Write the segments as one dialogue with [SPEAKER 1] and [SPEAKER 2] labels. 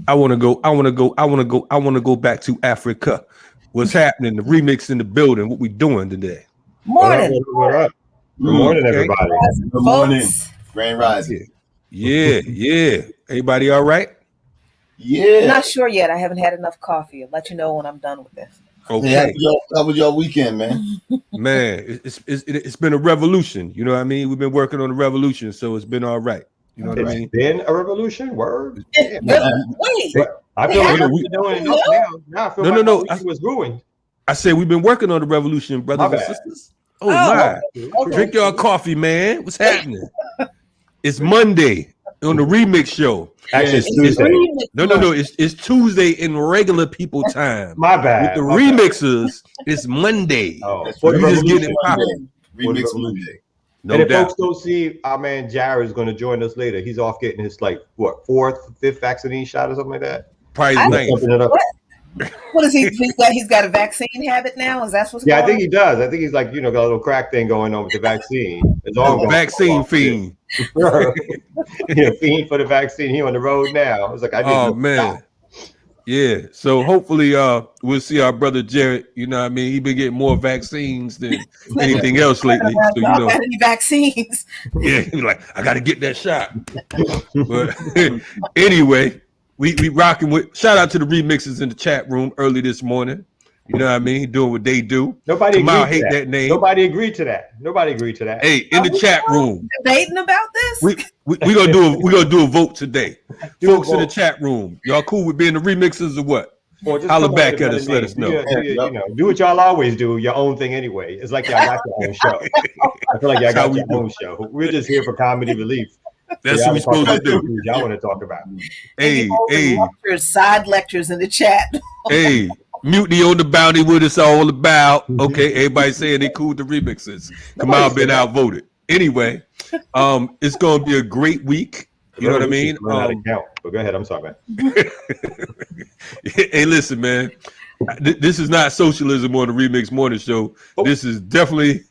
[SPEAKER 1] I want to go back to Africa. What's happening? The remix in the building. What we doing today?
[SPEAKER 2] Morning.
[SPEAKER 3] What up? Good morning, everybody.
[SPEAKER 2] Good morning. Grand Rising.
[SPEAKER 1] Yeah. Everybody all right?
[SPEAKER 2] Yeah.
[SPEAKER 4] Not sure yet. I haven't had enough coffee. I'll let you know when I'm done with this.
[SPEAKER 1] Okay.
[SPEAKER 2] How was your weekend, man?
[SPEAKER 1] Man, it's been a revolution. You know what I mean? We've been working on the revolution, so it's been all right. You know what I mean?
[SPEAKER 3] It's been a revolution. Word.
[SPEAKER 4] Wait.
[SPEAKER 3] I feel like we're doing enough now. Now I feel like
[SPEAKER 1] no.
[SPEAKER 3] I was ruined.
[SPEAKER 1] I said we've been working on the revolution, brothers and sisters. Oh my!
[SPEAKER 4] Okay.
[SPEAKER 1] Drink your coffee, man. What's happening? It's Monday on the remix show.
[SPEAKER 3] Actually, it's Tuesday.
[SPEAKER 1] No. It's Tuesday in regular people time.
[SPEAKER 3] My bad.
[SPEAKER 1] With the remixers, it's Monday.
[SPEAKER 3] Oh,
[SPEAKER 1] we just getting it popping.
[SPEAKER 2] Remix Monday.
[SPEAKER 1] No
[SPEAKER 3] and if
[SPEAKER 1] doubt.
[SPEAKER 3] folks don't see, our man Jared is going to join us later. He's off getting his fourth, fifth vaccine shot or something like that.
[SPEAKER 1] Probably ninth.
[SPEAKER 4] What is he? He's got a vaccine habit now. Is that what's going on?
[SPEAKER 3] I think he does. I think he's got a little crack thing going on with the vaccine. It's all
[SPEAKER 1] vaccine fiend.
[SPEAKER 3] Fiend for the vaccine. He on the road now. It's like
[SPEAKER 1] man. Yeah. So hopefully we'll see our brother Jared. You know what I mean? He been getting more vaccines than anything else lately. So
[SPEAKER 4] got any vaccines.
[SPEAKER 1] Yeah, he's like, I gotta get that shot. But anyway. We rocking with shout out to the remixers in the chat room early this morning. You know what I mean? Doing what they do.
[SPEAKER 3] Nobody agreed
[SPEAKER 1] to that name.
[SPEAKER 3] Nobody agreed to that. Hey,
[SPEAKER 1] in the chat room.
[SPEAKER 4] Debating about this?
[SPEAKER 1] We gonna do a vote today. Folks in the chat room. Y'all cool with being the remixers or what? Holler back at us, let us know.
[SPEAKER 3] Do what y'all always do, your own thing anyway. It's like y'all got your own show. I feel like y'all got your own show. We're just here for comedy relief.
[SPEAKER 1] That's what we're supposed to do.
[SPEAKER 3] Y'all want to talk about.
[SPEAKER 1] Hey.
[SPEAKER 4] Side lectures in the chat.
[SPEAKER 1] Hey, Mutiny on the Bounty, what it's all about. Okay, everybody saying they cool with the remixes. Kamal been outvoted. Anyway, it's gonna be a great week. You know what I mean?
[SPEAKER 3] But go ahead. I'm sorry, man.
[SPEAKER 1] Hey, listen, man. This is not socialism on the Remix Morning Show. This is definitely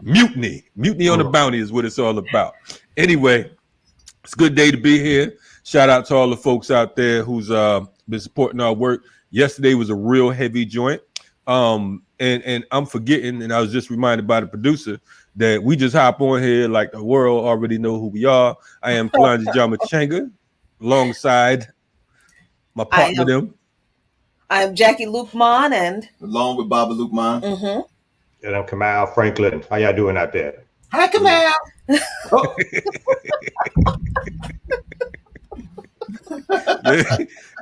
[SPEAKER 1] mutiny on the bounty is what it's all about. Anyway, it's a good day to be here. Shout out to all the folks out there who's been supporting our work. Yesterday was a real heavy joint, and I'm forgetting, and I was just reminded by the producer that we just hop on here like the world already know who we are. I am Kalonji Jamachanga alongside my partner
[SPEAKER 4] I'm Jackie Lukman, and
[SPEAKER 2] along with Baba Lukman.
[SPEAKER 4] Mm-hmm.
[SPEAKER 3] And I'm Kamal Franklin. How y'all doing out there?
[SPEAKER 4] Hi, Kamal.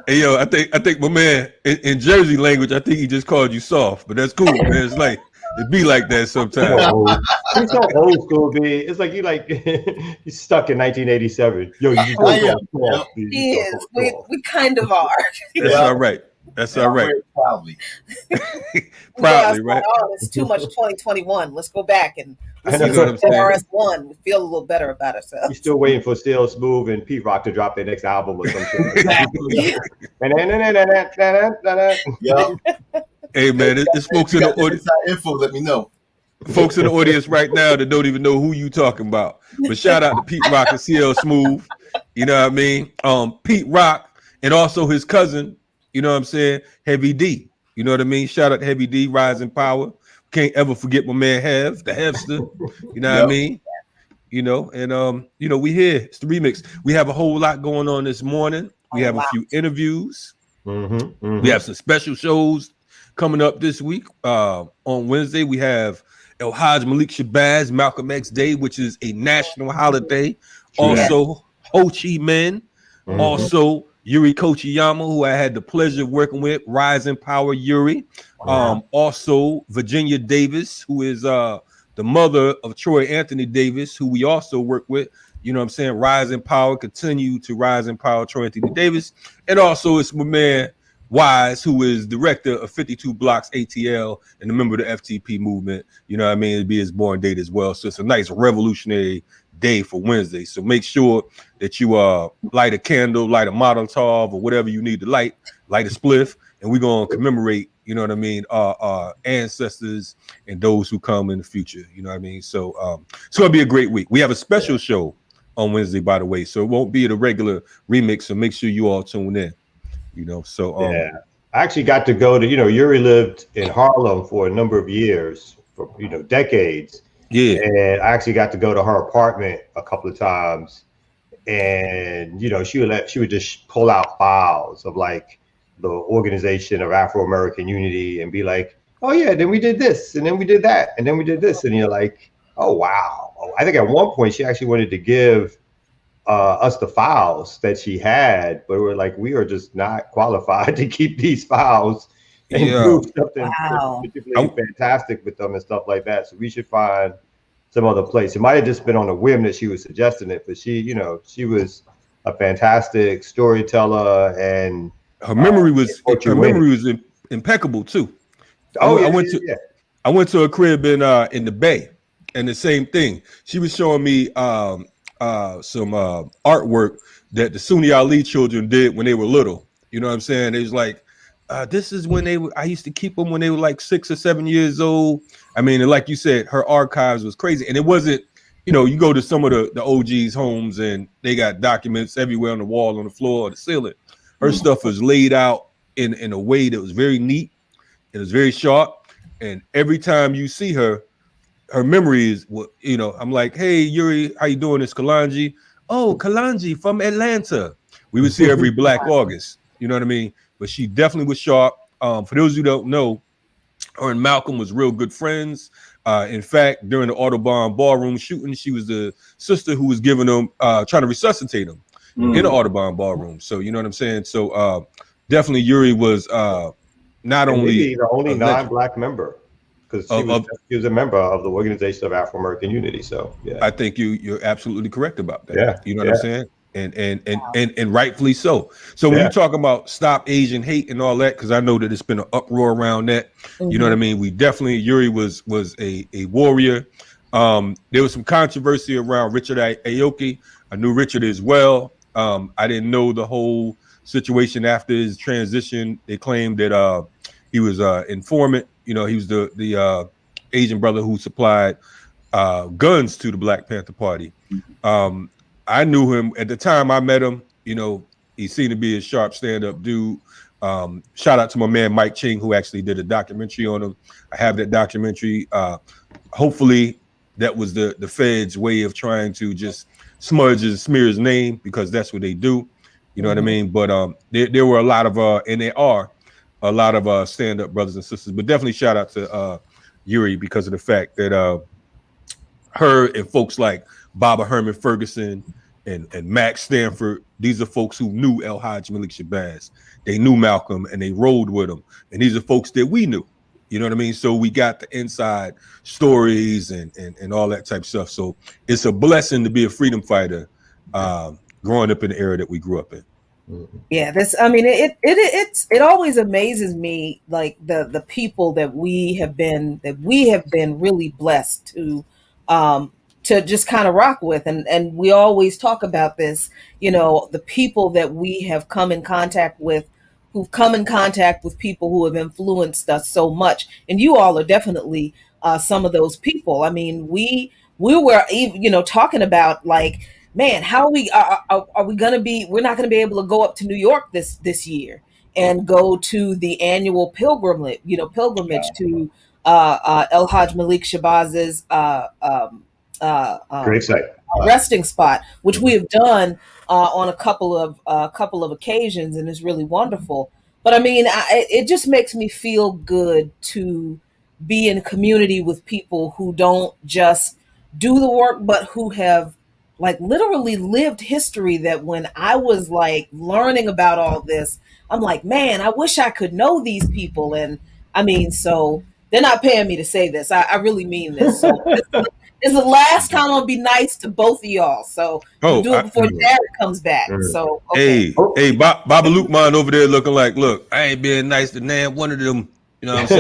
[SPEAKER 1] Hey, yo, I think my man in Jersey language, I think he just called you soft, but that's cool, man. It's like it be like that sometimes.
[SPEAKER 3] He's so old school, B. It's like he's stuck in 1987. Yo, you just
[SPEAKER 4] soft. He is. We kind of are.
[SPEAKER 1] That's all right. That's all right.
[SPEAKER 2] Proudly,
[SPEAKER 1] right?
[SPEAKER 4] Oh, it's too much 2021. Let's go back and
[SPEAKER 1] RS1.
[SPEAKER 4] We feel a little better about ourselves.
[SPEAKER 3] You're still waiting for Still Smooth and Pete Rock to drop their next album or some shit.
[SPEAKER 1] Hey, man, it's folks in the audience.
[SPEAKER 2] Info, let me know.
[SPEAKER 1] Folks in the audience right now that don't even know who you talking about. But shout out to Pete Rock and CL Smooth. You know what I mean? Pete Rock and also his cousin. You know what I'm saying? Heavy D. You know what I mean? Shout out to Heavy D, Rising Power. Can't ever forget my man the Hevster. You know what I mean? You know, and we here. It's the remix. We have a whole lot going on this morning. We have a few interviews. We have some special shows coming up this week. On Wednesday, we have El Hajj Malik Shabazz Malcolm X Day, which is a national holiday. Also, Ho Chi Minh. Also, Yuri Kochiyama, who I had the pleasure of working with, Rising Power Yuri. Also, Virginia Davis, who is the mother of Troy Anthony Davis, who we also work with. You know what I'm saying? Rising Power, continue to rise in power, Troy Anthony Davis. And also, it's my man, Wise, who is director of 52 Blocks ATL and a member of the FTP movement. You know what I mean? It'd be his born date as well. So it's a nice revolutionary day for Wednesday. So make sure that you light a candle, light a Molotov, or whatever you need to light a spliff, and we're gonna commemorate, you know what I mean, our ancestors and those who come in the future. You know what I mean? So it's gonna be a great week. We have a special show on Wednesday, by the way. So it won't be the regular remix. So make sure you all tune in. You know, so
[SPEAKER 3] yeah, I actually got to go to, Yuri lived in Harlem for a number of years, for decades.
[SPEAKER 1] yeah,
[SPEAKER 3] And I actually got to go to her apartment a couple of times, and she would just pull out files of like the Organization of Afro-American Unity and be like, oh yeah, then we did this, and then we did that, and then we did this, and you're like, oh wow. I think at one point she actually wanted to give us the files that she had, but we're like, we are just not qualified to keep these files and do something particularly fantastic with them and stuff like that. So we should find some other place. It might have just been on a whim that she was suggesting it, but she was a fantastic storyteller, and
[SPEAKER 1] her memory was impeccable too. I went to a crib in the Bay, and the same thing. She was showing me some artwork that the Sunni Ali children did when they were little. You know what I'm saying? It was like, this is when I used to keep them when they were like 6 or 7 years old. I mean, and like you said, her archives was crazy. And it wasn't, you go to some of the OG's homes and they got documents everywhere on the wall, on the floor, the ceiling. Her stuff was laid out in a way that was very neat. It was very sharp. And every time you see her memory is, I'm like, hey, Yuri, how you doing? It's Kalanji. Oh, Kalanji from Atlanta. We would see her every Black August. You know what I mean? But she definitely was sharp. For those who don't know, her and Malcolm was real good friends. In fact, during the Audubon ballroom shooting, she was the sister who was giving them, trying to resuscitate them in the Audubon ballroom. So, you know what I'm saying? So definitely Yuri was not only
[SPEAKER 3] the only non-Black member, because she was a member of the Organization of Afro-American Unity. So yeah,
[SPEAKER 1] I think you're absolutely correct about that. Yeah, you know what I'm saying, and rightfully so. So when you talk about stop Asian hate and all that, because I know that it's been an uproar around that. You know what I mean? We definitely, Yuri was a warrior. There was some controversy around Richard Aoki. I knew Richard as well. I didn't know the whole situation after his transition. They claimed that he was informant. He was the Asian brother who supplied guns to the Black Panther Party. I knew him at the time I met him. He seemed to be a sharp stand-up dude. Shout out to my man Mike Ching, who actually did a documentary on him. I have that documentary. Hopefully that was the Fed's way of trying to just smear his name, because that's what they do. You know what I mean? But there were a lot of and there are a lot of stand-up brothers and sisters. But definitely shout out to Yuri, because of the fact that her and folks like Baba Herman Ferguson and Max Stanford, these are folks who knew El Hajj Malik Shabazz. They knew Malcolm and they rode with him. And these are folks that we knew. You know what I mean? So we got the inside stories and all that type of stuff. So it's a blessing to be a freedom fighter growing up in the era that we grew up in.
[SPEAKER 4] Yeah, it always amazes me, like the people that we have been really blessed to just kind of rock with, and we always talk about this, the people that we have come in contact with, who've come in contact with people who have influenced us so much, and you all are definitely some of those people. I mean, we were even talking about, like, man, how are we gonna be? We're not gonna be able to go up to New York this year and go to the annual pilgrimage to El Hajj Malik Shabazz's
[SPEAKER 3] great site
[SPEAKER 4] resting spot, which we have done on a couple of occasions, and it's really wonderful. But I mean, it just makes me feel good to be in a community with people who don't just do the work, but who have, like, literally lived history, that when I was like learning about all this, I'm like, man, I wish I could know these people. And I mean, so they're not paying me to say this. I really mean this. So it's the last time I'll be nice to both of y'all. So we'll do it before Jared comes back. So okay.
[SPEAKER 1] Hey, Baba Lukman over there looking like, look, I ain't being nice to nan one of them. You know what I'm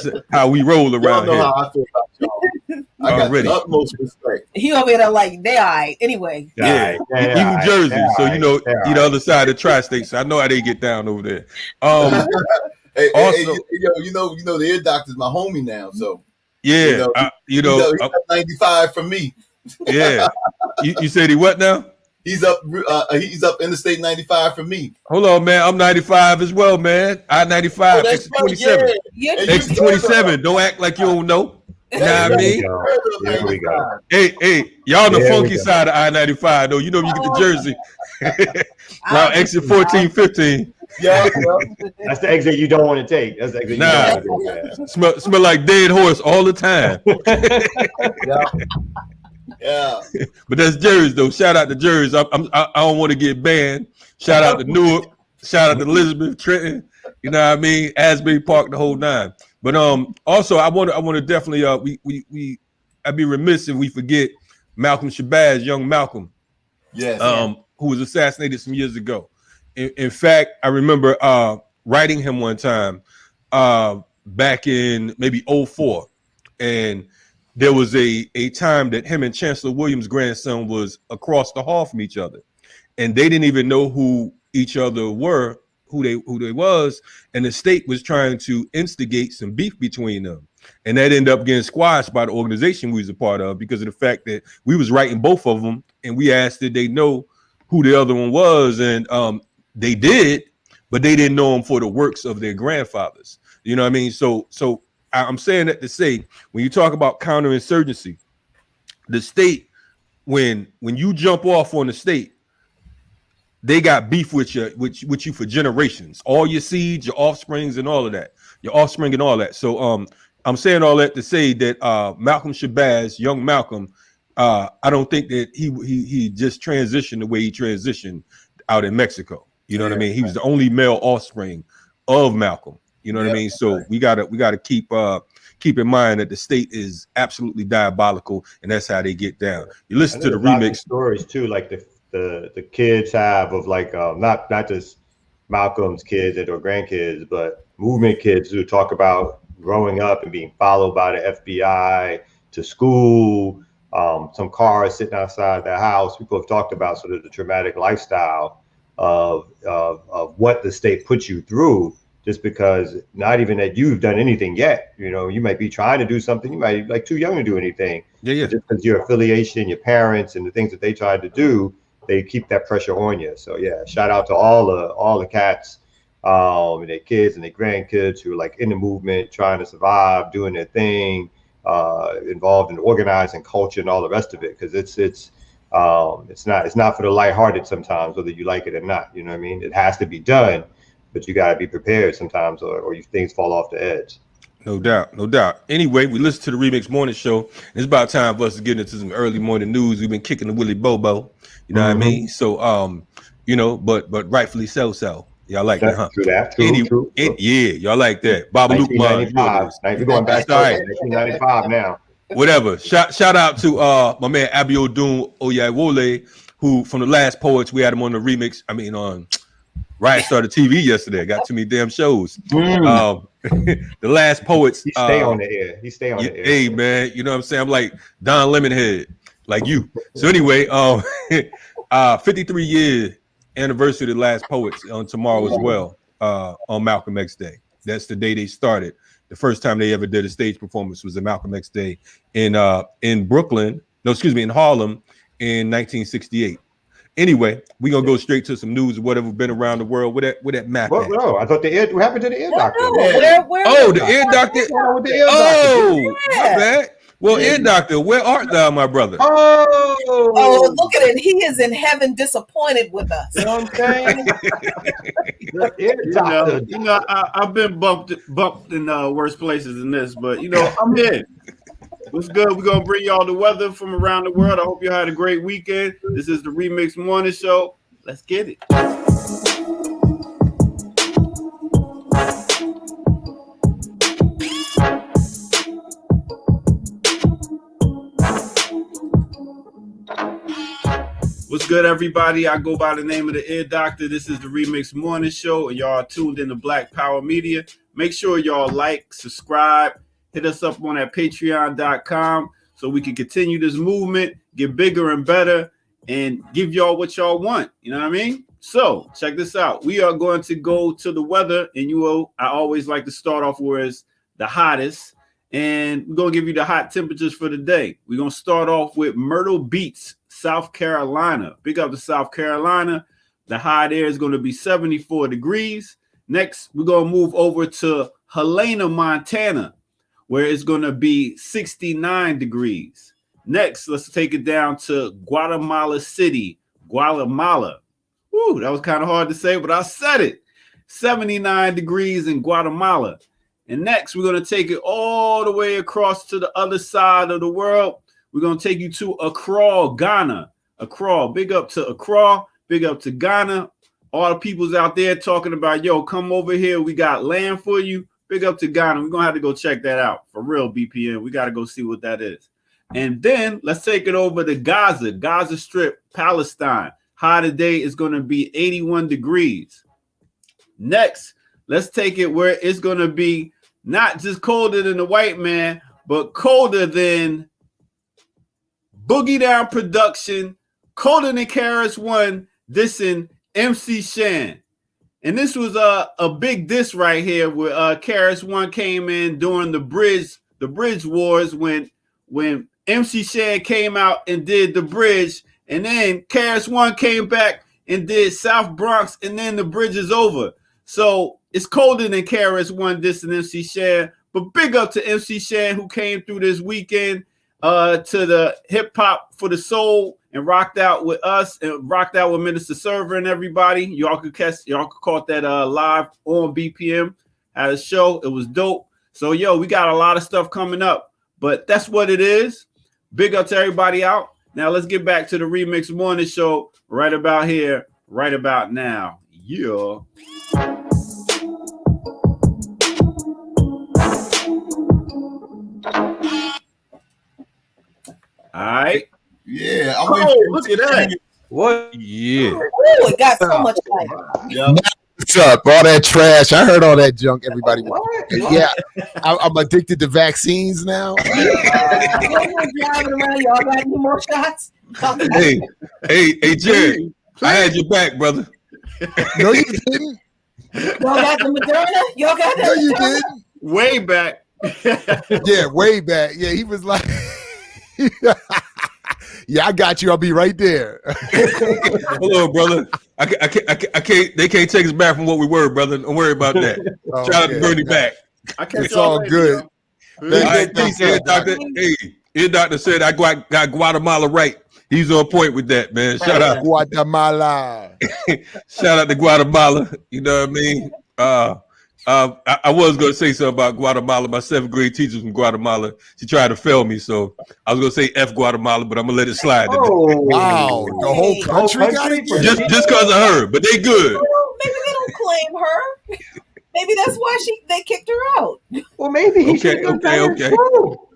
[SPEAKER 1] saying? How we roll around
[SPEAKER 2] Y'all know
[SPEAKER 1] here.
[SPEAKER 2] how I feel about y'all. I got the utmost respect.
[SPEAKER 4] He over there like, they all right. Anyway.
[SPEAKER 1] Yeah. Even Jersey. So, the other side of the tri-state. So I know how they get down over there.
[SPEAKER 2] Hey, you know, the ear doctor's my homie now. So
[SPEAKER 1] Yeah,
[SPEAKER 2] he's up 95 from me.
[SPEAKER 1] Yeah, you said he what now?
[SPEAKER 2] He's up Interstate 95 from me.
[SPEAKER 1] Hold on, man. I'm 95 as well, man. I-95, exit 27.
[SPEAKER 4] Yeah.
[SPEAKER 1] Exit 27. Don't act like you don't know. You know what I mean?
[SPEAKER 3] There we go.
[SPEAKER 1] Hey, y'all on the funky side of I-95, though. You know, you get the Jersey. Around exit 14, 15.
[SPEAKER 2] Yeah.
[SPEAKER 3] That's the exit you don't want to take. That's the exit you don't want to take.
[SPEAKER 1] Smell like dead horse all the time.
[SPEAKER 2] Yeah.
[SPEAKER 1] But that's Jersey, though. Shout out to Jersey. I don't want to get banned. Shout out to Newark. Shout out to Elizabeth, Trenton. You know what I mean? Asbury Park, the whole nine. But also I want to definitely I'd be remiss if we forget Malcolm Shabazz, young Malcolm.
[SPEAKER 2] Yes.
[SPEAKER 1] Who was assassinated some years ago. In fact, I remember writing him one time back in maybe 2004, and there was a time that him and Chancellor Williams' grandson was across the hall from each other, and they didn't even know who each other were, who they was, and the state was trying to instigate some beef between them, and that ended up getting squashed by the organization we was a part of because of the fact that we was writing both of them, and we asked did they know who the other one was, and they did, but they didn't know him for the works of their grandfathers. You know what I mean? So I'm saying that to say, when you talk about counterinsurgency, the state, when you jump off on the state, they got beef with you for generations, all your seeds, your offsprings, and all of that, your offspring and all that. So I'm saying all that to say that Malcolm Shabazz, young Malcolm, I don't think that he just transitioned the way he transitioned out in Mexico. You know what I mean? He was the only male offspring of Malcolm. You know what I mean? So we gotta keep in mind that the state is absolutely diabolical, and that's how they get down. You listen to the RemiX
[SPEAKER 3] stories too, like the kids have of like not just Malcolm's kids and or grandkids, but movement kids who talk about growing up and being followed by the FBI to school, some cars sitting outside their house. People have talked about sort of the traumatic lifestyle of what the state puts you through, just because not even that you've done anything yet. You know, you might be trying to do something, you might be like too young to do anything. Yeah. Just because your affiliation, your parents, and the things that they tried to do, they keep that pressure on you. So yeah, shout out to all the cats, and their kids and their grandkids who are like in the movement, trying to survive, doing their thing, involved in organizing culture and all the rest of it. Because it's not for the lighthearted sometimes, whether you like it or not. You know what I mean? It has to be done, but you got to be prepared sometimes, or things fall off the edge.
[SPEAKER 1] No doubt. Anyway, we listen to the RemiX Morning Show. It's about time for us to get into some early morning news. We've been kicking the Willy Bobo, you know what I mean? So, you know, but rightfully so. Y'all like that, huh? True. Yeah, y'all like that. Baba Luke,
[SPEAKER 3] we're going back to 1995 now.
[SPEAKER 1] Whatever. Shout out to my man Abiodun Oyewole, who from the Last Poets, we had him on the RemiX. I mean, on Riot started TV yesterday. Got too many damn shows. The Last Poets.
[SPEAKER 3] He stay on the air. The air.
[SPEAKER 1] Hey man, you know what I'm saying? I'm like Don Lemonhead, like you. So anyway, 53 year anniversary of the Last Poets on tomorrow as well, on Malcolm X Day. That's the day they started. The first time they ever did a stage performance was a Malcolm X Day in Harlem in 1968. Anyway, we're gonna go straight to some news of whatever been around the world. Where that map?
[SPEAKER 3] What happened to the ear doctor?
[SPEAKER 1] The ear doctor. My bad. Well, ear doctor, where art thou, my brother?
[SPEAKER 4] Oh, look at it. He is in heaven, disappointed with us.
[SPEAKER 3] You know what I'm saying?
[SPEAKER 5] I've been bumped in worse places than this, but I'm in. What's good? We're going to bring y'all the weather from around the world. I hope you had a great weekend. This is the RemiX Morning Show. Let's get it. What's good, everybody? I go by the name of the Ear Doctor. This is the RemiX Morning Show, and y'all are tuned in to Black Power Media. Make sure y'all like, subscribe, hit us up on that patreon.com so we can continue this movement, get bigger and better, and give y'all what y'all want. You know what I mean? So check this out. We are going to go to the weather, and I always like to start off where it's the hottest. And we're going to give you the hot temperatures for the day. We're going to start off with Myrtle Beach, South Carolina. Big up to South Carolina. The high there is going to be 74 degrees. Next, we're going to move over to Helena, Montana, where it's going to be 69 degrees. Next, let's take it down to Guatemala City, Guatemala. Woo, that was kind of hard to say, but I said it. 79 degrees in Guatemala. And next, we're going to take it all the way across to the other side of the world. We're going to take you to Accra, Ghana. Accra, big up to Accra, big up to Ghana. All the peoples out there talking about, yo, come over here. We got land for you. Big up to Ghana. We're going to have to go check that out. For real, BPN. We got to go see what that is. And then let's take it over to Gaza, Gaza Strip, Palestine. High today is going to be 81 degrees. Next, let's take it where it's going to be not just colder than the white man, but colder than Boogie Down Production, colder than KRS-One dissing MC Shan. And this was a big diss right here where KRS-One came in during the bridge wars when MC Shan came out and did the bridge, and then KRS-One came back and did South Bronx, and then the bridge is over. So it's colder than KRS-One dissing MC Shan, but big up to MC Shan who came through this weekend to the hip hop for the soul and rocked out with us and rocked out with Minister Server and everybody. Y'all could caught that live on BPM at a show. It was dope. So yo, we got a lot of stuff coming up, but that's what it is. Big up to everybody out. Now let's get back to the Remix Morning Show right about here, right about now. Yeah. All right.
[SPEAKER 2] Yeah.
[SPEAKER 5] Look at that.
[SPEAKER 1] What? Yeah.
[SPEAKER 4] Ooh, it got so much light.
[SPEAKER 2] Yeah.
[SPEAKER 6] What's up? All that trash. I heard all that junk. Everybody. Yeah. I'm addicted to vaccines now.
[SPEAKER 4] Driving around, y'all got any more shots?
[SPEAKER 1] Hey, Jared, I had your back, brother.
[SPEAKER 6] No, you didn't.
[SPEAKER 4] Y'all got the Moderna? Y'all got that?
[SPEAKER 6] No, you
[SPEAKER 4] Moderna?
[SPEAKER 6] didn't.
[SPEAKER 5] Way back.
[SPEAKER 6] Yeah, way back. Yeah, he was like, yeah, I got you. I'll be right there.
[SPEAKER 1] Hello, brother. I can't. They can't take us back from what we were, brother. Don't worry about that.
[SPEAKER 6] Oh,
[SPEAKER 1] Shout out to Bernie back.
[SPEAKER 6] It's all good.
[SPEAKER 1] All right, peace, Ear Doctor. Hey, Ear Doctor said I got Guatemala right. He's on point with that, man. Shout out
[SPEAKER 6] Guatemala.
[SPEAKER 1] Shout out to Guatemala. You know what I mean? I was going to say something about Guatemala. My 7th grade teacher from Guatemala. She tried to fail me, so I was going to say F Guatemala, but I'm going to let it slide.
[SPEAKER 3] Oh,
[SPEAKER 6] Wow, the whole country got it.
[SPEAKER 1] Just because of her, but they good.
[SPEAKER 4] Well, maybe they don't claim her. Maybe that's why they kicked her out.
[SPEAKER 3] well, maybe he should have
[SPEAKER 1] Okay.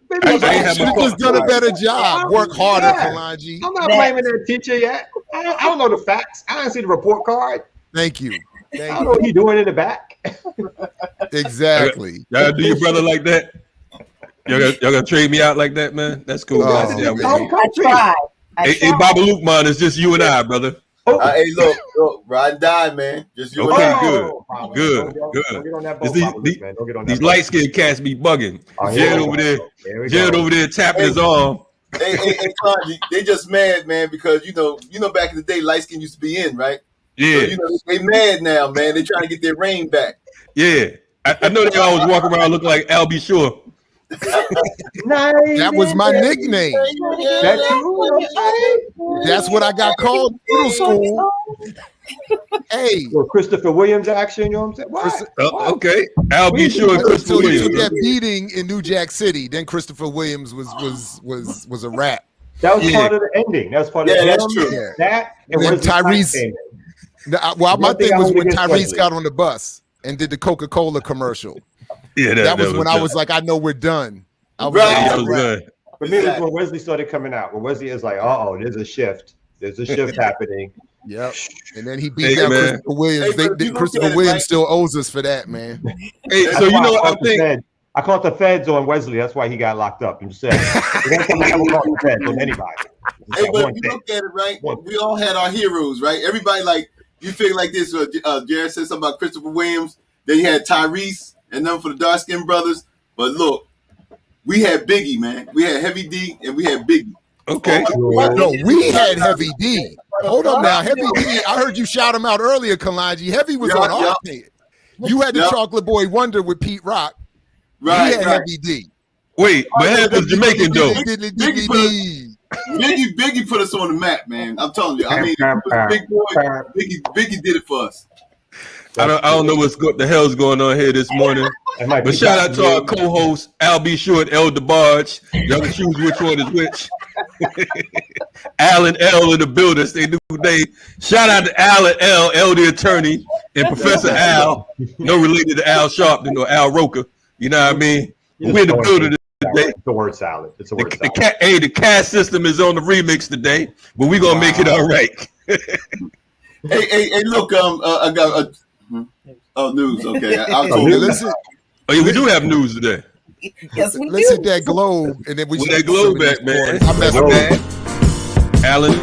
[SPEAKER 3] Maybe
[SPEAKER 1] I
[SPEAKER 3] he
[SPEAKER 1] ain't have
[SPEAKER 6] Should
[SPEAKER 1] my
[SPEAKER 6] have just done a better job. Work harder, Kalanji.
[SPEAKER 3] I'm not blaming that teacher yet. I don't know the facts. I didn't see the report card.
[SPEAKER 6] Thank you.
[SPEAKER 3] I don't know what he's doing in the back.
[SPEAKER 6] Exactly.
[SPEAKER 1] Y'all do your brother like that? Y'all gonna trade me out like that, man? That's cool.
[SPEAKER 6] Oh,
[SPEAKER 1] guys. Yeah,
[SPEAKER 6] man.
[SPEAKER 4] I tried.
[SPEAKER 1] Hey, Baba Lukman, it's just you and I, brother.
[SPEAKER 2] Hey, look, ride and die, man. Just you.
[SPEAKER 1] Okay,
[SPEAKER 2] and I.
[SPEAKER 1] good.
[SPEAKER 3] Don't get on that
[SPEAKER 1] It's
[SPEAKER 3] boat, man. Don't get on that
[SPEAKER 1] These
[SPEAKER 3] boat.
[SPEAKER 1] light skinned cats be bugging.
[SPEAKER 3] Oh,
[SPEAKER 1] Jared
[SPEAKER 3] here we
[SPEAKER 1] Jared
[SPEAKER 3] go.
[SPEAKER 1] over there tapping his arm.
[SPEAKER 2] Hey, Kanye, they just mad, man, because you know, back in the day, light skin used to be in, right?
[SPEAKER 1] Yeah,
[SPEAKER 2] So, they mad now, man. They trying to get their reign back.
[SPEAKER 1] yeah. I know they always walk around looking like Albie Shore.
[SPEAKER 6] That was my nickname. That's what I got called in middle school. Hey,
[SPEAKER 3] Well, Christopher Williams action, you know what I'm saying? What?
[SPEAKER 1] Okay, Albie Shore and Christopher
[SPEAKER 6] until you took
[SPEAKER 1] Williams.
[SPEAKER 6] that beating in New Jack City, then Christopher Williams was a rap.
[SPEAKER 3] That was
[SPEAKER 1] Yeah.
[SPEAKER 3] part of the ending. That was part of
[SPEAKER 2] Yeah,
[SPEAKER 3] the
[SPEAKER 2] that's
[SPEAKER 3] ending.
[SPEAKER 2] true.
[SPEAKER 6] Yeah.
[SPEAKER 3] That and
[SPEAKER 6] Then
[SPEAKER 3] Wesley
[SPEAKER 6] Tyrese-
[SPEAKER 3] Snipes came in.
[SPEAKER 6] Well, my
[SPEAKER 3] One thing
[SPEAKER 6] thing
[SPEAKER 3] I
[SPEAKER 6] was
[SPEAKER 3] hold
[SPEAKER 6] when
[SPEAKER 3] against
[SPEAKER 6] Tyrese
[SPEAKER 3] Wesley.
[SPEAKER 6] got on the bus and did the Coca-Cola commercial.
[SPEAKER 1] Yeah,
[SPEAKER 6] That was when I was like, I know we're done. I was
[SPEAKER 2] Right.
[SPEAKER 6] like,
[SPEAKER 1] Yeah, that
[SPEAKER 6] all
[SPEAKER 1] was
[SPEAKER 6] right.
[SPEAKER 1] good.
[SPEAKER 3] For me, it was when Wesley started coming out. When Wesley is like, there's a shift. There's a shift happening.
[SPEAKER 6] Yep. And then he beat
[SPEAKER 1] Hey,
[SPEAKER 6] down
[SPEAKER 1] man.
[SPEAKER 6] Christopher Williams.
[SPEAKER 2] Hey, but you look
[SPEAKER 6] Christopher
[SPEAKER 2] at it,
[SPEAKER 6] Williams
[SPEAKER 2] right?
[SPEAKER 6] still owes us for that, man.
[SPEAKER 1] Hey,
[SPEAKER 3] That's
[SPEAKER 1] so you
[SPEAKER 3] why
[SPEAKER 1] know what I
[SPEAKER 3] caught the
[SPEAKER 1] think?
[SPEAKER 3] feds. I caught the feds on Wesley. That's why he got locked up. I'm just saying. The one time I ever caught the feds on anybody. It's
[SPEAKER 2] Hey,
[SPEAKER 3] that
[SPEAKER 2] but
[SPEAKER 3] one
[SPEAKER 2] you
[SPEAKER 3] thing.
[SPEAKER 2] look at it, right?
[SPEAKER 3] One.
[SPEAKER 2] We all had our heroes, right? Everybody, like, you feel like this. Jared said something about Christopher Williams. Then you had Tyrese and them for the dark skinned brothers. But look, we had Biggie, man. We had Heavy D and we had Biggie.
[SPEAKER 1] Okay.
[SPEAKER 6] No, we had Heavy D. Hold on now, Heavy D. I heard you shout him out earlier, Kalanji. Heavy was on our page. You had the Chocolate Boy Wonder with Pete Rock.
[SPEAKER 2] Right.
[SPEAKER 6] We had Heavy D.
[SPEAKER 1] Wait, but Heavy was Jamaican though.
[SPEAKER 2] Biggie put us on the map, man. I'm telling you. I mean, big boy, Biggie did it for us.
[SPEAKER 1] I don't know what the hell's going on here this morning. But shout out to our co-host, Al B. Short, El DeBarge. Y'all can choose which one is which. Al and L in the building. They new name. Shout out to Al and L the attorney, and Professor Al. No related to Al Sharpton or Al Roker. You know what I mean? We're in the building today.
[SPEAKER 3] It's a word salad. It's a word salad.
[SPEAKER 1] The cast system is on the remix today, but we're gonna make it all right.
[SPEAKER 2] hey, look, I got news. Okay,
[SPEAKER 6] listen.
[SPEAKER 1] Oh, yeah, we do have news today.
[SPEAKER 4] Yes, we
[SPEAKER 6] Let's
[SPEAKER 4] do.
[SPEAKER 6] hit that globe, and then we
[SPEAKER 1] With that globe back, man.
[SPEAKER 6] I messed with that.
[SPEAKER 1] Alan.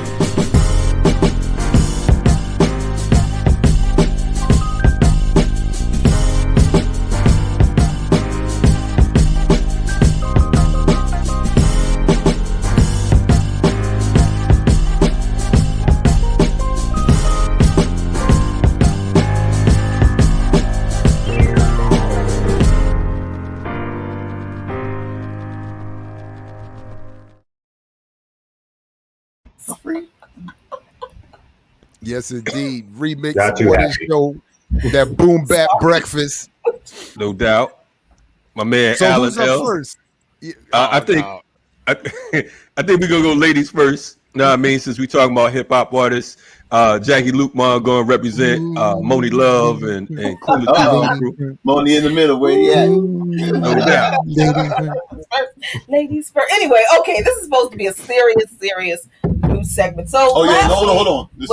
[SPEAKER 6] Yes, indeed. Remix
[SPEAKER 3] Got you
[SPEAKER 6] morning
[SPEAKER 3] happy.
[SPEAKER 6] show. That boom bap breakfast.
[SPEAKER 1] No doubt. My man
[SPEAKER 6] So
[SPEAKER 1] Alan
[SPEAKER 6] who's up
[SPEAKER 1] L.
[SPEAKER 6] first? Yeah,
[SPEAKER 1] I think I think we're gonna go ladies first. Know what I mean? Since we talking about hip hop artists, Jackie Lukman gonna represent Moni Love and Cooler crew.
[SPEAKER 2] Moni in the middle. Where you at?
[SPEAKER 1] No doubt.
[SPEAKER 4] Ladies first. Anyway, okay, this is supposed to be a serious news segment. So
[SPEAKER 2] hold on. This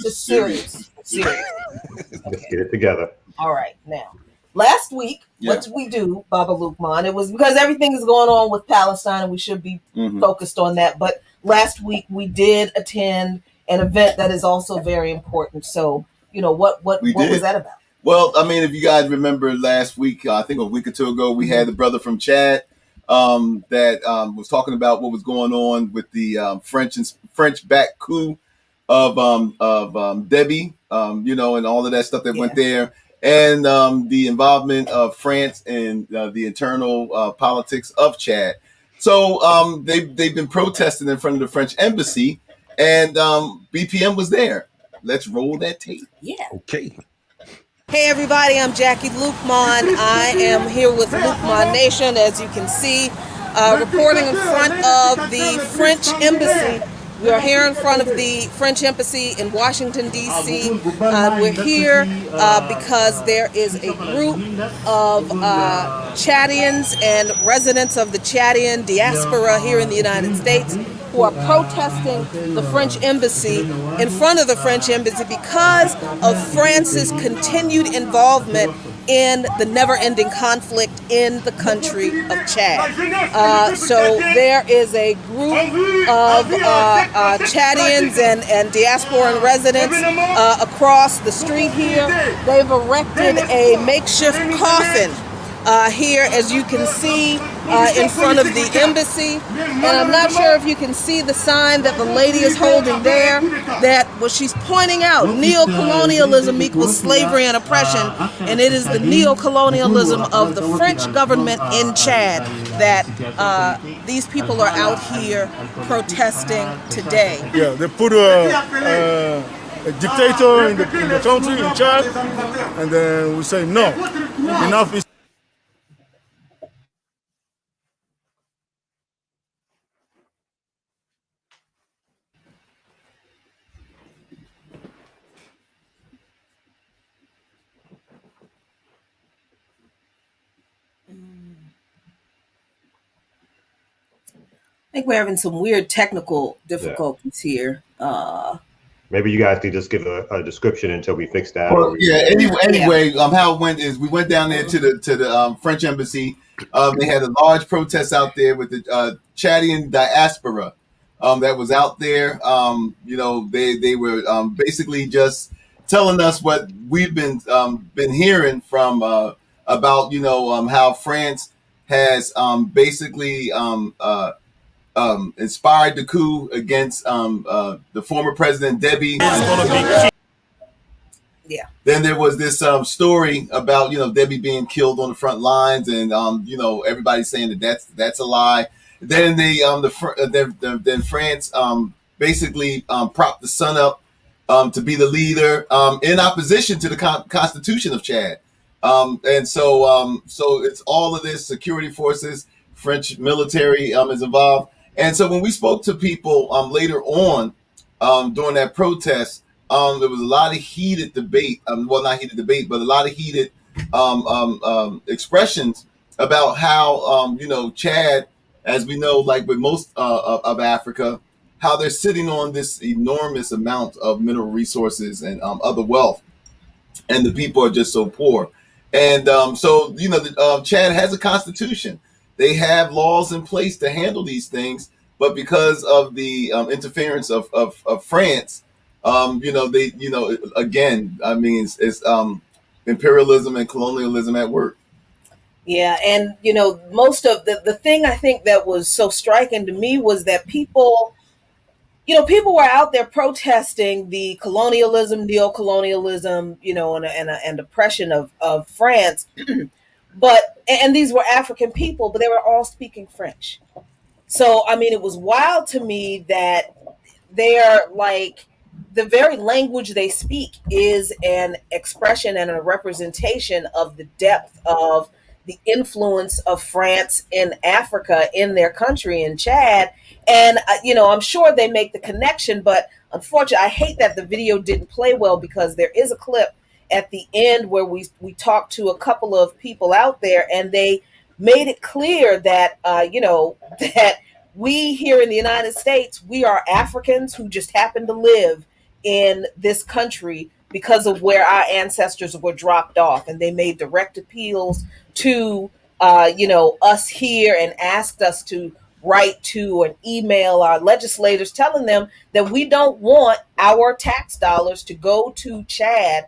[SPEAKER 2] is
[SPEAKER 4] serious.
[SPEAKER 3] Let's get it together.
[SPEAKER 4] All right, now. Last week, what did we do, Baba Lukman? It was because everything is going on with Palestine and we should be focused on that. But last week we did attend an event that is also very important. So, what was that about?
[SPEAKER 2] Well, I mean, if you guys remember last week, I think a week or two ago, we had the brother from Chad that was talking about what was going on with the French-backed coup of Debbie, and all of that stuff that went there. And the involvement of France in the internal politics of Chad. So they've been protesting in front of the French embassy, and BPM was there. Let's roll that tape.
[SPEAKER 4] Yeah.
[SPEAKER 1] Okay.
[SPEAKER 4] Hey everybody, I'm Jackie Lukman. I am here with Lukman Nation, as you can see, reporting in front of the French embassy. We are here in front of the French embassy in Washington, D.C. We're here because there is a group of Chadians and residents of the Chadian diaspora here in the United States who are protesting the French embassy, in front of the French embassy, because of France's continued involvement in the never-ending conflict in the country of Chad. So there is a group of Chadians and diasporan residents across the street here. They've erected a makeshift coffin here, as you can see, in front of the embassy. And I'm not sure if you can see the sign that the lady is holding there, that what she's pointing out, neo-colonialism equals slavery and oppression, and it is the neo-colonialism of the French government in Chad that these people are out here protesting today.
[SPEAKER 7] Yeah, they put a dictator in the country, in Chad, and then we say no, enough is.
[SPEAKER 4] I think we're having some weird technical difficulties here.
[SPEAKER 3] Maybe you guys could just give a description until we fix that.
[SPEAKER 2] Well, anyway, how it went is we went down there to the French embassy. They had a large protest out there with the Chadian diaspora that was out there. They were basically just telling us what we've been hearing from about how France has basically inspired the coup against the former president Debbie.
[SPEAKER 4] Yeah.
[SPEAKER 2] Then there was this story about Debbie being killed on the front lines, and everybody saying that's a lie. Then then France basically propped the son up to be the leader in opposition to the Constitution of Chad, and so it's all of this security forces, French military is involved, and so when we spoke to people later on during that protest. There was a lot of heated debate. Well, not heated debate, but a lot of heated expressions about how Chad, as we know, like with most of Africa, how they're sitting on this enormous amount of mineral resources and other wealth, and the people are just so poor. And Chad has a constitution. They have laws in place to handle these things, but because of the interference of France. Again, I mean, it's imperialism and colonialism at work.
[SPEAKER 4] Yeah, and most of the thing I think that was so striking to me was that people were out there protesting the colonialism, neo-colonialism, and oppression of France, and these were African people, but they were all speaking French. So I mean, it was wild to me that they're like. The very language they speak is an expression and a representation of the depth of the influence of France in Africa, in their country, in Chad. And, I'm sure they make the connection, but unfortunately, I hate that the video didn't play well, because there is a clip at the end where we talked to a couple of people out there, and they made it clear that, that we here in the United States, we are Africans who just happen to live in this country because of where our ancestors were dropped off, and they made direct appeals to us here and asked us to write to and email our legislators telling them that we don't want our tax dollars to go to Chad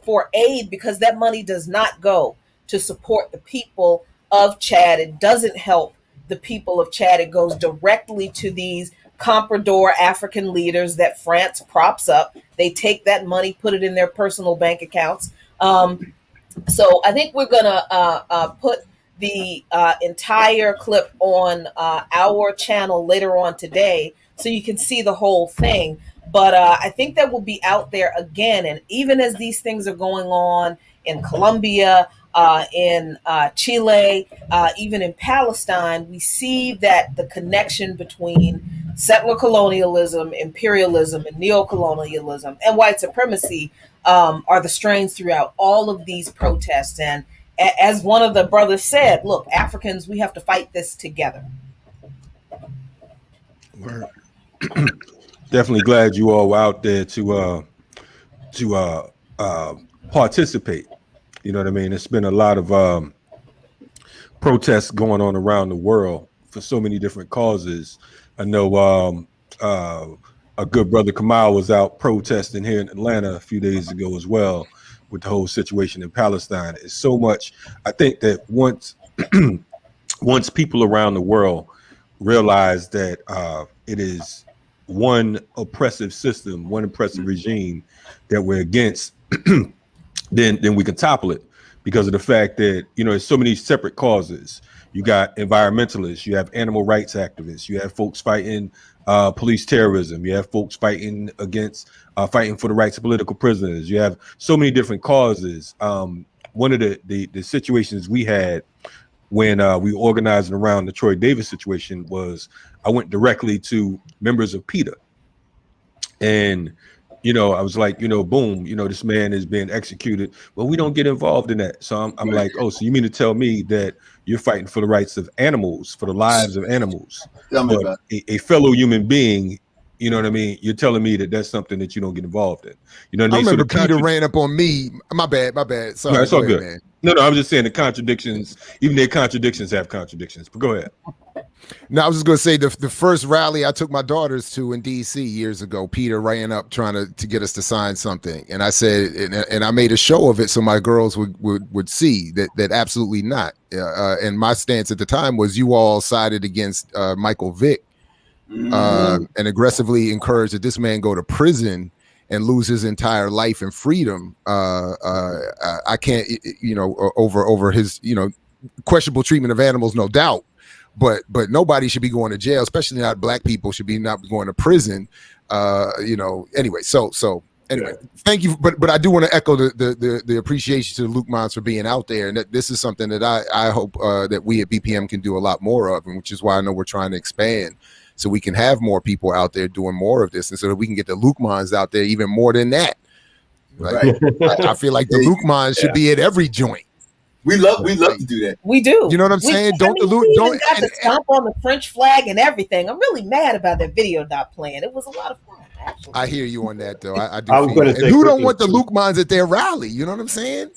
[SPEAKER 4] for aid, because that money does not go to support the people of Chad. It doesn't help the people of Chad. It goes directly to these comprador African leaders that France props up. They take that money, put it in their personal bank accounts. So I think we're gonna put the entire clip on our channel later on today, so you can see the whole thing. But I think that will be out there again. And even as these things are going on in Colombia, in Chile, even in Palestine, we see that the connection between settler colonialism, imperialism, and neocolonialism and white supremacy are the strains throughout all of these protests. And as one of the brothers said, look, Africans, we have to fight this together.
[SPEAKER 1] Word. Definitely glad you all were out there to participate. You know what I mean? It's been a lot of protests going on around the world for so many different causes. I know a good brother Kamal was out protesting here in Atlanta a few days ago as well, with the whole situation in Palestine. It's so much. I think that once people around the world realize that it is one oppressive system, one oppressive regime that we're against, then we can topple it, because of the fact that, there's so many separate causes. You got environmentalists, you have animal rights activists, you have folks fighting police terrorism, you have folks fighting against fighting for the rights of political prisoners. You have so many different causes. One of the situations we had when we were organizing around the Troy Davis situation was I went directly to members of PETA, and I was like, boom, this man is being executed. Well, we don't get involved in that. So I'm like, oh, so you mean to tell me that you're fighting for the rights of animals, for the lives of animals, but a fellow human being, you know what I mean? You're telling me that that's something that you don't get involved in. You know what I mean?
[SPEAKER 6] I remember
[SPEAKER 1] so
[SPEAKER 6] Peter ran up on me. My bad. Sorry,
[SPEAKER 1] no, it's all good.
[SPEAKER 6] Man.
[SPEAKER 1] No, I was just saying the contradictions, even their contradictions have contradictions. But go ahead.
[SPEAKER 6] No, I was just going to say the first rally I took my daughters to in D.C. years ago, Peter ran up trying to get us to sign something. And I said, and I made a show of it so my girls would see that absolutely not. And my stance at the time was you all sided against Michael Vick and aggressively encouraged that this man go to prison and lose his entire life and freedom. I can't, over his, questionable treatment of animals, no doubt. But nobody should be going to jail, especially not black people should be not going to prison. Anyway, so anyway, thank you. But I do want to echo the appreciation to Luke Mons for being out there, and that this is something that I hope that we at BPM can do a lot more of, and which is why I know we're trying to expand so we can have more people out there doing more of this, and so that we can get the Luke Mons out there even more than that. Right. I feel like the Luke Mons should be at every joint.
[SPEAKER 2] We love to do that.
[SPEAKER 4] We do.
[SPEAKER 6] You know what I'm saying? Don't dilute.
[SPEAKER 4] We
[SPEAKER 6] Don't
[SPEAKER 4] got to stomp on the French flag and everything. I'm really mad about that video not playing. It was a lot of fun. Actually.
[SPEAKER 6] I hear you on that, though. I do.
[SPEAKER 3] I was going to say,
[SPEAKER 6] who don't want the Luke Mons at their rally? You know what I'm saying?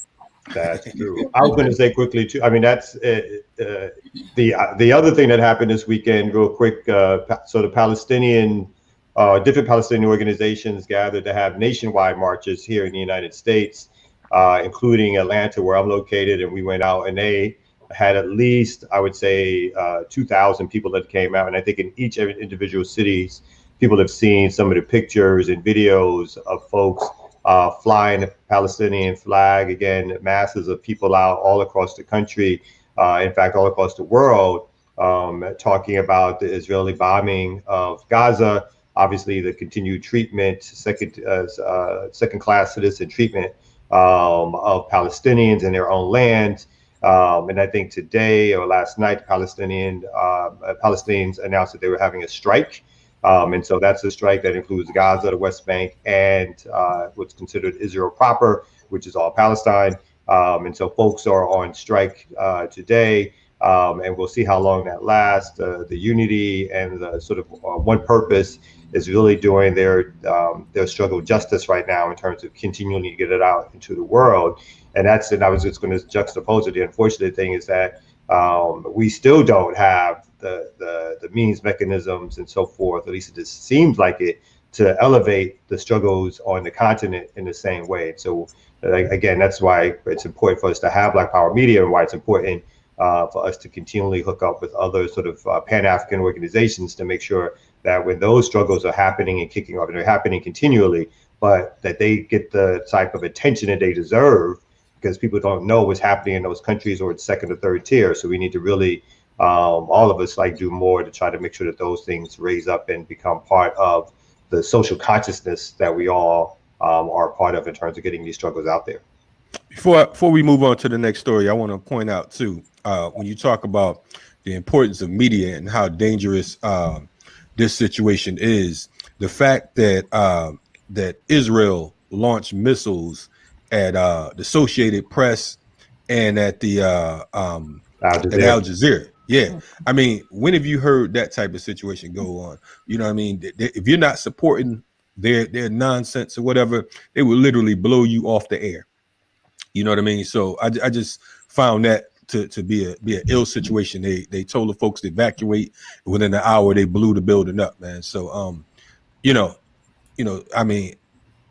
[SPEAKER 3] That's true. I was going to say quickly too. I mean, that's the other thing that happened this weekend. Real quick. So the different Palestinian organizations gathered to have nationwide marches here in the United States. Including Atlanta, where I'm located, and we went out, and they had at least, I would say, 2,000 people that came out. And I think in each individual cities, people have seen some of the pictures and videos of folks flying the Palestinian flag. Again, masses of people out all across the country, in fact, all across the world, talking about the Israeli bombing of Gaza, obviously the continued treatment, second-class citizen treatment of Palestinians in their own land. And I think today or last night, Palestinians announced that they were having a strike. And so that's a strike that includes Gaza, the West Bank, and what's considered Israel proper, which is all Palestine. And so folks are on strike today, and we'll see how long that lasts. The unity and the sort of one purpose is really doing their struggle justice right now in terms of continuing to get it out into the world. And I was just going to juxtapose it. The unfortunate thing is that we still don't have the means, mechanisms, and so forth, at least it just seems like it, to elevate the struggles on the continent in the same way. So again, that's why it's important for us to have Black Power Media, and why it's important for us to continually hook up with other sort of Pan-African organizations to make sure that when those struggles are happening and kicking off, and they're happening continually, but that they get the type of attention that they deserve, because people don't know what's happening in those countries, or it's second or third tier. So we need to really, all of us, do more to try to make sure that those things raise up and become part of the social consciousness that we all are part of in terms of getting these struggles out there.
[SPEAKER 1] Before we move on to the next story, I want to point out too, when you talk about the importance of media and how dangerous this situation is, the fact that that Israel launched missiles at the Associated Press and at the Al Jazeera. Yeah, I mean, when have you heard that type of situation go on? You know what I mean? If you're not supporting their nonsense or whatever, they will literally blow you off the air. You know what I mean? So I just found that to be an ill situation. They told the folks to evacuate. Within an hour, they blew the building up, man. So I mean,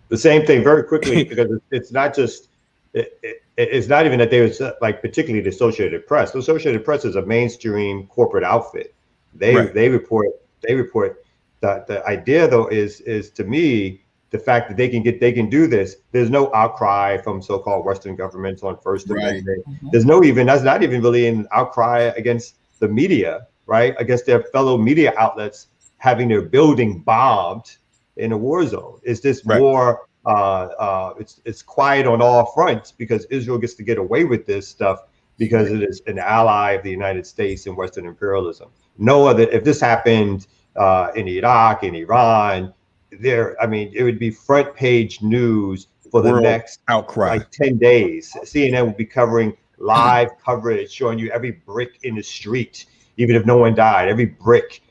[SPEAKER 3] the same thing very quickly, because it's not just it's not even that they was particularly the Associated Press. The Associated Press is a mainstream corporate outfit. They report. The idea though is to me, the fact that they can do this. There's no outcry from so-called Western governments on First Amendment. There's that's not even really an outcry against the media, right? Against their fellow media outlets having their building bombed in a war zone. It's just more it's quiet on all fronts, because Israel gets to get away with this stuff because it is an ally of the United States and Western imperialism. No other, if this happened in Iraq, in Iran, it would be front page news for the next
[SPEAKER 1] outcry
[SPEAKER 3] 10 days. CNN will be covering live coverage, showing you every brick in the street, even if no one died, every brick,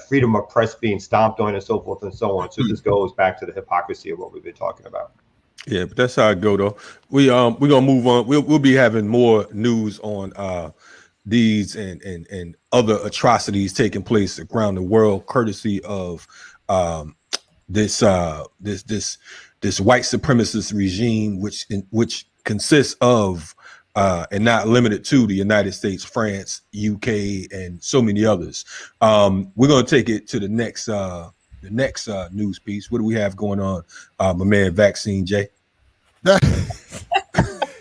[SPEAKER 3] freedom of press being stomped on, and so forth and so on. So this goes back to the hypocrisy of what we've been talking about.
[SPEAKER 1] Yeah, but that's how it go though. We're gonna move on. We'll be having more news on these and other atrocities taking place around the world, courtesy of this white supremacist regime, which consists of and not limited to the United States, France, UK, and so many others. We're gonna take it to the next news piece. What do we have going on, my man Vaccine J?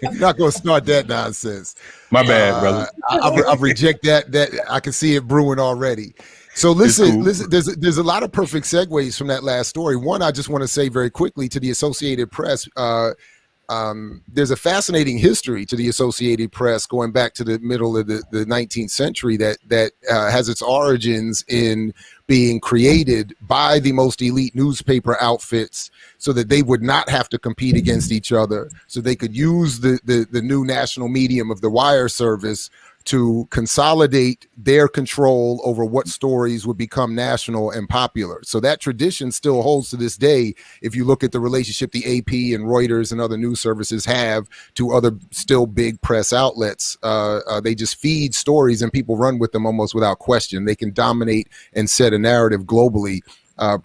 [SPEAKER 6] You're not going to start that nonsense.
[SPEAKER 1] My bad, brother.
[SPEAKER 6] I reject that. That I can see it brewing already. So listen,
[SPEAKER 1] cool.
[SPEAKER 6] listen. There's a lot of perfect segues from that last story. One, I just want to say very quickly to the Associated Press. There's a fascinating history to the Associated Press going back to the middle of the 19th century that has its origins in being created by the most elite newspaper outfits so that they would not have to compete against each other, so they could use the new national medium of the wire service to consolidate their control over what stories would become national and popular. So that tradition still holds to this day. If you look at the relationship the AP and Reuters and other news services have to other still big press outlets, they just feed stories and people run with them almost without question. They can dominate and set a narrative globally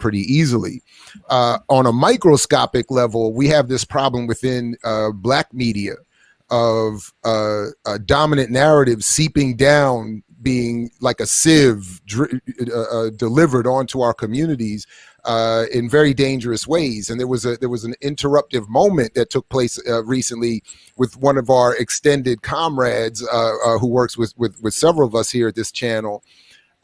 [SPEAKER 6] pretty easily. On a microscopic level, we have this problem within Black media of a dominant narrative seeping down, being like a sieve delivered onto our communities in very dangerous ways. And there was an interruptive moment that took place recently with one of our extended comrades who works with several of us here at this channel.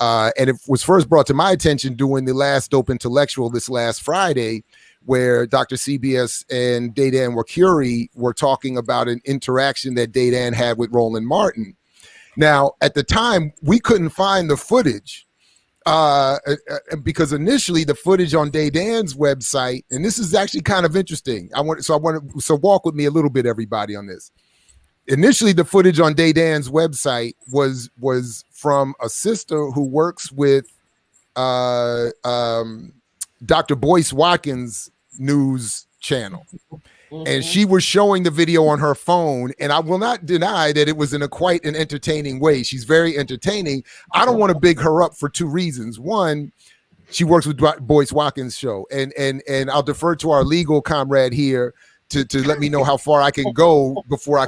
[SPEAKER 6] And it was first brought to my attention during the last Dope Intellectual this last Friday, where Dr. CBS and Daydan Wakuri were talking about an interaction that Daydan had with Roland Martin. Now, at the time, we couldn't find the footage because initially the footage on Daydan's website, and this is actually kind of interesting. So walk with me a little bit, everybody, on this. Initially, the footage on Daydan's website was from a sister who works with Dr. Boyce Watkins' news channel. And she was showing the video on her phone, and I will not deny that it was in quite an entertaining way. She's very entertaining. I don't want to big her up for two reasons. One, she works with Boyce Watkins' show, and I'll defer to our legal comrade here to let me know how far I can go before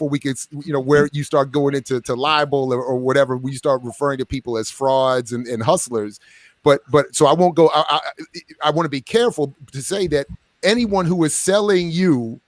[SPEAKER 6] we could, where you start going into libel or whatever, we start referring to people as frauds and hustlers. But so I won't go. I want to be careful to say that anyone who is selling you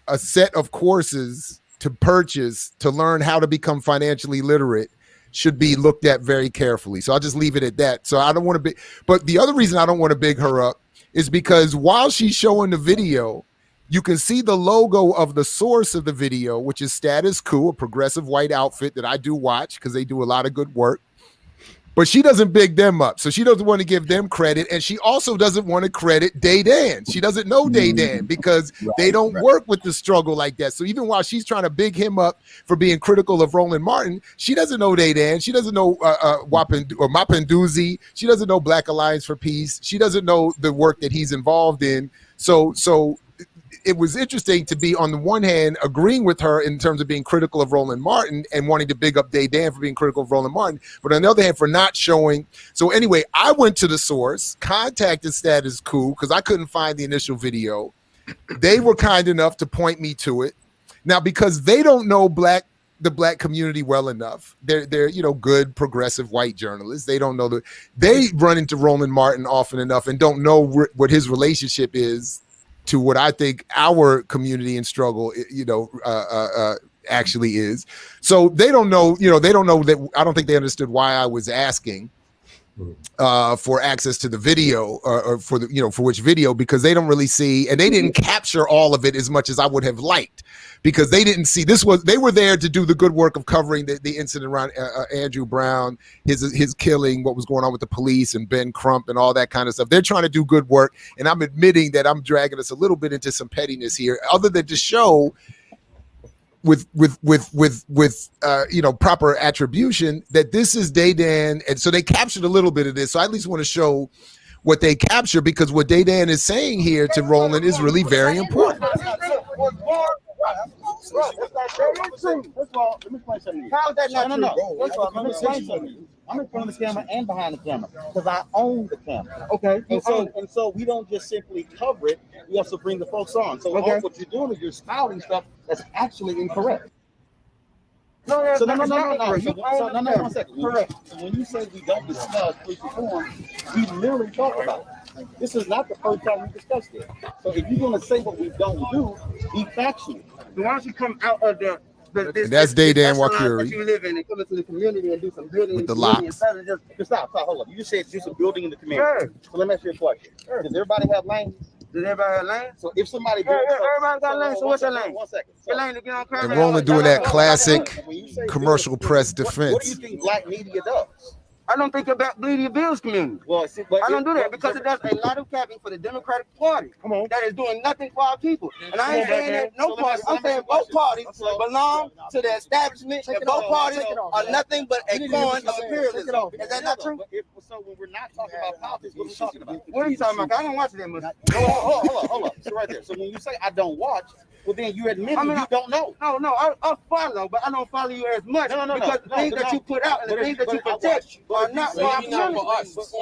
[SPEAKER 6] a set of courses to purchase to learn how to become financially literate should be looked at very carefully. So I'll just leave it at that. So I don't want to be. But the other reason I don't want to big her up is because while she's showing the video, you can see the logo of the source of the video, which is Status Quo, a progressive white outfit that I do watch because they do a lot of good work. But she doesn't big them up. So she doesn't want to give them credit. And she also doesn't want to credit Daydan. She doesn't know Daydan because they don't work with the struggle like that. So even while she's trying to big him up for being critical of Roland Martin, she doesn't know Daydan. She doesn't know Mapinduzi. She doesn't know Black Alliance for Peace. She doesn't know the work that he's involved in. So it was interesting to be, on the one hand, agreeing with her in terms of being critical of Roland Martin and wanting to big up Daydan for being critical of Roland Martin, but on the other hand, for not showing. So anyway, I went to the source, contacted Status Quo because I couldn't find the initial video. They were kind enough to point me to it. Now, because they don't know the Black community well enough, they're good progressive white journalists. They don't know they run into Roland Martin often enough and don't know what his relationship is to what I think our community and struggle, actually is. So they don't know, they don't know that. I don't think they understood why I was asking for access to the video or for for which video, because they don't really see, and they didn't capture all of it as much as I would have liked, because they didn't see they were there to do the good work of covering the incident around Andrew Brown, his killing, what was going on with the police and Ben Crump and all that kind of stuff. They're trying to do good work, and I'm admitting that I'm dragging us a little bit into some pettiness here, other than to show with proper attribution that this is Daydan. And so they captured a little bit of this. So I at least want to show what they capture, because what Daydan is saying here to Roland is really very important.
[SPEAKER 8] First of all, let me explain something to you. How is that not true? First of all, let me explain something to you. I'm in front of the camera and behind the camera because I own the camera. Okay. And so we don't just simply cover it. We also bring the folks on. So all what you're doing is you're spouting stuff that's actually incorrect. No, one second. Correct. So when you say we don't discuss police reform, we literally talk about it. This is not the first time we discussed it. So if you're going to say what we don't do, be factual. Why don't you come out of the
[SPEAKER 6] that's Daydan Wakuri.
[SPEAKER 8] You live in and come into the community and do some building
[SPEAKER 6] with the locks.
[SPEAKER 8] Just stop, hold up. You just said do some building in the community. Sure. So let me ask you a question. Sure. Does everybody have lanes? Does everybody have lanes? So if somebody everybody got lanes. So what's your lane? 1 second. Your lane to get on curve.
[SPEAKER 6] And Roland doing that classic commercial press defense.
[SPEAKER 8] What do you think black media does? I don't think about bleeding the Bills community. Well, I don't do that because it does a lot of capping for the Democratic Party. Come on. That is doing nothing for our people. And I ain't saying that no party. I'm saying both parties belong to the establishment, and both parties are nothing but a coin of imperialism. Is that not true? So when we're not talking about politics, what are we talking about? What are you talking about? I don't watch that much. Hold up. So right there. So when you say I don't watch, well, then you admit you don't know. No, I follow, but I don't follow you as much because the things that you put out and the things that you protect are not for us.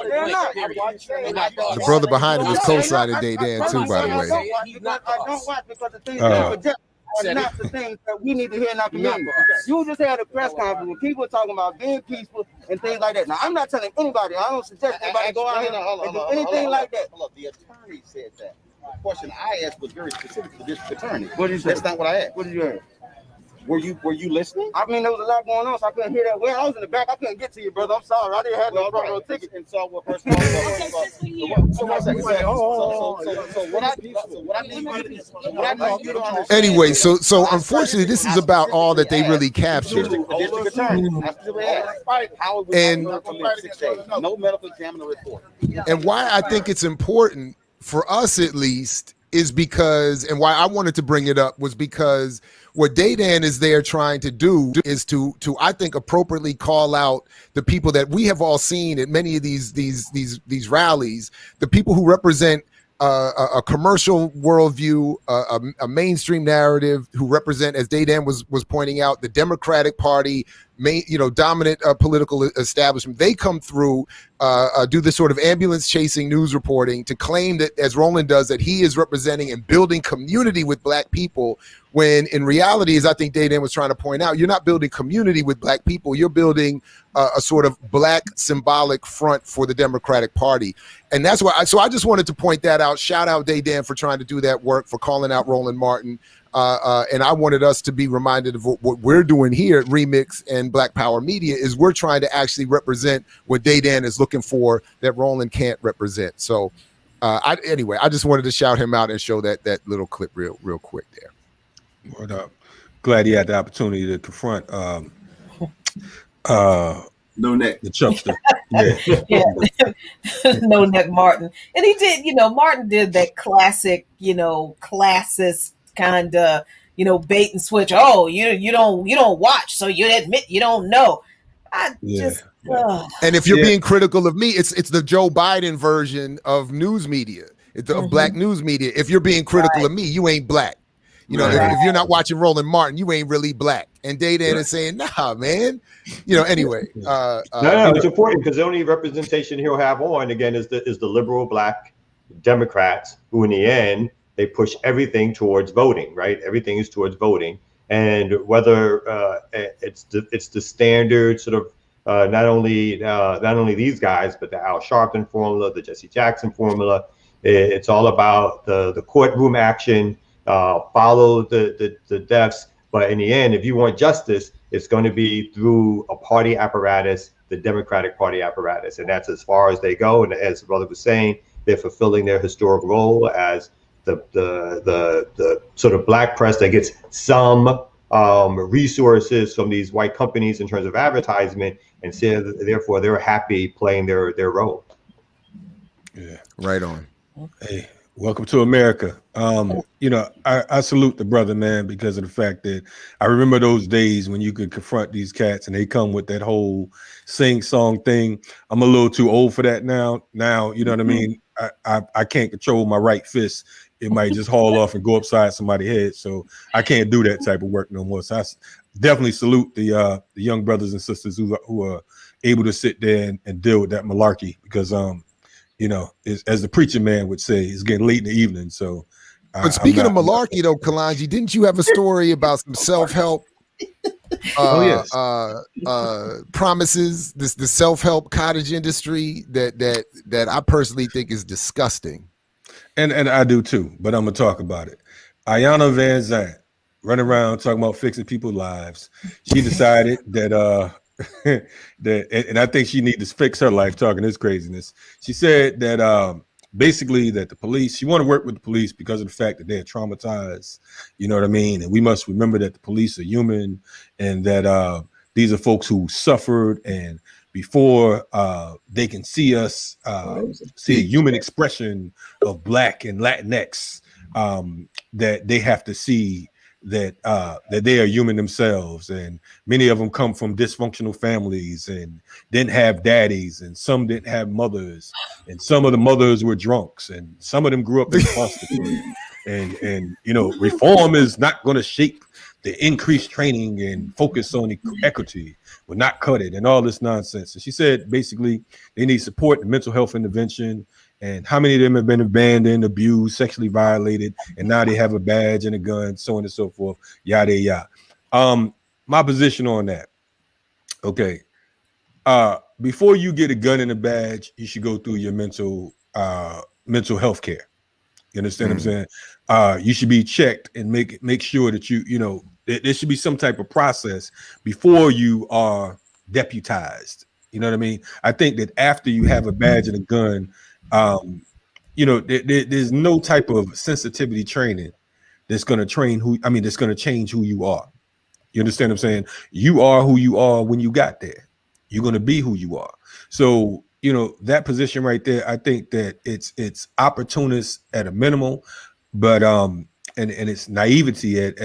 [SPEAKER 8] They're not.
[SPEAKER 6] The brother behind him is co-signing Daydan too, by the way.
[SPEAKER 8] I don't watch because the things that you protect are not the things that we need to hear in our community. You just had a press conference when people were talking about being peaceful and things like that. Now, I'm not telling anybody. I don't suggest anybody go out here and do anything like that. The attorney said that. The question I asked was very specific to the district attorney. What did you say? That's not what I asked. What did you ask? Were you listening? I mean, there was a lot going on, so I couldn't hear that. Well, I was in the back. I couldn't get to you, brother. I'm sorry. I didn't have no front-row ticket. And so what first of all,
[SPEAKER 6] anyway, so unfortunately, this is about all that they really captured. And
[SPEAKER 8] no medical examiner report.
[SPEAKER 6] And why I think it's important for us, at least, is because, and why I wanted to bring it up was because what Daydan is there trying to do is to I think appropriately call out the people that we have all seen at many of these rallies, the people who represent a commercial worldview, a mainstream narrative, who represent, as Daydan was pointing out, the Democratic Party, dominant political establishment. They come through, do this sort of ambulance chasing news reporting to claim that, as Roland does, that he is representing and building community with black people, when in reality, as I think Daydan was trying to point out, you're not building community with black people. You're building a sort of black symbolic front for the Democratic Party. And that's why, so I just wanted to point that out. Shout out Daydan for trying to do that work, for calling out Roland Martin. And I wanted us to be reminded of what we're doing here at RemiX and Black Power Media is we're trying to actually represent what Daydan is looking for that Roland can't represent. So anyway, I just wanted to shout him out and show that little clip real quick there.
[SPEAKER 1] Word up. Glad he had the opportunity to confront
[SPEAKER 2] No Neck,
[SPEAKER 1] the Chuckster.
[SPEAKER 4] No Neck Martin. And he did, Martin did that classic, classist kind of, bait and switch. Oh, you don't watch, so you admit you don't know. And
[SPEAKER 6] if you're being critical of me, it's the Joe Biden version of news media, of black news media. If you're being critical of me, you ain't black. If you're not watching Roland Martin, you ain't really black. And Daydan is saying, nah, man. Anyway.
[SPEAKER 3] No, it's important because the only representation he'll have on, again, is the liberal black Democrats who, in the end, they push everything towards voting, right? Everything is towards voting. And whether it's the standard sort of not only these guys, but the Al Sharpton formula, the Jesse Jackson formula, it's all about the courtroom action, follow the deaths. But in the end, if you want justice, it's going to be through a party apparatus, the Democratic Party apparatus. And that's as far as they go. And as the brother was saying, they're fulfilling their historic role as the sort of black press that gets some resources from these white companies in terms of advertisement, and so therefore they're happy playing their role.
[SPEAKER 1] Yeah,
[SPEAKER 6] right on.
[SPEAKER 1] Hey, Welcome to America. You know, I salute the brother, man, because of the fact that I remember those days when you could confront these cats and they come with that whole sing song thing. I'm a little too old for that now. Now, you know what I mean? I can't control my right fist. It might just haul off and go upside somebody's head. So I can't do that type of work no more. So I definitely salute the young brothers and sisters who are able to sit there and deal with that malarkey, because you know, as the preacher man would say, it's getting late in the evening. So,
[SPEAKER 6] but speaking of malarkey, though, Kalonji, didn't you have a story about some self-help promises? The self-help cottage industry that I personally think is disgusting.
[SPEAKER 1] And I do too, but I'm gonna talk about it. Ayanna Van Zandt running around talking about fixing people's lives. She decided that and I think she needs to fix her life talking this craziness. She said that basically that the police, she want to work with the police because of the fact that they're traumatized, you know what I mean? And we must remember that the police are human, and that these are folks who suffered, and before they can see us, see a human expression of Black and Latinx, that they have to see that they are human themselves, and many of them come from dysfunctional families and didn't have daddies, and some didn't have mothers, and some of the mothers were drunks, and some of them grew up in foster care. And you know, reform is not going to shape the increased training and focus on equity, will not cut it, and all this nonsense. And she said basically they need support and mental health intervention. And how many of them have been abandoned, abused, sexually violated, and now they have a badge and a gun, so on and so forth, yada yada. My position on that, okay. Before you get a gun and a badge, you should go through your mental health care. You understand what I'm saying? You should be checked and make sure that you know, there should be some type of process before you are deputized. You know what I mean? I think that after you have a badge and a gun, you know, there's no type of sensitivity training that's going to that's going to change who you are. You understand what I'm saying? You are who you are when you got there. You're going to be who you are. So, you know, that position right there, I think that it's opportunist at a minimal, but and it's naivety at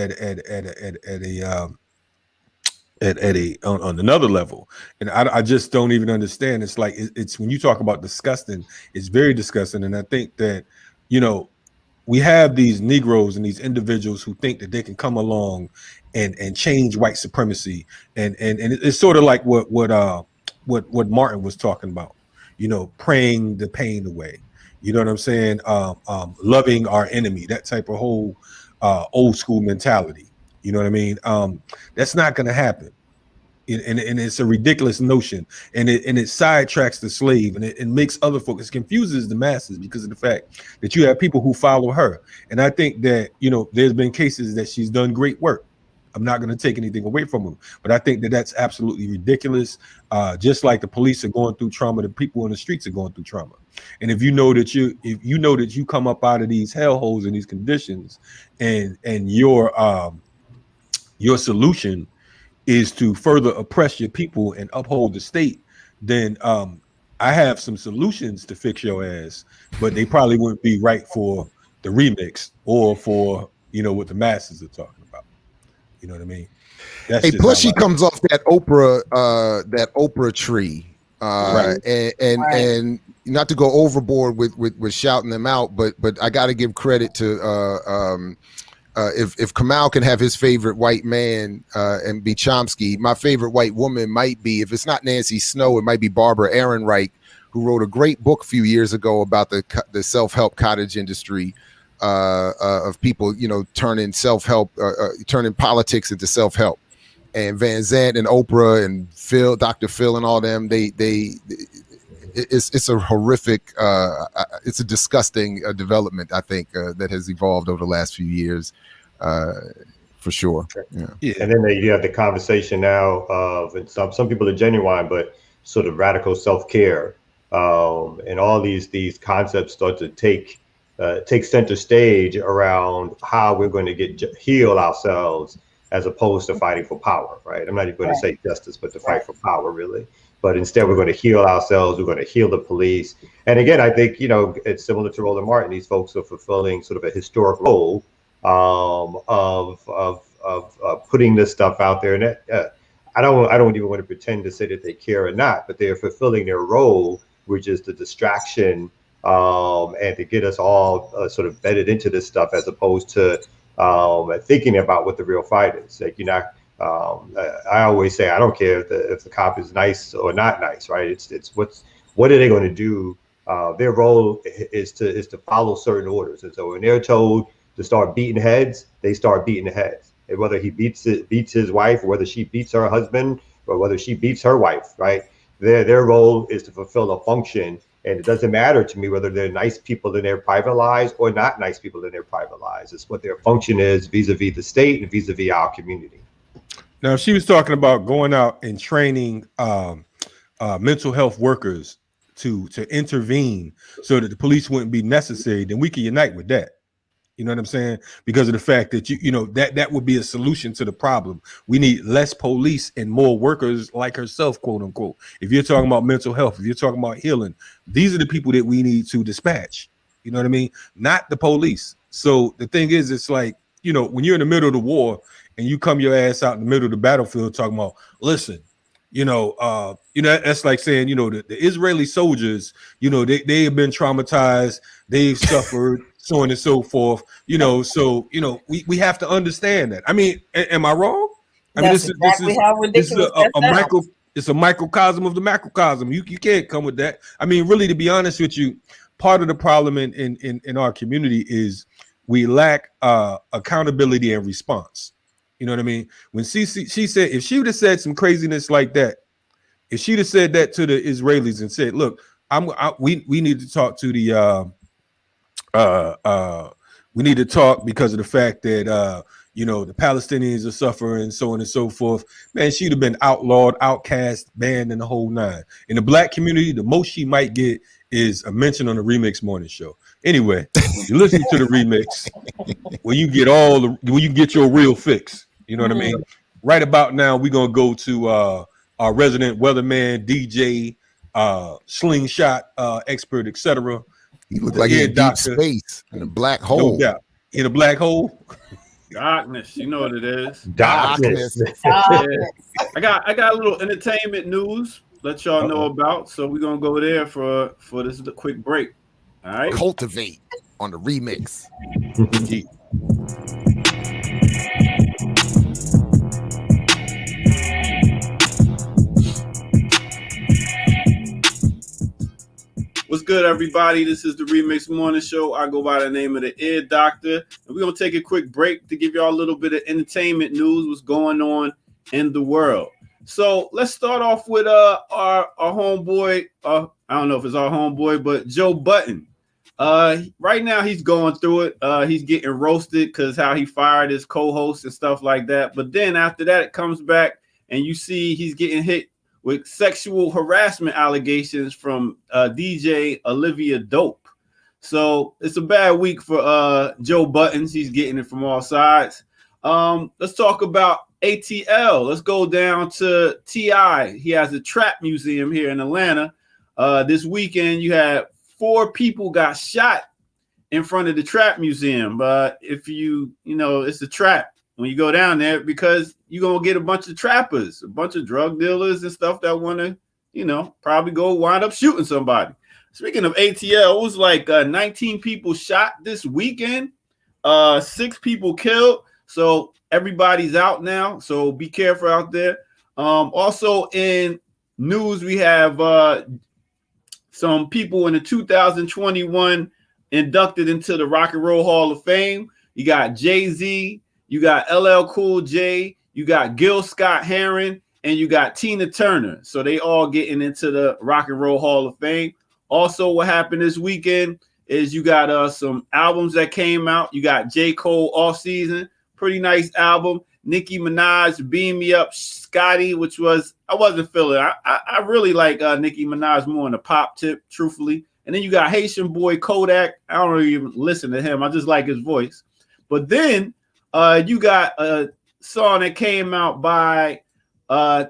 [SPEAKER 1] on another level. And I just don't even understand. It's like it's when you talk about disgusting, it's very disgusting. And I think that, you know, we have these Negroes and these individuals who think that they can come along and change white supremacy, and it's sort of like what Martin was talking about, you know, praying the pain away. You know what I'm saying? Loving our enemy, that type of whole old school mentality. You know what I mean? That's not going to happen. And it's a ridiculous notion, and it sidetracks the slave, and it makes other folks, it confuses the masses because of the fact that you have people who follow her. And I think that, you know, there's been cases that she's done great work. I'm not going to take anything away from them, but I think that that's absolutely ridiculous. Just like the police are going through trauma, the people in the streets are going through trauma. And if you know that you come up out of these hellholes and these conditions, and your solution is to further oppress your people and uphold the state, then I have some solutions to fix your ass, but they probably wouldn't be right for the remix or for, you know, what the masses are talking about. You know what I mean? That's
[SPEAKER 6] hey, plus she comes off that Oprah tree, right. and not to go overboard with shouting them out, but I got to give credit to if Kamal can have his favorite white man and be Chomsky, my favorite white woman might be, if it's not Nancy Snow, it might be Barbara Ehrenreich, who wrote a great book a few years ago about the self-help cottage industry of people, you know, turning self-help, turning politics into self-help. And Van Zandt and Oprah and Phil, Dr. Phil and all them, it's a horrific, it's a disgusting development, I think, that has evolved over the last few years, for sure. Yeah.
[SPEAKER 3] And then you have the conversation now of, and some people are genuine, but sort of radical self-care, and all these concepts start to take center stage around how we're going to heal ourselves, as opposed to fighting for power, right? I'm not even going to say justice, but to fight for power, really. but instead we're going to heal ourselves. We're going to heal the police. And again, I think, you know, it's similar to Roland Martin. These folks are fulfilling sort of a historic role of putting this stuff out there. And I don't even want to pretend to say that they care or not, but they're fulfilling their role, which is the distraction and to get us all sort of bedded into this stuff, as opposed to thinking about what the real fight is. Like, you know, I always say, I don't care if the cop is nice or not nice, right? It's what are they going to do? Their role is to follow certain orders, and so when they're told to start beating heads, they start beating the heads. And whether he beats his wife, or whether she beats her husband, or whether she beats her wife, right? Their role is to fulfill a function, and it doesn't matter to me whether they're nice people in their private lives or not nice people in their private lives. It's what their function is vis-a-vis the state and vis-a-vis our community.
[SPEAKER 1] Now, if she was talking about going out and training mental health workers to intervene so that the police wouldn't be necessary, then we can unite with that. You know what I'm saying? Because of the fact that you know that would be a solution to the problem. We need less police and more workers like herself, quote unquote. If you're talking about mental health, if you're talking about healing, these are the people that we need to dispatch. You know what I mean? Not the police. So the thing is, it's like, you know, when you're in the middle of the war and you come your ass out in the middle of the battlefield talking about, listen, that's like saying, you know, the Israeli soldiers, you know, they have been traumatized, they've suffered, so on and so forth, you know. So, you know, we have to understand that. I mean, am I wrong? I mean, this is how ridiculous it's a microcosm of the macrocosm. You can't come with that. I mean, really, to be honest with you, part of the problem in our community is we lack accountability and response. You know what I mean? When she said, if she would have said some craziness like that, if she'd have said that to the Israelis and said, look, we need to talk to the we need to talk because of the fact that you know, the Palestinians are suffering, so on and so forth, man, she'd have been outlawed, outcast, banned, and the whole nine. In the black community, the most she might get is a mention on the Remix Morning Show. Anyway, you listen to the Remix when you get your real fix. You know what I mean? Right about now, we're gonna go to our resident weatherman, DJ, slingshot expert, etc.
[SPEAKER 6] He looked like he in deep space in a black hole.
[SPEAKER 1] No doubt. In a black hole.
[SPEAKER 5] Darkness, you know what it is.
[SPEAKER 3] Darkness.
[SPEAKER 5] Yeah. I got a little entertainment news let y'all know about. So we're gonna go there for this quick break. All right.
[SPEAKER 6] Cultivate on the Remix.
[SPEAKER 5] What's good, everybody? This is the Remix Morning Show. I go by the name of the Ear Doctor. And we're going to take a quick break to give y'all a little bit of entertainment news, what's going on in the world. So let's start off with our homeboy. I don't know if it's our homeboy, but Joe Budden. Right now, he's going through it. He's getting roasted because how he fired his co-host and stuff like that. But then after that, it comes back and you see he's getting hit with sexual harassment allegations from DJ Olivia Dope. So it's a bad week for Joe Buttons. He's getting it from all sides. Let's talk about ATL. Let's go down to T.I. He has a trap museum here in Atlanta. This weekend, you had 4 people got shot in front of the trap museum. But if you know, it's a trap when you go down there, because you're going to get a bunch of trappers, a bunch of drug dealers and stuff that want to, you know, probably go wind up shooting somebody. Speaking of ATL, it was like 19 people shot this weekend, 6 people killed. So everybody's out now. So be careful out there. Also in news, we have some people in the 2021 inducted into the Rock and Roll Hall of Fame. You got Jay-Z, you got LL Cool J, you got Gil Scott-Heron, and you got Tina Turner. So they all getting into the Rock and Roll Hall of Fame. Also, what happened this weekend is you got some albums that came out. You got J. Cole Off Season, pretty nice album. Nicki Minaj, Beam Me Up, Scotty, which was, I wasn't feeling. I really like Nicki Minaj more on the pop tip, truthfully. And then you got Haitian boy Kodak. I don't really even listen to him. I just like his voice. But then you got a song that came out by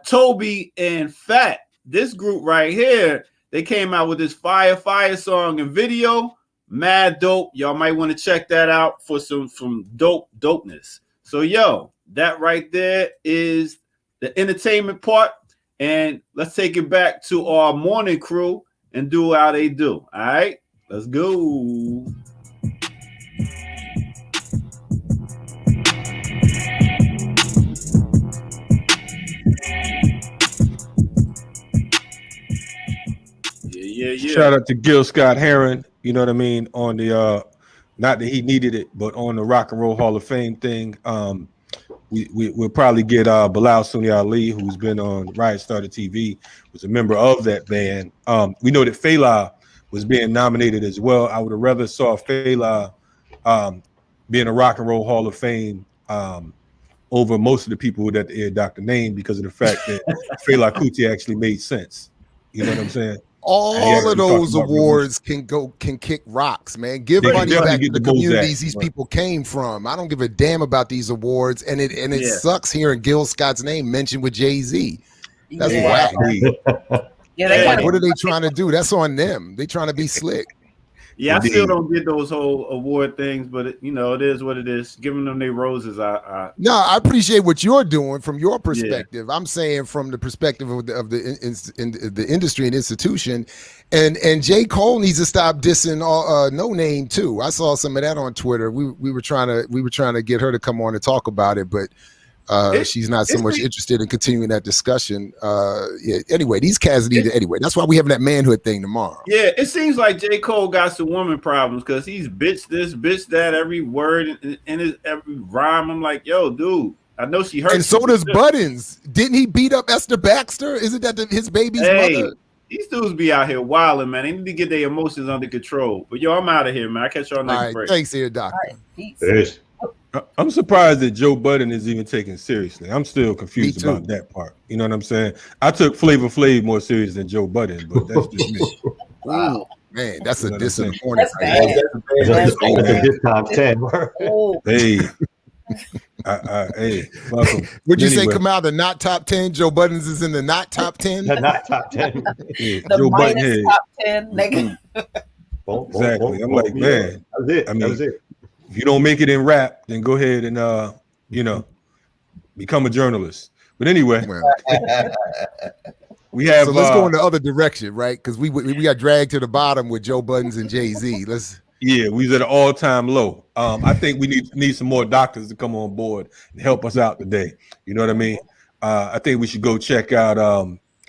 [SPEAKER 5] Toby and Fat. this group right here, they came out with this fire song and video. Mad dope. Y'all might want to check that out for some dopeness. So yo, that right there is the entertainment part. And let's take it back to our morning crew and do how they do. All right, let's go. Yeah.
[SPEAKER 1] Shout out to Gil Scott Heron, you know what I mean, on the not that he needed it, but on the Rock and Roll Hall of Fame thing. We'll probably get Bilal Sunni Ali, who's been on Riot Started TV, was a member of that band. We know that Fela was being nominated as well. I would have rather saw Fela being a Rock and Roll Hall of Fame over most of the people that the Ear Doctor named, because of the fact that Fela Kuti actually made sense. You know what I'm saying?
[SPEAKER 6] All of those awards can kick rocks, man. Give money back to the communities these people came from. I don't give a damn about these awards, and it sucks hearing Gil Scott's name mentioned with Jay-Z. That's whack. What are they trying to do? That's on them. They trying to be slick.
[SPEAKER 5] Yeah, I still don't get those whole award things, but it is what it is. Giving them their roses.
[SPEAKER 6] No, I appreciate what you're doing from your perspective. Yeah. I'm saying from the perspective of the industry and institution, and J. Cole needs to stop dissing No Name too. I saw some of that on Twitter. We were trying to get her to come on and talk about it, but she's not so much interested in continuing that discussion. Anyway, these cats need to anyway. That's why we having that manhood thing tomorrow.
[SPEAKER 5] Yeah, it seems like J. Cole got some woman problems because he's bitch this, bitch that, every word in his every rhyme. I'm like, yo, dude, I know she hurt.
[SPEAKER 6] And so does Buttons. Didn't he beat up Esther Baxter? Isn't that his baby's mother?
[SPEAKER 5] These dudes be out here wilding, man. They need to get their emotions under control. But yo, I'm out of here, man. I catch y'all next break.
[SPEAKER 6] Thanks, Ear Doctor.
[SPEAKER 3] Peace.
[SPEAKER 1] I'm surprised that Joe Budden is even taken seriously. I'm still confused about that part. You know what I'm saying? I took Flavor Flav more serious than Joe Budden, but that's just me.
[SPEAKER 6] Wow, man, that's a disappointment.
[SPEAKER 3] That's a diss top 10.
[SPEAKER 1] Hey. Hey, welcome.
[SPEAKER 6] Would you say come out the not top 10? Joe Buttons is in the not top 10?
[SPEAKER 3] The not top 10.
[SPEAKER 4] Yeah, Joe Budden top 10.
[SPEAKER 1] Exactly. I'm like, man.
[SPEAKER 3] That was it.
[SPEAKER 1] I mean,
[SPEAKER 3] that was it.
[SPEAKER 1] If you don't make it in rap, then go ahead and become a journalist. But anyway, we have.
[SPEAKER 6] So let's go in the other direction, right? Because we got dragged to the bottom with Joe Buttons and Jay-Z.
[SPEAKER 1] We was at an all-time low. I think we need some more doctors to come on board and help us out today. You know what I mean? I think we should go check out.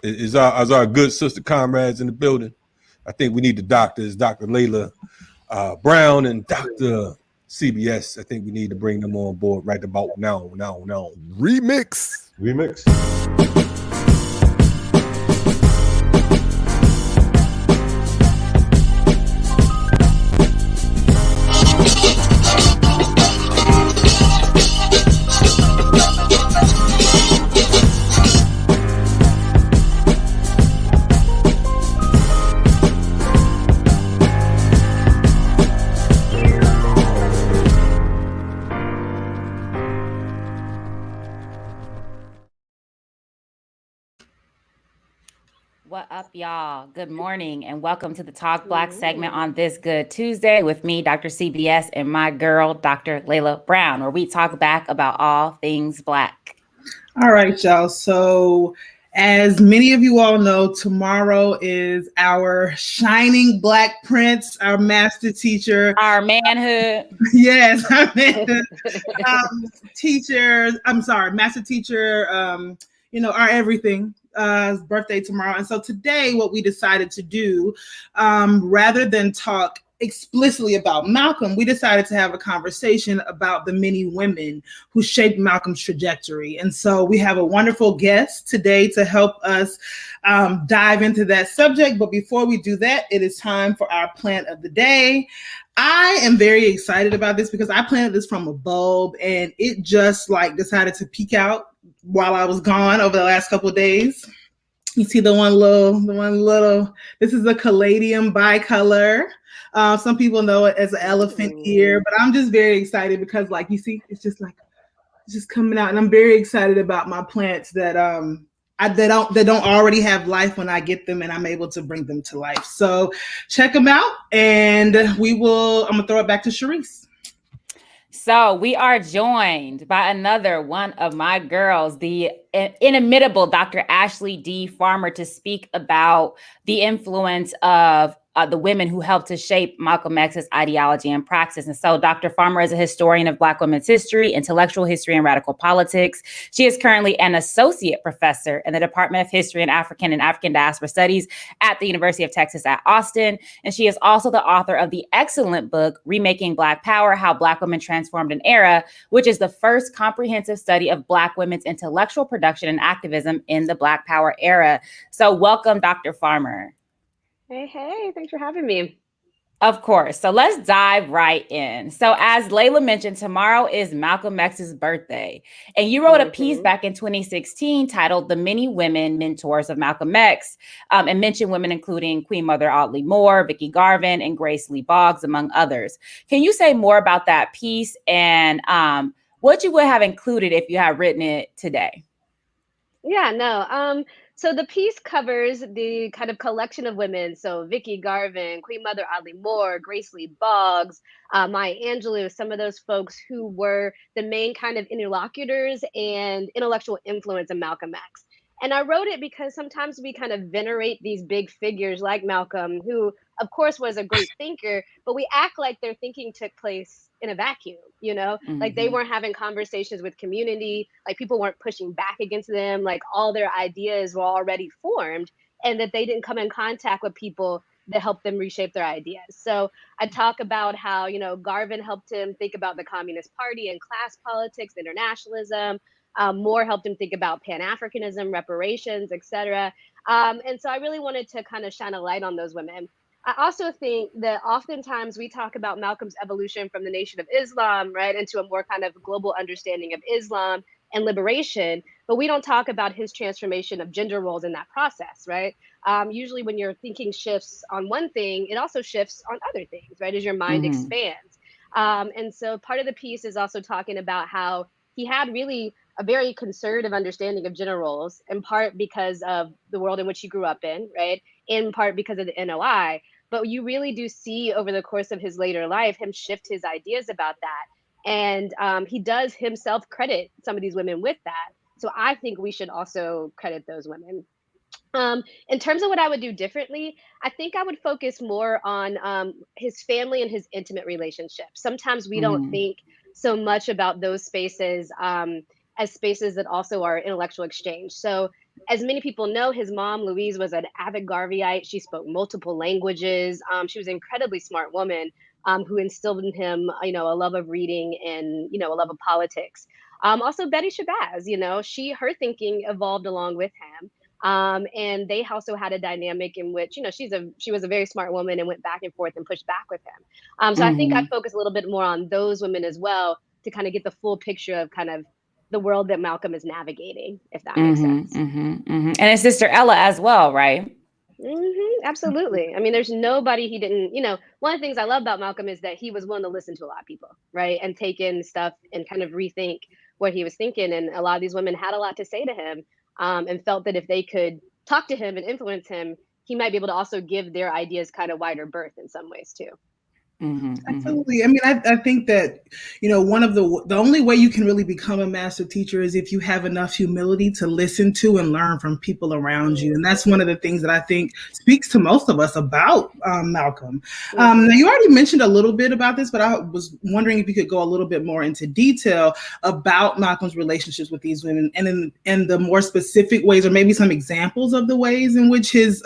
[SPEAKER 1] Is our good sister comrades in the building? I think we need the doctors, Dr. Layla Brown and Dr. CBS. I think we need to bring them on board right about now.
[SPEAKER 3] Remix.
[SPEAKER 9] What up, y'all? Good morning and welcome to the Talk Black segment on this Good Tuesday with me, Dr. CBS, and my girl, Dr. Layla Brown, where we talk back about all things Black.
[SPEAKER 10] All right, y'all. So as many of you all know, tomorrow is our shining Black Prince, our master teacher.
[SPEAKER 9] Our manhood.
[SPEAKER 10] Yes, our manhood. Master teacher, our everything. His birthday tomorrow. And so today what we decided to do, rather than talk explicitly about Malcolm, we decided to have a conversation about the many women who shaped Malcolm's trajectory. And so we have a wonderful guest today to help us dive into that subject. But before we do that, it is time for our plant of the day. I am very excited about this because I planted this from a bulb and it just decided to peek out while I was gone over the last couple of days. You see the one little, this is a caladium bicolor. Some people know it as an elephant ear, but I'm just very excited because you see, it's just coming out. And I'm very excited about my plants that they don't already have life when I get them, and I'm able to bring them to life. So check them out, and I'm gonna throw it back to Sharice.
[SPEAKER 9] So we are joined by another one of my girls, the inimitable Dr. Ashley D. Farmer, to speak about the influence of the women who helped to shape Malcolm X's ideology and praxis. And so Dr. Farmer is a historian of Black women's history, intellectual history, and radical politics. She is currently an associate professor in the Department of History and African Diaspora Studies at the University of Texas at Austin. And she is also the author of the excellent book, Remaking Black Power, How Black Women Transformed an Era, which is the first comprehensive study of Black women's intellectual production and activism in the Black Power era. So welcome, Dr. Farmer.
[SPEAKER 11] Hey, thanks for having me.
[SPEAKER 9] Of course. So let's dive right in. So as Layla mentioned, tomorrow is Malcolm X's birthday. And you wrote a piece back in 2016 titled The Many Women Mentors of Malcolm X, and mentioned women including Queen Mother Audley Moore, Vicki Garvin, and Grace Lee Boggs, among others. Can you say more about that piece and what you would have included if you had written it today?
[SPEAKER 11] Yeah, no. So the piece covers the kind of collection of women. So Vicki Garvin, Queen Mother Audley Moore, Grace Lee Boggs, Maya Angelou, some of those folks who were the main kind of interlocutors and intellectual influence of Malcolm X. And I wrote it because sometimes we kind of venerate these big figures like Malcolm, who of course was a great thinker, but we act like their thinking took place in a vacuum, like they weren't having conversations with community, like people weren't pushing back against them, like all their ideas were already formed, and that they didn't come in contact with people that helped them reshape their ideas. So I talk about how, Garvin helped him think about the Communist Party and class politics, internationalism. Moore helped him think about Pan-Africanism, reparations, etc. And so I really wanted to kind of shine a light on those women. I also think that oftentimes we talk about Malcolm's evolution from the Nation of Islam, right, into a more kind of global understanding of Islam and liberation, but we don't talk about his transformation of gender roles in that process, right? Usually when your thinking shifts on one thing, it also shifts on other things, right, as your mind expands. And so part of the piece is also talking about how he had really a very conservative understanding of gender roles, in part because of the world in which he grew up in, right? In part because of the NOI. But you really do see over the course of his later life, him shift his ideas about that. And he does himself credit some of these women with that. So I think we should also credit those women. In terms of what I would do differently, I think I would focus more on his family and his intimate relationships. Sometimes we don't think so much about those spaces as spaces that also are intellectual exchange. So as many people know, his mom, Louise, was an avid Garveyite. She spoke multiple languages. She was an incredibly smart woman who instilled in him, a love of reading and, a love of politics. Also, Betty Shabazz, her thinking evolved along with him. And they also had a dynamic in which, she was a very smart woman and went back and forth and pushed back with him. So I think I focus a little bit more on those women as well to kind of get the full picture of kind of the world that Malcolm is navigating, if that makes sense.
[SPEAKER 9] And his sister Ella as well, right?
[SPEAKER 11] Absolutely. I mean, there's nobody he didn't, one of the things I love about Malcolm is that he was willing to listen to a lot of people, right? And take in stuff and kind of rethink what he was thinking. And a lot of these women had a lot to say to him and felt that if they could talk to him and influence him, he might be able to also give their ideas kind of wider berth in some ways too.
[SPEAKER 10] Absolutely. I mean, I think that, one of the only way you can really become a master teacher is if you have enough humility to listen to and learn from people around you. And that's one of the things that I think speaks to most of us about Malcolm. Now, you already mentioned a little bit about this, but I was wondering if you could go a little bit more into detail about Malcolm's relationships with these women and in the more specific ways, or maybe some examples of the ways in which his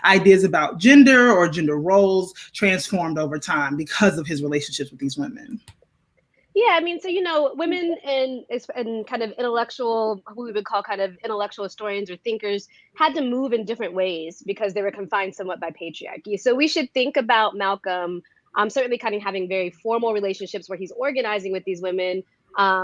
[SPEAKER 10] ideas about gender or gender roles transformed over time because of his relationships with these women.
[SPEAKER 11] Yeah, I mean, so, women and kind of intellectual, who we would call kind of intellectual historians or thinkers, had to move in different ways because they were confined somewhat by patriarchy. So we should think about Malcolm certainly kind of having very formal relationships where he's organizing with these women,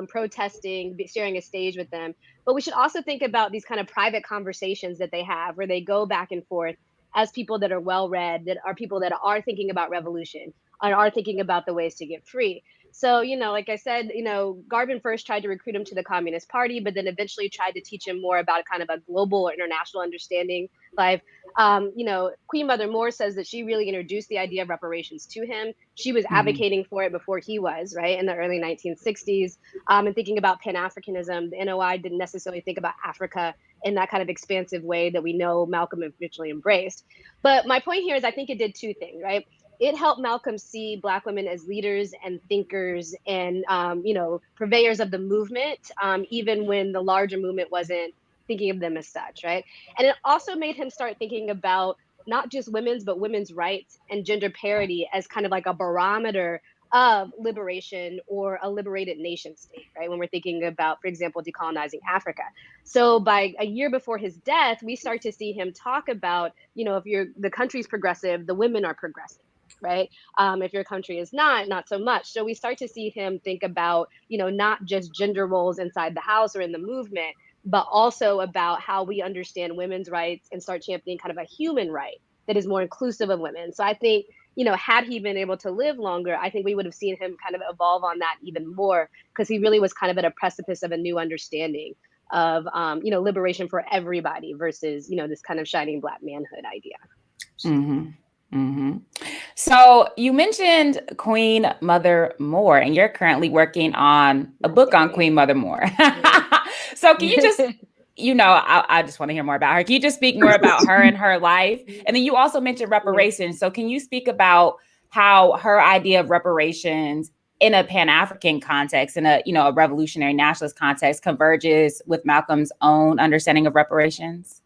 [SPEAKER 11] protesting, sharing a stage with them. But we should also think about these kind of private conversations that they have where they go back and forth as people that are well-read, that are people that are thinking about revolution, and are thinking about the ways to get free. So, like I said, Garvin first tried to recruit him to the Communist Party, but then eventually tried to teach him more about kind of a global or international understanding. Like, Queen Mother Moore says that she really introduced the idea of reparations to him. She was advocating for it before he was, right, in the early 1960s. And thinking about Pan-Africanism, the NOI didn't necessarily think about Africa in that kind of expansive way that we know Malcolm eventually embraced. But my point here is I think it did two things, right? It helped Malcolm see Black women as leaders and thinkers and, purveyors of the movement, even when the larger movement wasn't thinking of them as such, right? And it also made him start thinking about not just but women's rights and gender parity as kind of like a barometer of liberation or a liberated nation state, right? When we're thinking about, for example, decolonizing Africa. So by a year before his death, we start to see him talk about, if the country's progressive, the women are progressive, right? If your country is not so much. So we start to see him think about, not just gender roles inside the house or in the movement, but also about how we understand women's rights and start championing kind of a human right that is more inclusive of women. So I think, had he been able to live longer, I think we would have seen him kind of evolve on that even more, because he really was kind of at a precipice of a new understanding of, liberation for everybody versus, this kind of shining Black manhood idea.
[SPEAKER 9] So you mentioned Queen Mother Moore, and you're currently working on a book on Queen Mother Moore. So can you just, I just want to hear more about her. Can you just speak more about her and her life? And then you also mentioned reparations. So can you speak about how her idea of reparations in a Pan-African context, in a revolutionary nationalist context, converges with Malcolm's own understanding of reparations?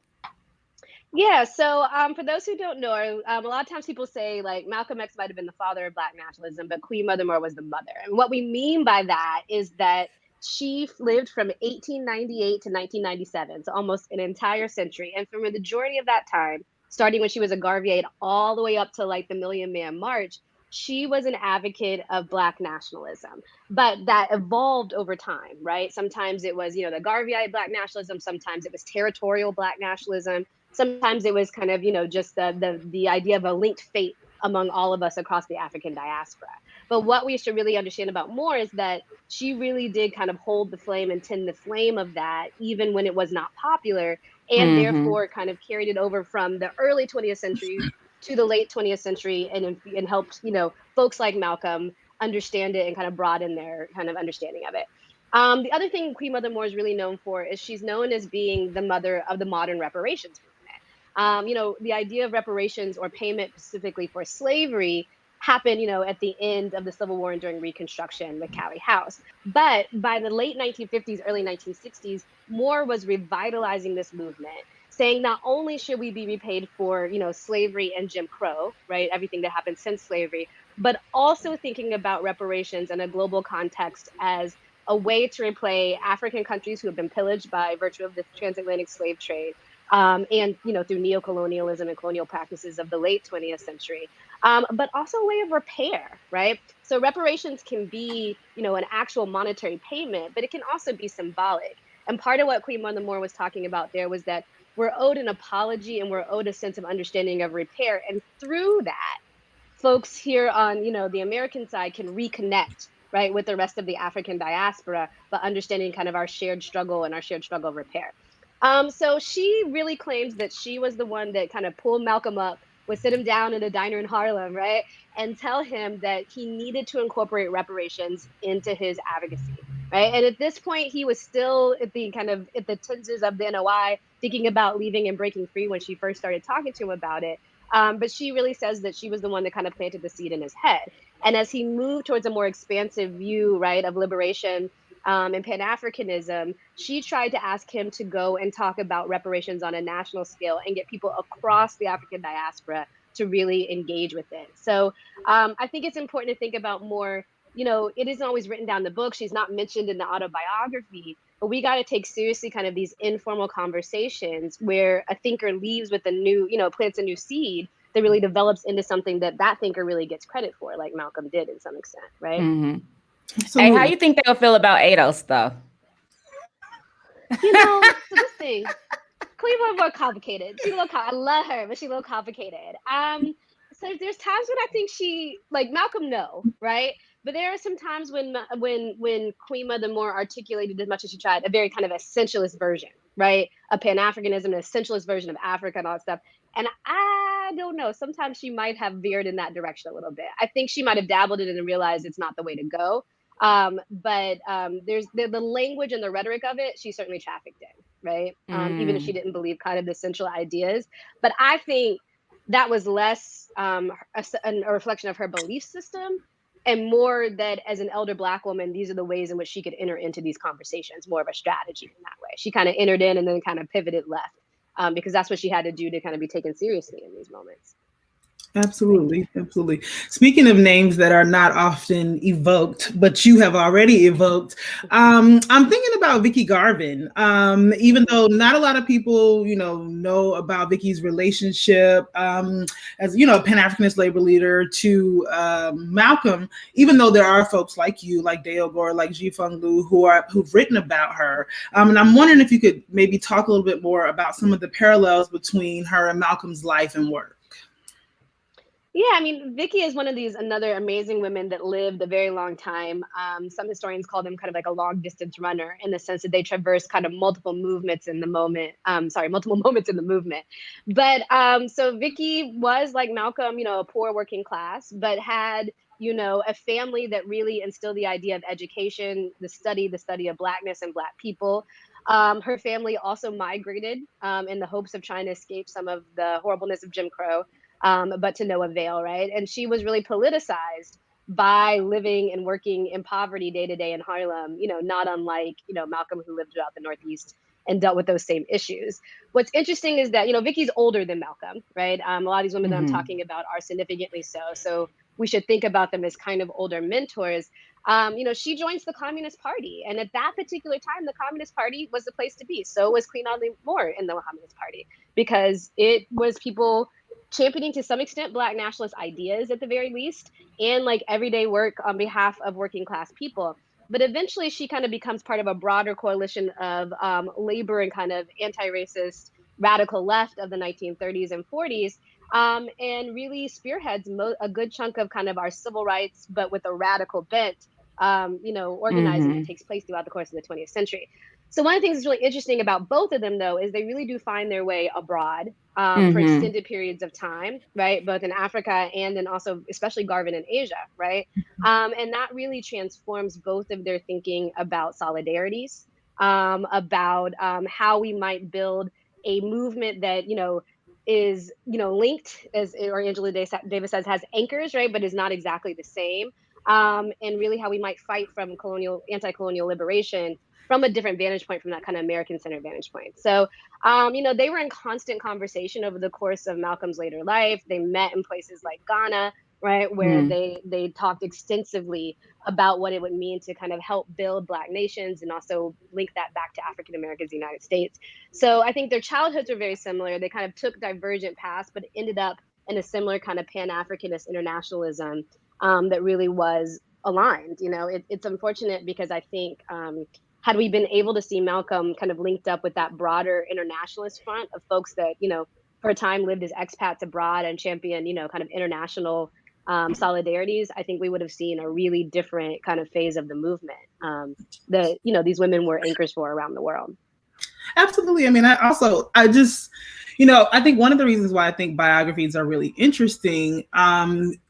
[SPEAKER 11] Yeah, so for those who don't know, a lot of times people say like Malcolm X might have been the father of Black nationalism, but Queen Mother Moore was the mother. And what we mean by that is that she lived from 1898 to 1997, so almost an entire century. And for the majority of that time, starting when she was a Garveyite all the way up to like the Million Man March, she was an advocate of Black nationalism. But that evolved over time, right? Sometimes it was, the Garveyite Black nationalism, sometimes it was territorial Black nationalism. Sometimes it was kind of, just the idea of a linked fate among all of us across the African diaspora. But what we should really understand about Moore is that she really did kind of hold the flame and tend the flame of that, even when it was not popular, and therefore kind of carried it over from the early 20th century to the late 20th century and helped, folks like Malcolm understand it and kind of broaden their kind of understanding of it. The other thing Queen Mother Moore is really known for is she's known as being the mother of the modern reparations movement. The idea of reparations or payment specifically for slavery happened, at the end of the Civil War and during Reconstruction with Callie House. But by the late 1950s, early 1960s, Moore was revitalizing this movement, saying not only should we be repaid for, slavery and Jim Crow, right, everything that happened since slavery, but also thinking about reparations in a global context as a way to repay African countries who have been pillaged by virtue of the transatlantic slave trade. And, through neocolonialism and colonial practices of the late 20th century, but also a way of repair, right? So reparations can be, an actual monetary payment, but it can also be symbolic. And part of what Queen Mother Moore was talking about there was that we're owed an apology and we're owed a sense of understanding of repair. And through that, folks here on, the American side can reconnect, right, with the rest of the African diaspora, but understanding kind of our shared struggle and our shared struggle of repair. So she really claims that she was the one that kind of pulled Malcolm up, would sit him down in a diner in Harlem, right, and tell him that he needed to incorporate reparations into his advocacy, right? And at this point, he was still at the tenses of the NOI, thinking about leaving and breaking free when she first started talking to him about it. But she really says that she was the one that kind of planted the seed in his head. And as he moved towards a more expansive view, right, of liberation, and Pan-Africanism, she tried to ask him to go and talk about reparations on a national scale and get people across the African diaspora to really engage with it. So I think it's important to think about more, it isn't always written down in the book. She's not mentioned in the autobiography, but we got to take seriously kind of these informal conversations where a thinker leaves with a new, plants a new seed that really develops into something that thinker really gets credit for, like Malcolm did in some extent, right?
[SPEAKER 9] Hey, how you think they'll feel about ADOS, though?
[SPEAKER 11] So this thing, Queen Mother Moore complicated. I love her, but she's a little complicated. So there's times when I think she, like Malcolm, no, right? But there are some times when Queen Mother Moore articulated, as much as she tried, a very kind of essentialist version, right? A Pan-Africanism, an essentialist version of Africa and all that stuff. And I don't know, sometimes she might have veered in that direction a little bit. I think she might have dabbled in it and realized it's not the way to go. But there's the language and the rhetoric of it, she certainly trafficked in, right? Even if she didn't believe kind of the central ideas. But I think that was less a reflection of her belief system and more that as an elder Black woman, these are the ways in which she could enter into these conversations, more of a strategy in that way. She kind of entered in and then kind of pivoted left because that's what she had to do to kind of be taken seriously in these moments.
[SPEAKER 10] Absolutely. Absolutely. Speaking of names that are not often evoked, but you have already evoked, I'm thinking about Vicki Garvin. Even though not a lot of people, know about Vicki's relationship as, a Pan-Africanist labor leader to Malcolm, even though there are folks like you, like Dale Gore, like Ji-Fung Liu, who've written about her. And I'm wondering if you could maybe talk a little bit more about some of the parallels between her and Malcolm's life and work.
[SPEAKER 11] Yeah, I mean, Vicki is one of these another amazing women that lived a very long time. Some historians call them kind of like a long distance runner in the sense that they traverse kind of multiple moments in the movement. But so Vicki was like Malcolm, a poor working class, but had, a family that really instilled the idea of education, the study of Blackness and Black people. Her family also migrated in the hopes of trying to escape some of the horribleness of Jim Crow. But to no avail, right? And she was really politicized by living and working in poverty day to day in Harlem, not unlike, Malcolm, who lived throughout the Northeast and dealt with those same issues. What's interesting is that, Vicki's older than Malcolm, right? A lot of these women that I'm talking about are significantly so. So we should think about them as kind of older mentors. She joins the Communist Party. And at that particular time, the Communist Party was the place to be. So was Queen Audley Moore in the Communist Party, because it was people championing to some extent Black nationalist ideas at the very least, and like everyday work on behalf of working class people. But eventually she kind of becomes part of a broader coalition of labor and kind of anti-racist radical left of the 1930s and 40s, and really spearheads a good chunk of kind of our civil rights, but with a radical bent, organizing that takes place throughout the course of the 20th century. So one of the things that's really interesting about both of them, though, is they really do find their way abroad for extended periods of time, right? Both in Africa and then also, especially Garvin in Asia, right? And that really transforms both of their thinking about solidarities, about how we might build a movement that, is, linked, or Angela Davis says, has anchors, right? But is not exactly the same. And really how we might fight from anti-colonial liberation from a different vantage point, from that kind of American-centered vantage point. So, they were in constant conversation over the course of Malcolm's later life. They met in places like Ghana, right, where they talked extensively about what it would mean to kind of help build Black nations and also link that back to African Americans in the United States. So I think their childhoods are very similar. They kind of took divergent paths, but ended up in a similar kind of Pan-Africanist internationalism that really was aligned. It's unfortunate because I think had we been able to see Malcolm kind of linked up with that broader internationalist front of folks that, for a time lived as expats abroad and championed, kind of international solidarities, I think we would have seen a really different kind of phase of the movement that, these women were anchors for around the world.
[SPEAKER 10] Absolutely. I mean, I think one of the reasons why I think biographies are really interesting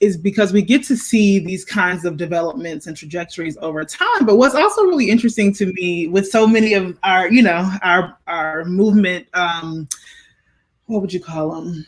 [SPEAKER 10] is because we get to see these kinds of developments and trajectories over time. But what's also really interesting to me with so many of our, our movement, what would you call them?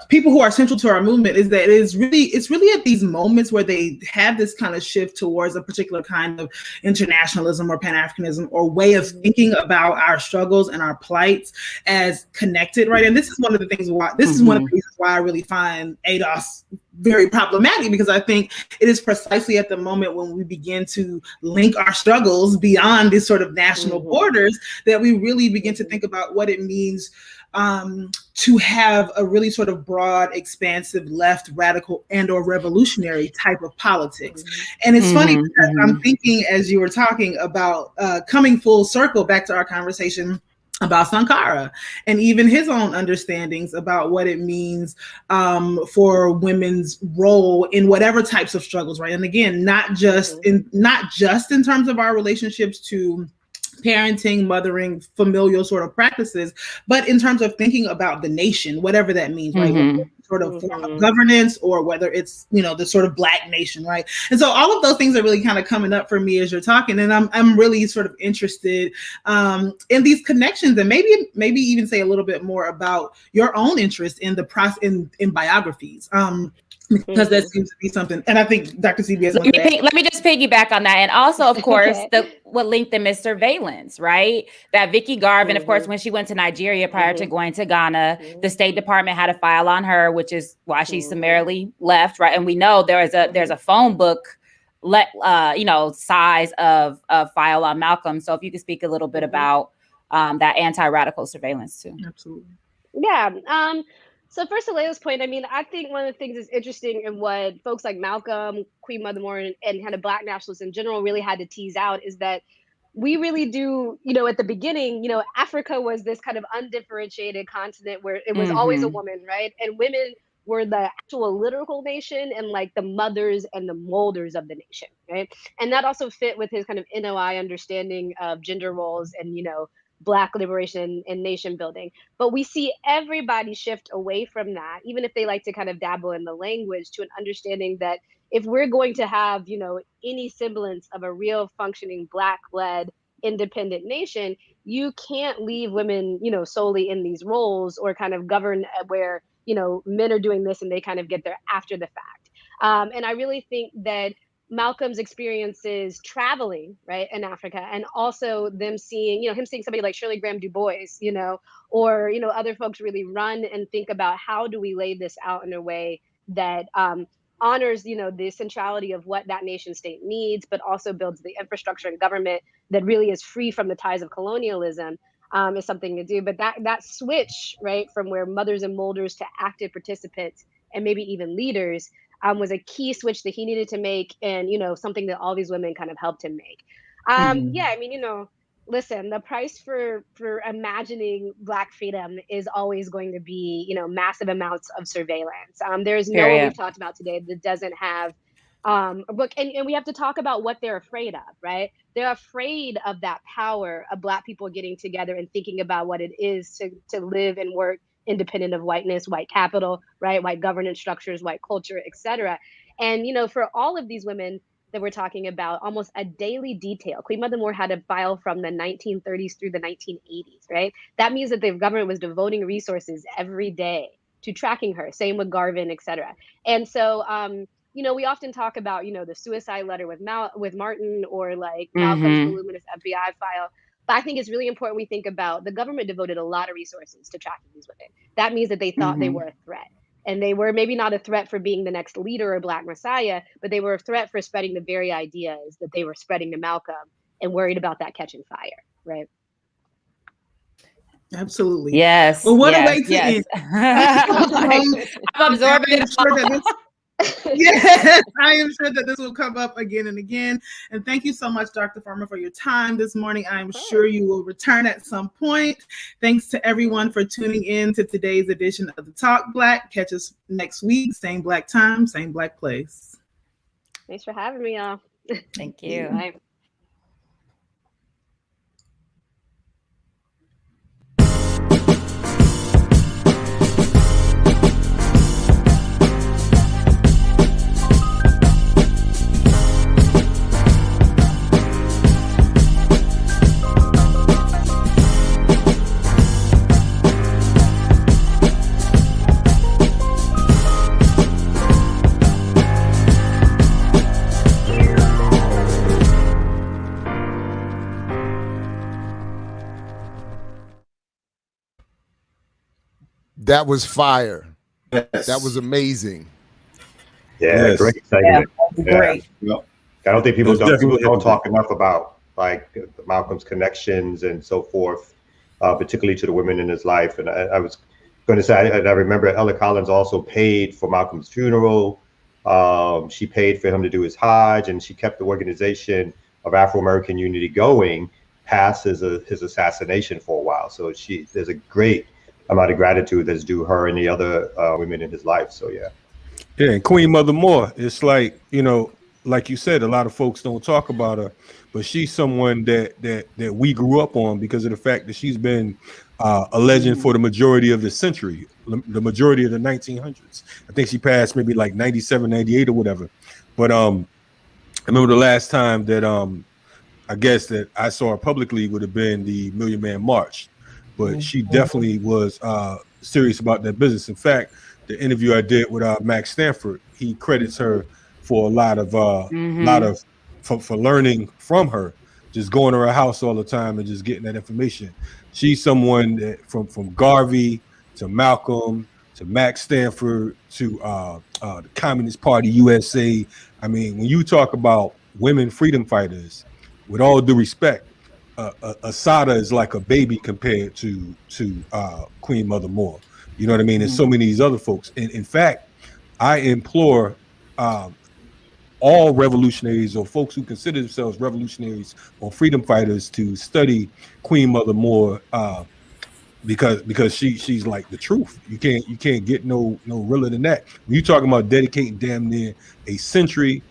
[SPEAKER 10] People who are central to our movement, is that it's really at these moments where they have this kind of shift towards a particular kind of internationalism or Pan-Africanism or way of thinking about our struggles and our plights as connected, right? And this is one of the things why is one of the reasons why I really find ADOS very problematic, because I think it is precisely at the moment when we begin to link our struggles beyond these sort of national borders that we really begin to think about what it means to have a really sort of broad, expansive, left, radical, and or revolutionary type of politics. And it's funny because I'm thinking, as you were talking about coming full circle back to our conversation about Sankara and even his own understandings about what it means for women's role in whatever types of struggles, right? And again, not just in terms of our relationships to parenting, mothering, familial sort of practices, but in terms of thinking about the nation, whatever that means, right?
[SPEAKER 9] Mm-hmm.
[SPEAKER 10] Sort of form of governance, or whether it's, you know, the sort of Black nation, right? And so all of those things are really kind of coming up for me as you're talking, and I'm really sort of interested in these connections, and maybe even say a little bit more about your own interest in the process in biographies. Because that seems to be something, and I think Dr. CBS.
[SPEAKER 9] Let me just piggyback on that, and also, of course, what linked them is surveillance, right? That Vicki Garvin, of course, when she went to Nigeria prior to going to Ghana, the State Department had a file on her, which is why she summarily left, right? And we know there's a phone book, size of file on Malcolm. So if you could speak a little bit about that anti-radical surveillance too.
[SPEAKER 10] Absolutely.
[SPEAKER 11] Yeah. So first, to Layla's point, I mean, I think one of the things that's interesting in what folks like Malcolm, Queen Mother Moore, and kind of Black nationalists in general really had to tease out is that we really do, at the beginning, Africa was this kind of undifferentiated continent where it was always a woman, right? And women were the actual literal nation and like the mothers and the molders of the nation, right? And that also fit with his kind of NOI understanding of gender roles and, Black liberation and nation building. But we see everybody shift away from that, even if they like to kind of dabble in the language, to an understanding that if we're going to have, any semblance of a real functioning Black-led independent nation, you can't leave women, solely in these roles or kind of govern where, men are doing this and they kind of get there after the fact. And I really think that Malcolm's experiences traveling, right, in Africa, and also them seeing, him seeing somebody like Shirley Graham Du Bois, or, other folks really run and think about how do we lay this out in a way that honors, the centrality of what that nation state needs, but also builds the infrastructure and government that really is free from the ties of colonialism, is something to do. But that switch, right, from where mothers and molders to active participants and maybe even leaders, was a key switch that he needed to make, and something that all these women kind of helped him make. Yeah, I mean, listen, the price for imagining Black freedom is always going to be, massive amounts of surveillance. There's no one we've talked about today that doesn't have a book, and we have to talk about what they're afraid of, right? They're afraid of that power of Black people getting together and thinking about what it is to live and work independent of whiteness, white capital, right? White governance structures, white culture, et cetera. And, for all of these women that we're talking about, almost a daily detail. Queen Mother Moore had a file from the 1930s through the 1980s, right? That means that the government was devoting resources every day to tracking her. Same with Garvin, et cetera. And so, we often talk about, the suicide letter with Martin, or like Malcolm's voluminous FBI file. But I think it's really important we think about the government devoted a lot of resources to tracking these women. That means that they thought they were a threat. And they were maybe not a threat for being the next leader or Black Messiah, but they were a threat for spreading the very ideas that they were spreading to Malcolm, and worried about that catching fire, right?
[SPEAKER 10] Absolutely.
[SPEAKER 9] Yes.
[SPEAKER 10] Well, what a way to end.
[SPEAKER 9] I'm absorbing it.
[SPEAKER 10] Yes, I am sure that this will come up again and again. And thank you so much, Dr. Farmer, for your time this morning. I'm sure you will return at some point. Thanks to everyone for tuning in to today's edition of the Talk Black. Catch us next week, same Black time, same Black place.
[SPEAKER 11] Thanks for having me, y'all.
[SPEAKER 9] Thank you.
[SPEAKER 11] Bye.
[SPEAKER 6] That was fire.
[SPEAKER 2] Yes.
[SPEAKER 6] That was amazing.
[SPEAKER 3] Yeah,
[SPEAKER 1] Yes.
[SPEAKER 3] great segment.
[SPEAKER 4] Great.
[SPEAKER 2] Yep.
[SPEAKER 3] I don't think people
[SPEAKER 1] Most definitely
[SPEAKER 3] don't talk enough about like Malcolm's connections and so forth, particularly to the women in his life. And I was going to say, I remember Ella Collins also paid for Malcolm's funeral. She paid for him to do his Hajj, and she kept the organization of Afro-American unity going. past his assassination for a while. So there's a great amount of gratitude that's due her and the other women in his life. So yeah.
[SPEAKER 1] Yeah, and Queen Mother Moore, it's like, like you said, a lot of folks don't talk about her, but she's someone that we grew up on because of the fact that she's been a legend for the majority of the century, the majority of the 1900s. I think she passed maybe like 97, 98 or whatever. But I remember the last time that I guess that I saw her publicly would have been the Million Man March, but she definitely was serious about that business. In fact, the interview I did with Max Stanford, he credits her for a lot of for learning from her, just going to her house all the time and just getting that information. She's someone that from Garvey to Malcolm to Max Stanford to the Communist Party USA. I mean, when you talk about women freedom fighters, with all due respect, Asada is like a baby compared to Queen Mother Moore. You know what I mean? And so many of these other folks. And in fact, I implore all revolutionaries or folks who consider themselves revolutionaries or freedom fighters to study Queen Mother Moore because she's like the truth. You can't get no realer than that. When you're talking about dedicating damn near a century,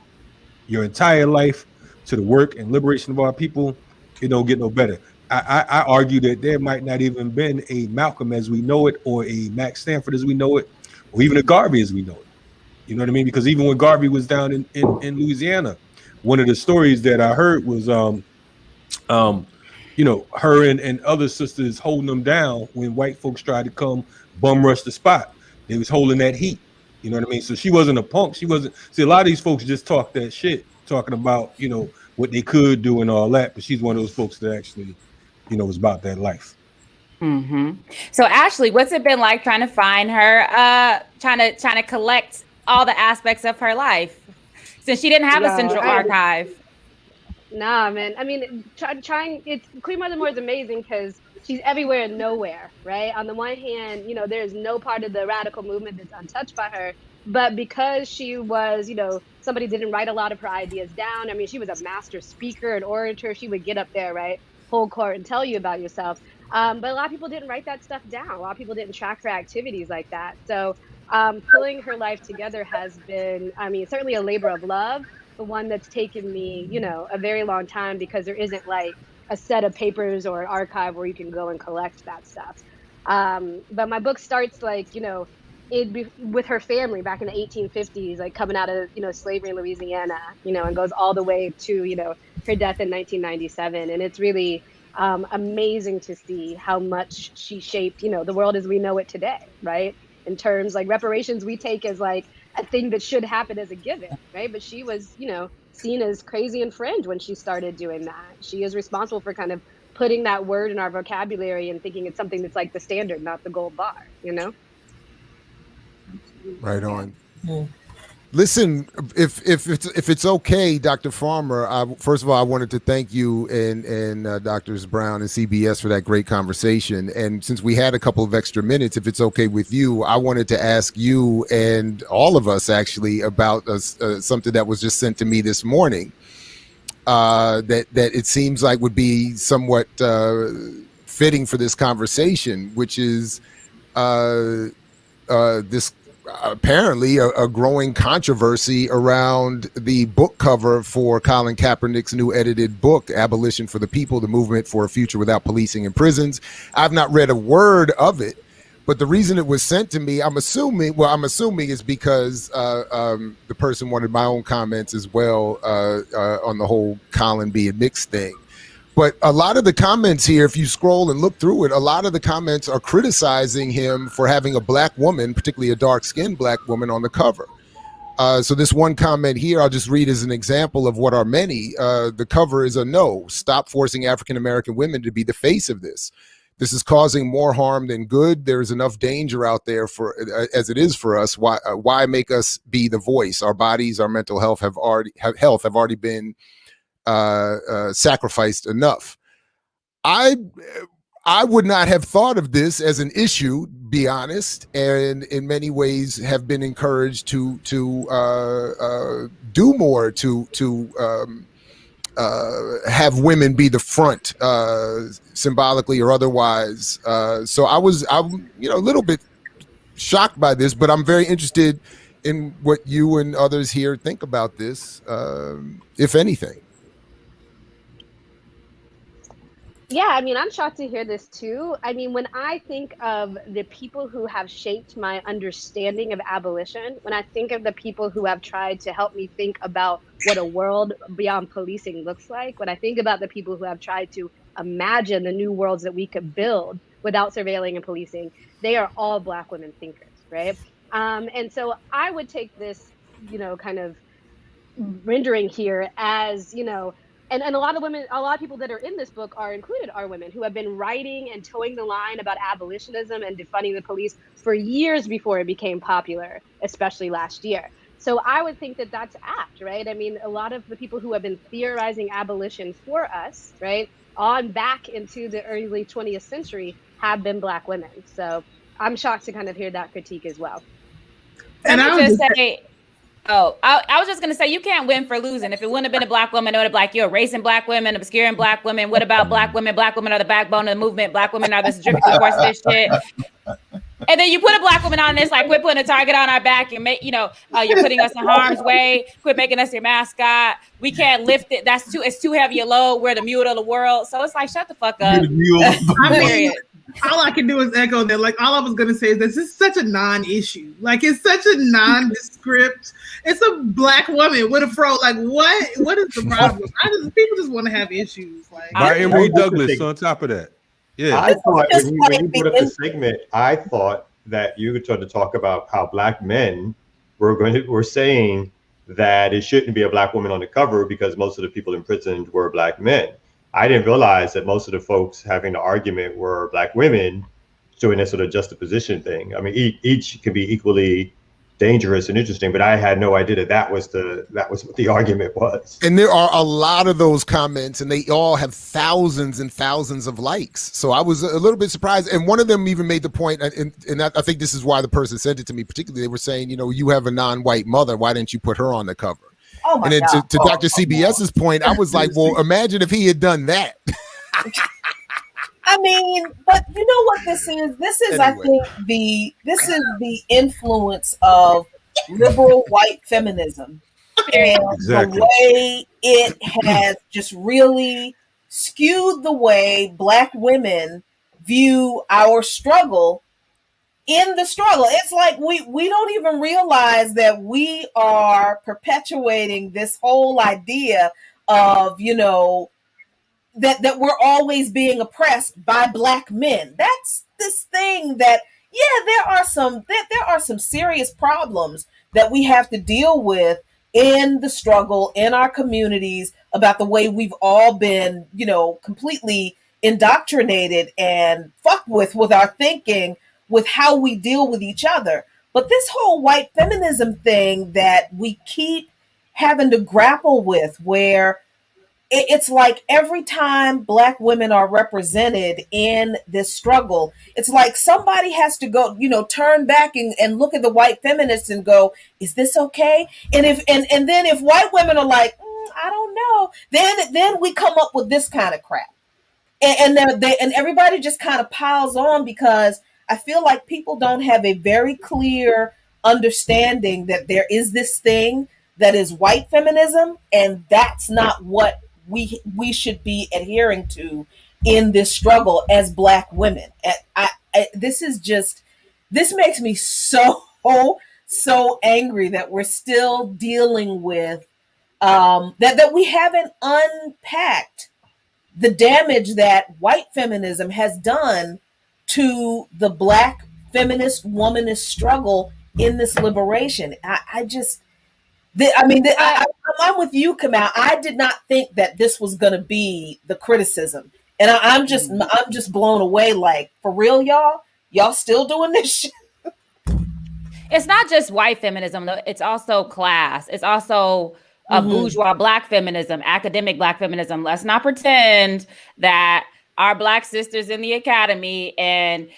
[SPEAKER 1] your entire life to the work and liberation of our people, it don't get no better. I argue that there might not even been a Malcolm as we know it, or a Max Stanford as we know it, or even a Garvey as we know it. You know what I mean? Because even when Garvey was down in Louisiana, one of the stories that I heard was her and other sisters holding them down when white folks tried to come bum rush the spot. They was holding that heat. You know what I mean? So she wasn't a punk. She wasn't. See, a lot of these folks just talk that shit, talking about, what they could do and all that. But she's one of those folks that actually, was about that life.
[SPEAKER 9] So Ashley, what's it been like trying to find her, trying to collect all the aspects of her life, since she didn't have a central archive?
[SPEAKER 11] Nah, man. I mean, Queen Mother Moore is amazing because she's everywhere and nowhere, right? On the one hand, there's no part of the radical movement that's untouched by her. But because she was, somebody didn't write a lot of her ideas down. I mean, she was a master speaker and orator. She would get up there, right, whole court and tell you about yourself. But a lot of people didn't write that stuff down. A lot of people didn't track her activities like that. So pulling her life together has been, certainly a labor of love, but one that's taken me, a very long time, because there isn't like a set of papers or an archive where you can go and collect that stuff. But my book starts with her family back in the 1850s, like coming out of, slavery in Louisiana, and goes all the way to, her death in 1997. And it's really amazing to see how much she shaped, the world as we know it today, right? In terms like reparations, we take as like a thing that should happen as a given, right? But she was, seen as crazy and fringe when she started doing that. She is responsible for kind of putting that word in our vocabulary and thinking it's something that's like the standard, not the gold bar,
[SPEAKER 6] Right on. Listen, if it's okay, Dr. Farmer, first of all, I wanted to thank you and Drs. Brown and CBS for that great conversation. And since we had a couple of extra minutes, if it's okay with you, I wanted to ask you and all of us actually about something that was just sent to me this morning that it seems like would be somewhat fitting for this conversation, which is this apparently a growing controversy around the book cover for Colin Kaepernick's new edited book, Abolition for the People, The Movement for a Future Without Policing and Prisons. I've not read a word of it, but the reason it was sent to me, I'm assuming is because the person wanted my own comments as well on the whole Colin being mixed thing. But a lot of the comments here, if you scroll and look through it, a lot of the comments are criticizing him for having a black woman, particularly a dark-skinned black woman, on the cover. So this one comment here, I'll just read as an example of what are many. The cover is a no. Stop forcing African-American women to be the face of this. This is causing more harm than good. There is enough danger out there as it is for us. Why make us be the voice? Our bodies, our mental health have already been sacrificed enough. I would not have thought of this as an issue, be honest, and in many ways have been encouraged to do more to have women be the front, symbolically or otherwise. So I'm a little bit shocked by this, but I'm very interested in what you and others here think about this, if anything.
[SPEAKER 11] Yeah, I mean, I'm shocked to hear this too. I mean, when I think of the people who have shaped my understanding of abolition, when I think of the people who have tried to help me think about what a world beyond policing looks like, when I think about the people who have tried to imagine the new worlds that we could build without surveilling and policing, they are all Black women thinkers, right? And so I would take this, kind of rendering here as, and a lot of women, a lot of people that are in this book are women who have been writing and towing the line about abolitionism and defunding the police for years before it became popular, especially last year. So I would think that that's apt, right? I mean, a lot of the people who have been theorizing abolition for us, right, on back into the early 20th century have been Black women. So I'm shocked to kind of hear that critique as well.
[SPEAKER 9] And I would just say, I was just going to say, you can't win for losing. If it wouldn't have been a Black woman, it would have been like, you're erasing Black women, obscuring Black women. What about Black women? Black women are the backbone of the movement. Black women are the centrifugal force of this shit. And then you put a Black woman on this, like, quit putting a target on our back and make, you're putting us in harm's way. Quit making us your mascot. We can't lift it. It's too heavy a load. We're the mule of the world. So it's like, shut the fuck up.
[SPEAKER 10] All I can do is echo that. Like, all I was going to say is this is such a non-issue. Like, it's such a nondescript. It's a Black woman with a fro. Like, what is the problem? People just want to have issues. Like,
[SPEAKER 1] by Emory Douglas on top of that. Yeah.
[SPEAKER 3] I thought when you put up the segment, I thought that you were trying to talk about how Black men were saying that it shouldn't be a Black woman on the cover because most of the people imprisoned were Black men. I didn't realize that most of the folks having the argument were Black women doing this sort of juxtaposition thing. I mean, each can be equally dangerous and interesting, but I had no idea that was what the argument was.
[SPEAKER 6] And there are a lot of those comments, and they all have thousands and thousands of likes. So I was a little bit surprised. And one of them even made the point, and I think this is why the person sent it to me particularly. They were saying, you have a non-white mother. Why didn't you put her on the cover?
[SPEAKER 4] Oh my
[SPEAKER 6] and then
[SPEAKER 4] God.
[SPEAKER 6] to Dr. CBS's point, I was like, well, imagine if he had done that.
[SPEAKER 4] I mean, but you know what this is? This is, anyway. I think, this is the influence of liberal white feminism. And exactly. The way it has just really skewed the way Black women view our struggle in the struggle. It's like we don't even realize that we are perpetuating this whole idea of, that we're always being oppressed by Black men. That's this thing that, there are some serious problems that we have to deal with in the struggle, in our communities, about the way we've all been, completely indoctrinated and fucked with our thinking, with how we deal with each other. But this whole white feminism thing that we keep having to grapple with, where it's like every time Black women are represented in this struggle, it's like somebody has to go, turn back and look at the white feminists and go, is this okay? And then if white women are like, I don't know, then we come up with this kind of crap. And everybody just kind of piles on, because I feel like people don't have a very clear understanding that there is this thing that is white feminism, and that's not what we should be adhering to in this struggle as Black women. This makes me so angry that we're still dealing with that we haven't unpacked the damage that white feminism has done to the Black feminist womanist struggle in this liberation. I'm with you, Kamal. I did not think that this was going to be the criticism, and I'm just blown away. Like, for real, y'all still doing this shit?
[SPEAKER 9] It's not just white feminism, though. It's also class. It's also bourgeois Black feminism, academic Black feminism. Let's not pretend that our Black sisters in the academy and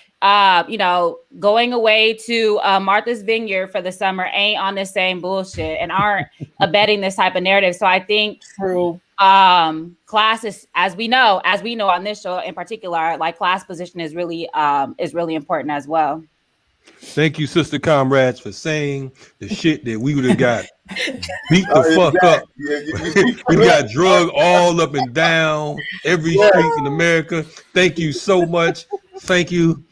[SPEAKER 9] going away to Martha's Vineyard for the summer ain't on the same bullshit and aren't abetting this type of narrative. So I think class is, as we know on this show in particular, like class position is really important as well.
[SPEAKER 1] Thank you, sister comrades, for saying the shit that we would have got beat the fuck up. We got drugged all up and down every street in America. Thank you so much. Thank you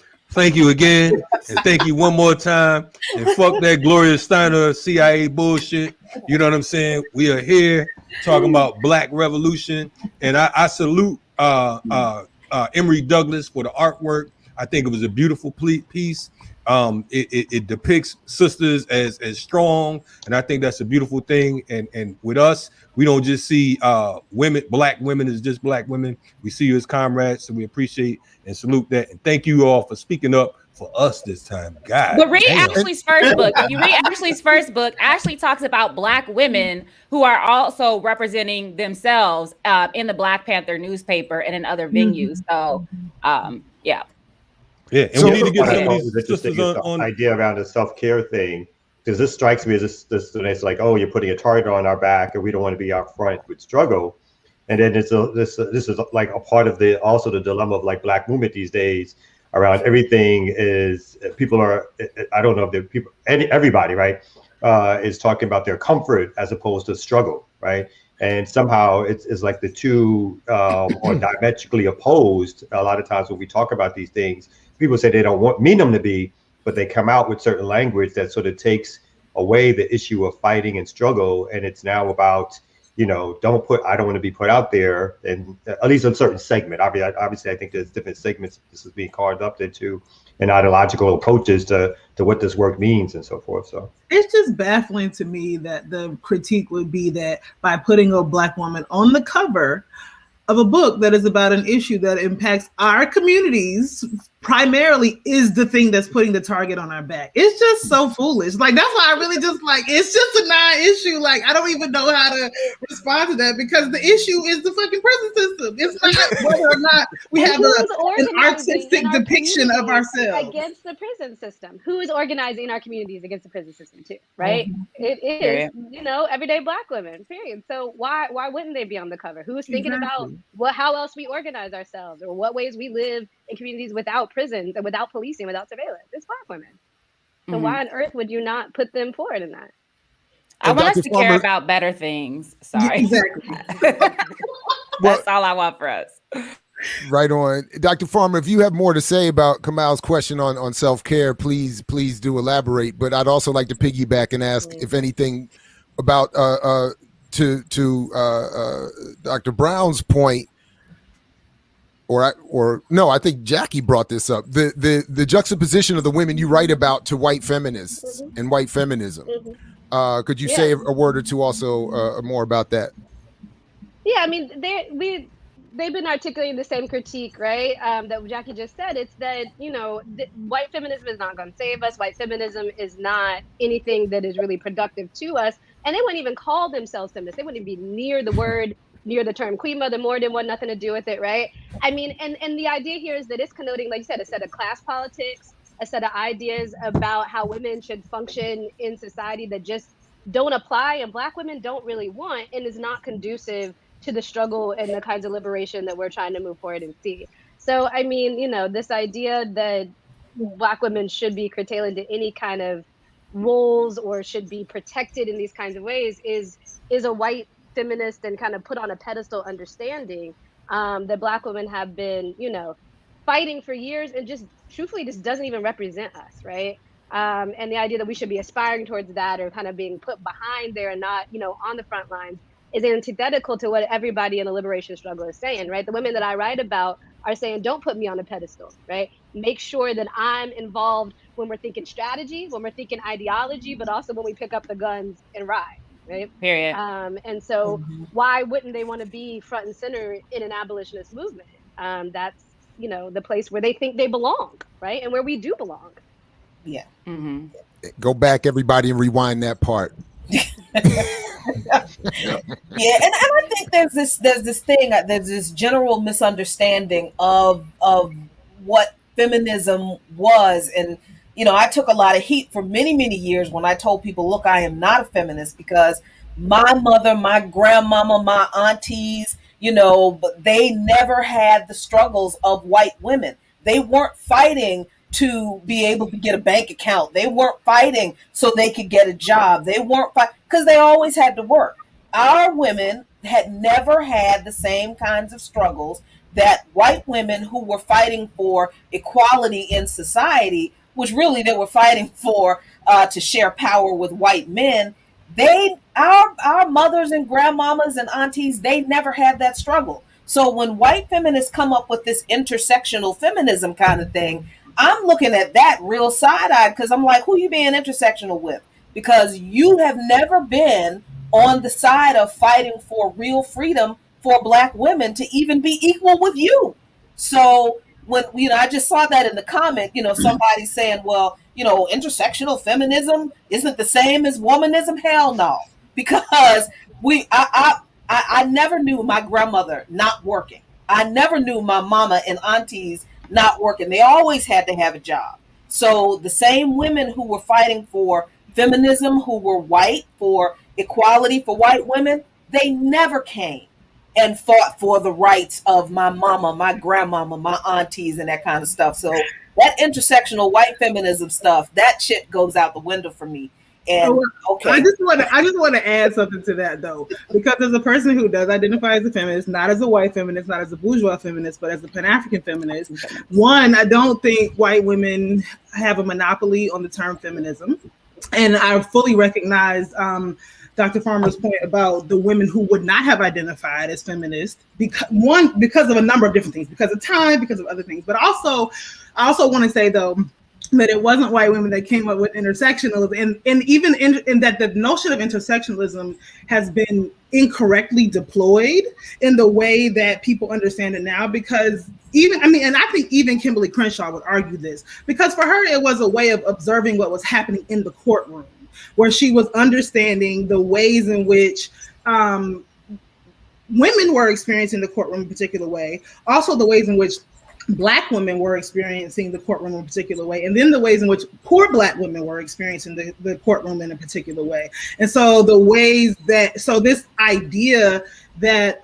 [SPEAKER 1] again, and thank you one more time. And fuck that Gloria Steiner CIA bullshit. You know what I'm saying? We are here talking about Black Revolution, and I salute Emory Douglas for the artwork. I think it was a beautiful piece. It depicts sisters as strong, and I think that's a beautiful thing. And with us, we don't just see women, Black women as just Black women. We see you as comrades, so we appreciate and salute that. And thank you all for speaking up for us this time. God,
[SPEAKER 9] but read Ashley's first book. If you read Ashley's first book, Ashley talks about Black women who are also representing themselves in the Black Panther newspaper and in other venues. So, yeah.
[SPEAKER 1] Yeah, and
[SPEAKER 3] so,
[SPEAKER 1] we need to get some of these
[SPEAKER 3] sisters on idea around the self-care thing, because this strikes me as this it's like, oh, you're putting a target on our back and we don't want to be out front with struggle. And then this is like a part of the dilemma of like Black movement these days around everything is people are, I don't know if they're people, everybody, right, is talking about their comfort as opposed to struggle, right? And somehow it's like the two are diametrically opposed. A lot of times when we talk about these things, people say they don't mean them to be, but they come out with certain language that sort of takes away the issue of fighting and struggle. And it's now about, I don't want to be put out there, and at least a certain segment. Obviously, I think there's different segments this is being carved up into, and ideological approaches to what this work means and so forth. So
[SPEAKER 10] it's just baffling to me that the critique would be that by putting a Black woman on the cover of a book that is about an issue that impacts our communities primarily is the thing that's putting the target on our back. It's just so foolish. Like, that's why I really just it's just a non-issue. Like, I don't even know how to respond to that, because the issue is the fucking prison system. It's not whether or not we have an artistic depiction of ourselves
[SPEAKER 11] against the prison system. Who is organizing our communities against the prison system too, right? It is, everyday Black women, period. So why wouldn't they be on the cover? Who's thinking about how else we organize ourselves, or what ways we live in communities without prisons and without policing, without surveillance? It's Black women. So why on earth would you not put them forward in that?
[SPEAKER 9] I want us to care about better things. Sorry.
[SPEAKER 10] Exactly.
[SPEAKER 9] That's all I want for us.
[SPEAKER 6] Right on. Dr. Farmer, if you have more to say about Kamal's question on self-care, please do elaborate. But I'd also like to piggyback and ask if anything about to Dr. Brown's point, or no, I think Jackie brought this up. The juxtaposition of the women you write about to white feminists and white feminism. Could you say a word or two also more about that?
[SPEAKER 11] Yeah, I mean, they've been articulating the same critique, right? That Jackie just said. It's that, white feminism is not going to save us. White feminism is not anything that is really productive to us. And they wouldn't even call themselves feminists. They wouldn't be near the term queen mother. More didn't want nothing to do with it, right? I mean, and the idea here is that it's connoting, like you said, a set of class politics, a set of ideas about how women should function in society that just don't apply, and Black women don't really want, and is not conducive to the struggle and the kinds of liberation that we're trying to move forward and see. So, I mean, this idea that Black women should be curtailed into any kind of roles or should be protected in these kinds of ways is a white feminist and kind of put on a pedestal understanding that Black women have been, fighting for years, and just truthfully just doesn't even represent us, right? And the idea that we should be aspiring towards that, or kind of being put behind there and not, on the front lines, is antithetical to what everybody in the liberation struggle is saying, right? The women that I write about are saying, don't put me on a pedestal, right? Make sure that I'm involved when we're thinking strategy, when we're thinking ideology, but also when we pick up the guns and ride, right?
[SPEAKER 9] Period.
[SPEAKER 11] And so why wouldn't they want to be front and center in an abolitionist movement? That's, the place where they think they belong, right? And where we do belong.
[SPEAKER 4] Yeah.
[SPEAKER 9] Mm-hmm.
[SPEAKER 6] Go back, everybody, and rewind that part.
[SPEAKER 4] Yeah, and I think there's this general misunderstanding of what feminism was. And I took a lot of heat for many years when I told people, look, I am not a feminist, because my mother, my grandmama, my aunties, but they never had the struggles of white women. They weren't fighting to be able to get a bank account. They weren't fighting so they could get a job. They weren't fighting because they always had to work. Our women had never had the same kinds of struggles that white women who were fighting for equality in society, which really they were fighting for to share power with white men. Our mothers and grandmamas and aunties, they never had that struggle. So when white feminists come up with this intersectional feminism kind of thing, I'm looking at that real side-eyed because I'm like, who you being intersectional with? Because you have never been on the side of fighting for real freedom for Black women to even be equal with you. So when I just saw that in the comment, somebody saying, well, intersectional feminism isn't the same as womanism. Hell no, because I never knew my grandmother not working. I never knew my mama and aunties not working. They always had to have a job. So the same women who were fighting for feminism, who were white, for equality for white women, they never came and fought for the rights of my mama, my grandmama, my aunties, and that kind of stuff. So that intersectional white feminism stuff, that shit goes out the window for me. And okay,
[SPEAKER 10] I just want to add something to that though, because as a person who does identify as a feminist, not as a white feminist, not as a bourgeois feminist, but as a Pan-African feminist, one, I don't think white women have a monopoly on the term feminism, and I fully recognize Dr. Farmer's point about the women who would not have identified as feminists because of a number of different things, because of time, because of other things, but also I also want to say though that it wasn't white women that came up with intersectionalism, and even in that the notion of intersectionalism has been incorrectly deployed in the way that people understand it now, because and I think even Kimberly Crenshaw would argue this, because for her it was a way of observing what was happening in the courtroom, where she was understanding the ways in which women were experiencing the courtroom in a particular way, also the ways in which Black women were experiencing the courtroom in a particular way, and then the ways in which poor Black women were experiencing the courtroom in a particular way. And so this idea that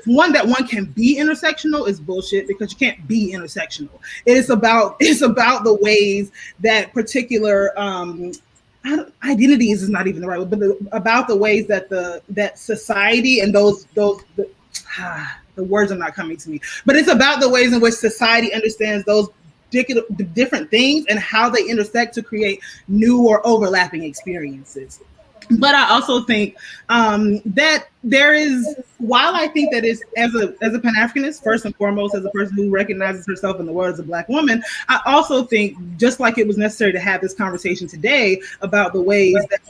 [SPEAKER 10] one can be intersectional is bullshit, because you can't be intersectional. It's about the ways that particular identities is not even the right word, but about the ways that that society and the words are not coming to me, but it's about the ways in which society understands those different things and how they intersect to create new or overlapping experiences. But I also think that there is, while I think that is as a Pan-Africanist, first and foremost, as a person who recognizes herself in the world as a Black woman, I also think, just like it was necessary to have this conversation today about the ways that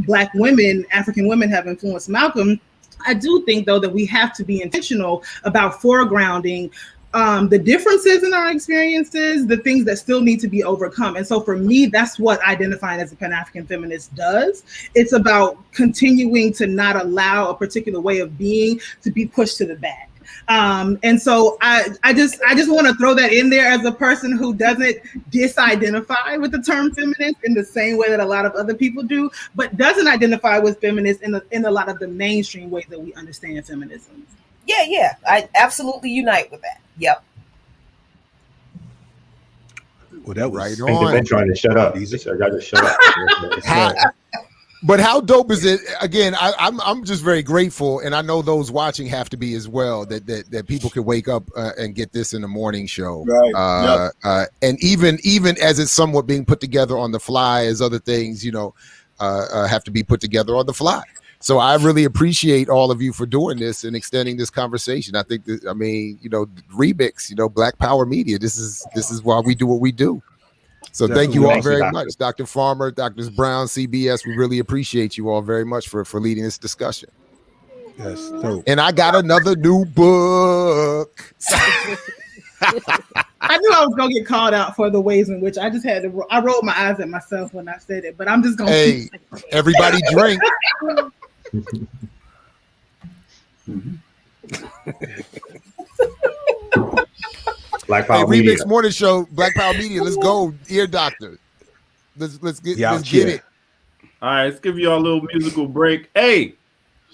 [SPEAKER 10] Black women, African women, have influenced Malcolm, I do think, though, that we have to be intentional about foregrounding the differences in our experiences, the things that still need to be overcome. And so for me, that's what identifying as a Pan-African feminist does. It's about continuing to not allow a particular way of being to be pushed to the back. And so I just want to throw that in there as a person who doesn't disidentify with the term feminist in the same way that a lot of other people do, but doesn't identify with feminists in a lot of the mainstream ways that we understand feminism.
[SPEAKER 4] Yeah, I absolutely unite with that. Yep.
[SPEAKER 1] Well, that was
[SPEAKER 6] right
[SPEAKER 3] I think they've been trying to shut up. I got to shut up.
[SPEAKER 6] But how dope is it? Again, I'm just very grateful, and I know those watching have to be as well. That people can wake up and get this in the morning show,
[SPEAKER 2] right?
[SPEAKER 6] And even as it's somewhat being put together on the fly, as other things, have to be put together on the fly. So I really appreciate all of you for doing this and extending this conversation. I think that, RemiX, Black Power Media. This is why we do what we do. So thank you all very much, Dr. Farmer, Dr. Brown, CBS. We really appreciate you all very much for leading this discussion.
[SPEAKER 1] Yes, dope.
[SPEAKER 6] And I got another new book.
[SPEAKER 10] I knew I was gonna get called out for the ways in which I just had to. I rolled my eyes at myself when I said it, but I'm just gonna.
[SPEAKER 6] Hey, everybody drink.
[SPEAKER 3] Black Power Media.
[SPEAKER 6] RemiX Morning Show, Black Power Media. Let's go, Ear Doctor. Let's get it.
[SPEAKER 5] All right, let's give y'all a little musical break. Hey,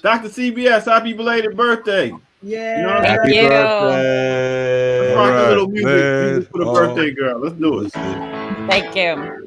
[SPEAKER 5] Dr. CBS, happy belated birthday.
[SPEAKER 10] Yeah.
[SPEAKER 5] You know what I'm
[SPEAKER 9] Thank
[SPEAKER 5] saying?
[SPEAKER 9] you.
[SPEAKER 3] birthday.
[SPEAKER 5] Let's
[SPEAKER 1] All
[SPEAKER 5] rock a
[SPEAKER 1] right,
[SPEAKER 5] little music for the birthday
[SPEAKER 1] glad.
[SPEAKER 5] girl. Let's do it.
[SPEAKER 9] Thank you.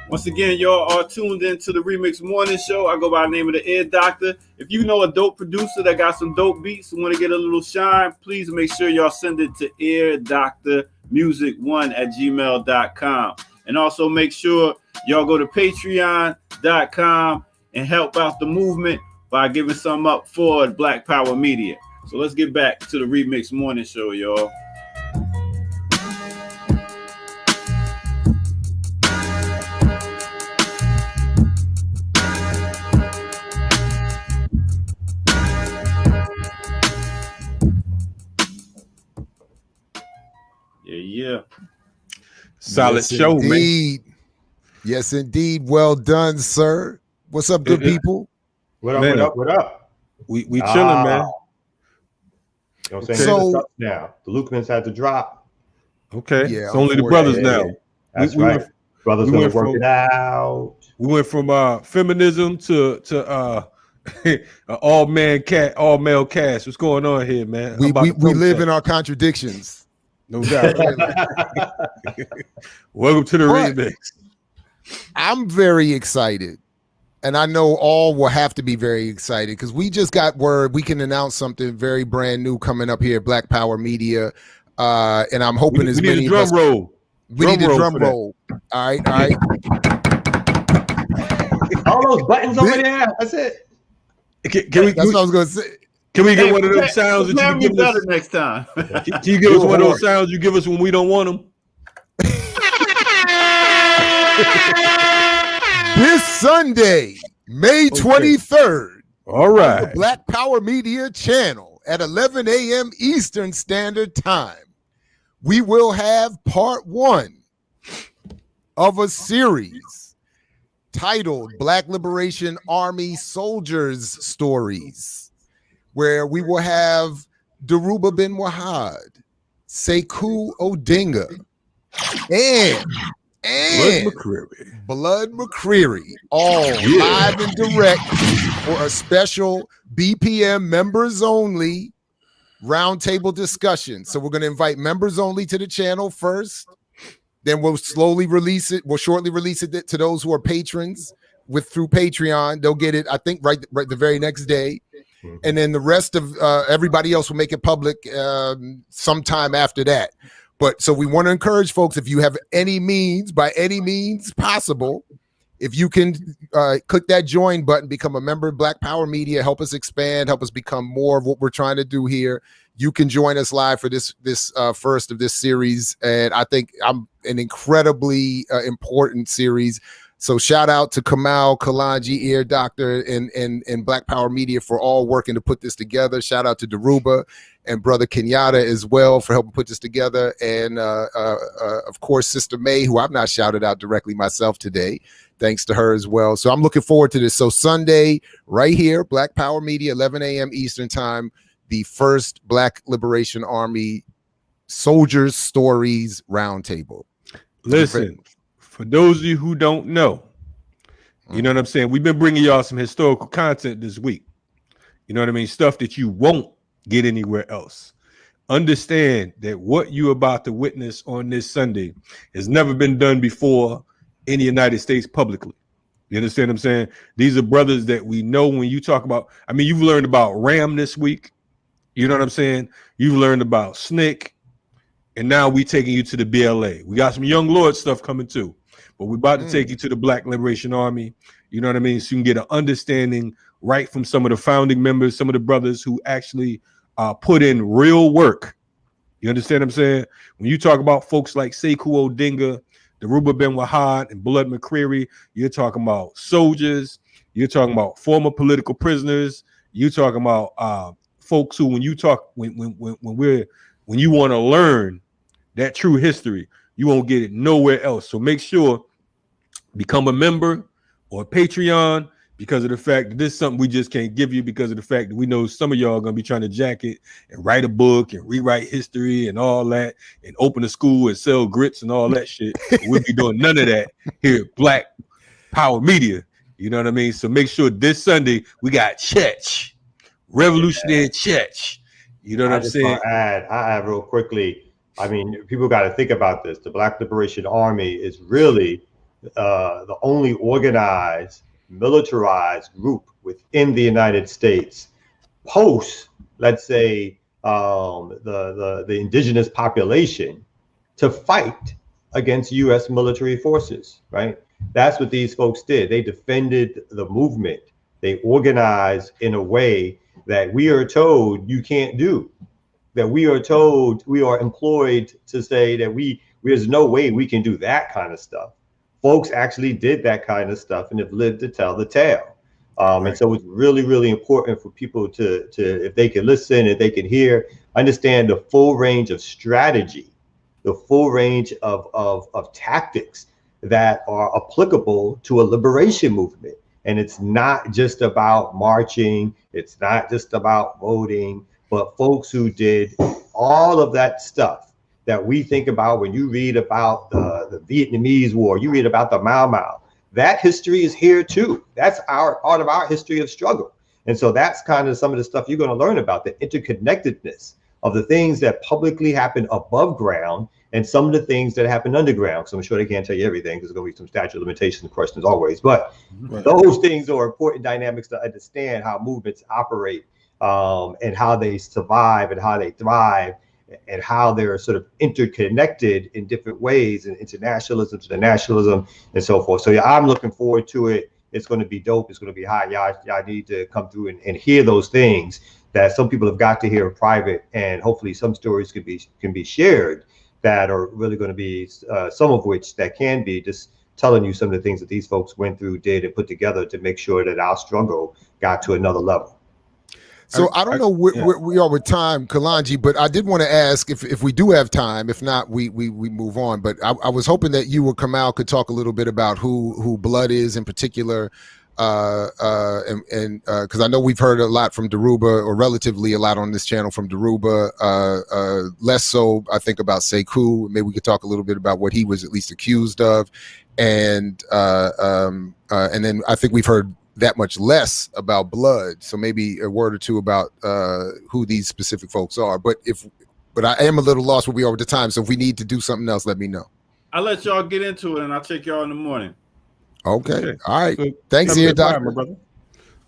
[SPEAKER 5] Once again, y'all are tuned into the Remix Morning Show. I go by the name of the Ear Doctor. If you know a dope producer that got some dope beats and want to get a little shine, please make sure y'all send it to eardoctormusic1@gmail.com. And also make sure y'all go to patreon.com and help out the movement by giving some up for Black Power Media. So let's get back to the Remix Morning Show, y'all. Yeah.
[SPEAKER 1] Solid show,
[SPEAKER 6] indeed. Man. Yes, indeed. Well done, sir. What's up, good people?
[SPEAKER 3] What up, man. What up?
[SPEAKER 1] We chilling, man.
[SPEAKER 3] You know what I'm saying? So now the Lukemans had to drop.
[SPEAKER 1] Okay. Yeah, it's only the brothers now.
[SPEAKER 3] That's right. Brothers gonna work it out.
[SPEAKER 1] We went from feminism to all male cast. What's going on here, man?
[SPEAKER 6] We live in our contradictions.
[SPEAKER 1] No doubt. Welcome to the remix.
[SPEAKER 6] I'm very excited. And I know all will have to be very excited because we just got word we can announce something very brand new coming up here at Black Power Media. And I'm hoping
[SPEAKER 1] we need a drum roll.
[SPEAKER 6] We need a drum roll. All right.
[SPEAKER 3] All those buttons over there. That's it.
[SPEAKER 6] That's what I was going to say.
[SPEAKER 1] Can we get one of those sounds that you can give us
[SPEAKER 5] next time?
[SPEAKER 1] Can you give us one of those sounds you give us when we don't want them?
[SPEAKER 6] This Sunday, May 23rd.
[SPEAKER 1] All right.
[SPEAKER 6] On the Black Power Media channel at 11 a.m. Eastern Standard Time, we will have part 1 of a series titled Black Liberation Army Soldiers Stories, where we will have Daruba bin Wahad, Sekou Odinga, and Blood McCreary, all live and direct for a special BPM members only roundtable discussion. So we're going to invite members only to the channel first. Then we'll slowly release it. We'll shortly release it to those who are patrons through Patreon. They'll get it, I think, right the very next day. and then the rest of everybody else will make it public sometime after that. But so we want to encourage folks, if you have any means, by any means possible, if you can click that join button, become a member of Black Power Media, help us expand, help us become more of what we're trying to do here. You can join us live for this first of this series, and I think I'm an incredibly important series. So shout out to Kamal, Kalanji, Ear Doctor, and Black Power Media for all working to put this together. Shout out to Daruba and Brother Kenyatta as well for helping put this together, and of course Sister May, who I've not shouted out directly myself today. Thanks to her as well. So I'm looking forward to this. So Sunday, right here, Black Power Media, 11 a.m. Eastern Time, the first Black Liberation Army Soldiers Stories Roundtable.
[SPEAKER 1] Listen, for those of you who don't know, you know what I'm saying? We've been bringing y'all some historical content this week. You know what I mean? Stuff that you won't get anywhere else. Understand that what you're about to witness on this Sunday has never been done before in the United States publicly. You understand what I'm saying? These are brothers that we know. When you talk about, I mean, you've learned about Ram this week. You know what I'm saying? You've learned about SNCC, and now we taking you to the BLA. We got some Young Lord stuff coming too, but we're about to take you to the Black Liberation Army. You know what I mean? So you can get an understanding right from some of the founding members, some of the brothers who actually put in real work. You understand what I'm saying? When you talk about folks like Sekou Odinga, Daruba Ben Wahad, and Blood McCreary, you're talking about soldiers, you're talking about former political prisoners, you're talking about folks who, when you want to learn that true history, you won't get it nowhere else. So make sure, become a member or a Patreon, because of the fact that this is something we just can't give you, because of the fact that we know some of y'all are going to be trying to jack it and write a book and rewrite history and all that and open a school and sell grits and all that shit. We'll be doing none of that here at Black Power Media. You know what I mean? So make sure this Sunday we got Church, Revolutionary Church. You know what I'm saying?
[SPEAKER 3] I add real quickly. I mean, people got to think about this. The Black Liberation Army is really the only organized, militarized group within the United States post, let's say, the indigenous population to fight against U.S. military forces, right? That's what these folks did. They defended the movement. They organized in a way that we are told you can't do, that we are told, we are employed to say that there's no way we can do that kind of stuff. Folks actually did that kind of stuff and have lived to tell the tale. And so it's really, really important for people to if they can listen, if they can hear, understand the full range of strategy, the full range of tactics that are applicable to a liberation movement. And it's not just about marching, it's not just about voting, but folks who did all of that stuff that we think about when you read about the Vietnamese War, you read about the Mau Mau. That history is here too. That's part of our history of struggle. And so that's kind of some of the stuff you're going to learn about, the interconnectedness of the things that publicly happen above ground and some of the things that happen underground. So I'm sure they can't tell you everything because there's going to be some statute of limitations questions always. But those things are important dynamics to understand how movements operate and how they survive and how they thrive, and how they're sort of interconnected in different ways, and internationalism to the nationalism and so forth. So yeah, I'm looking forward to it. It's going to be dope. It's going to be hot. Y'all need to come through and hear those things that some people have got to hear in private, and hopefully some stories can be shared that are really going to be some of which that can be just telling you some of the things that these folks went through, did, and put together to make sure that our struggle got to another level.
[SPEAKER 6] So I don't know where we are with time, Kalanji, but I did want to ask if we do have time. If not, we move on. But I was hoping that you or Kamal could talk a little bit about who Blood is in particular, and because I know we've heard a lot from Daruba, or relatively a lot on this channel from Daruba. Less so, I think, about Sekou. Maybe we could talk a little bit about what he was at least accused of, and then I think we've heard that much less about Blood, so maybe a word or two about who these specific folks are. But I am a little lost where we are with the time, so if we need to do something else, let me know.
[SPEAKER 5] I'll let y'all get into it, and I'll check y'all in the morning.
[SPEAKER 6] Okay. All right. So, thanks, here, Doctor.
[SPEAKER 1] My brother.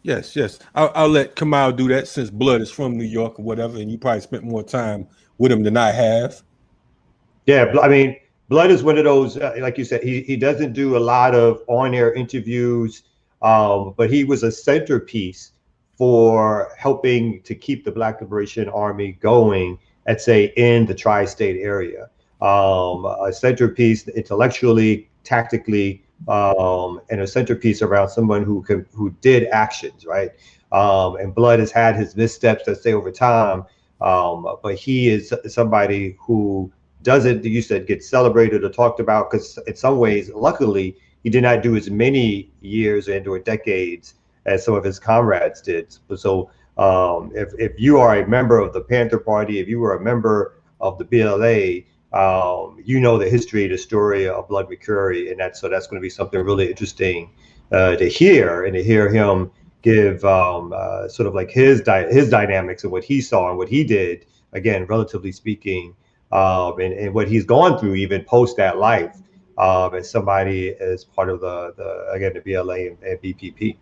[SPEAKER 1] Yes, yes. I'll let Kamal do that since Blood is from New York or whatever, and you probably spent more time with him than I have.
[SPEAKER 3] Yeah, I mean, Blood is one of those, like you said, he doesn't do a lot of on-air interviews, but he was a centerpiece for helping to keep the Black Liberation Army going, let's say, in the tri-state area. A centerpiece intellectually, tactically, and a centerpiece around someone who did actions, right? And Blood has had his missteps, let's say, over time, but he is somebody who doesn't, you said, get celebrated or talked about, because in some ways, luckily, he did not do as many years and or decades as some of his comrades did. So if you are a member of the Panther Party, if you were a member of the BLA, you know the history, the story of Blood McCurry, and that's going to be something really interesting to hear, and to hear him give sort of like his dynamics of what he saw and what he did, again, relatively speaking, and what he's gone through even post that life, as somebody as part of the BLA and BPP.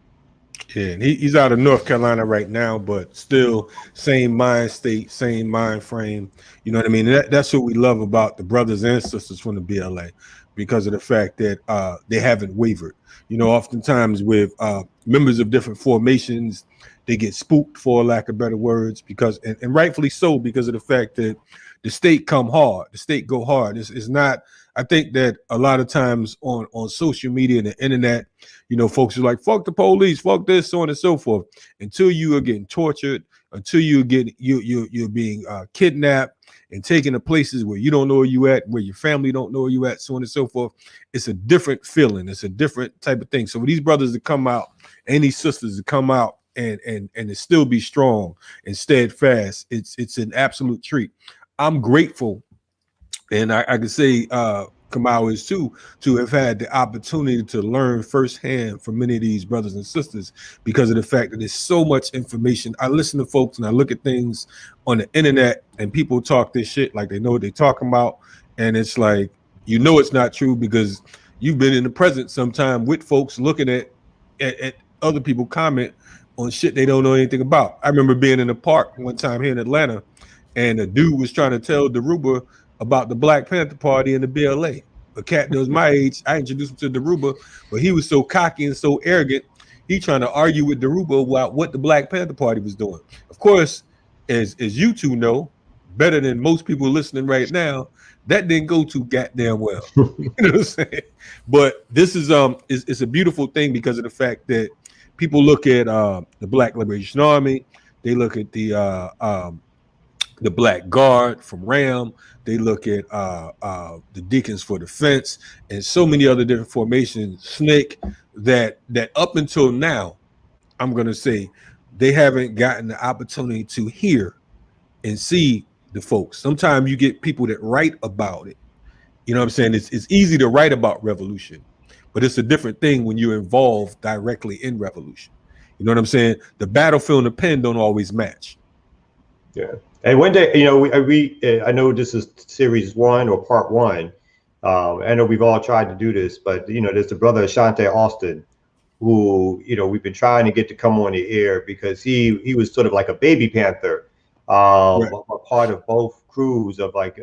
[SPEAKER 1] Yeah, and he's out of North Carolina right now, but still same mind state, same mind frame. You know what I mean? That's what we love about the brothers and sisters from the BLA, because of the fact that they haven't wavered. You know, oftentimes with members of different formations, they get spooked, for lack of better words, because and rightfully so, because of the fact that the state come hard, the state go hard. It's not. I think that a lot of times on social media and the internet, you know, folks are like, fuck the police, fuck this, so on and so forth. Until you are getting tortured, until you're being kidnapped and taken to places where you don't know where you at, where your family don't know where you at, so on and so forth. It's a different feeling. It's a different type of thing. So for these brothers to come out and these sisters to come out and to still be strong and steadfast, it's an absolute treat. I'm grateful, and I can say Kamau is too, to have had the opportunity to learn firsthand from many of these brothers and sisters, because of the fact that there's so much information. I listen to folks and I look at things on the internet, and people talk this shit like they know what they're talking about, and it's like, you know, it's not true, because you've been in the present sometime with folks looking at other people comment on shit they don't know anything about. I remember being in the park one time here in Atlanta, and a dude was trying to tell Daruba about the Black Panther Party and the BLA. A cat that was my age, I introduced him to Daruba, but he was so cocky and so arrogant, he trying to argue with Daruba about what the Black Panther Party was doing. Of course, as you two know, better than most people listening right now, that didn't go too goddamn well. You know what I'm saying? But this is it's a beautiful thing, because of the fact that people look at the Black Liberation Army, they look at the Black Guard from RAM, they look at the Deacons for Defense, and so many other different formations, Snake, that up until now, I'm going to say, they haven't gotten the opportunity to hear and see the folks. Sometimes you get people that write about it. You know what I'm saying? It's easy to write about revolution, but it's a different thing when you're involved directly in revolution. You know what I'm saying? The battlefield and the pen don't always match.
[SPEAKER 3] Yeah. And one day, you know, I know this is series 1 or part 1. I know we've all tried to do this, but, you know, there's the brother Ashante Austin, who, you know, we've been trying to get to come on the air, because he was sort of like a baby Panther, right, a part of both crews of like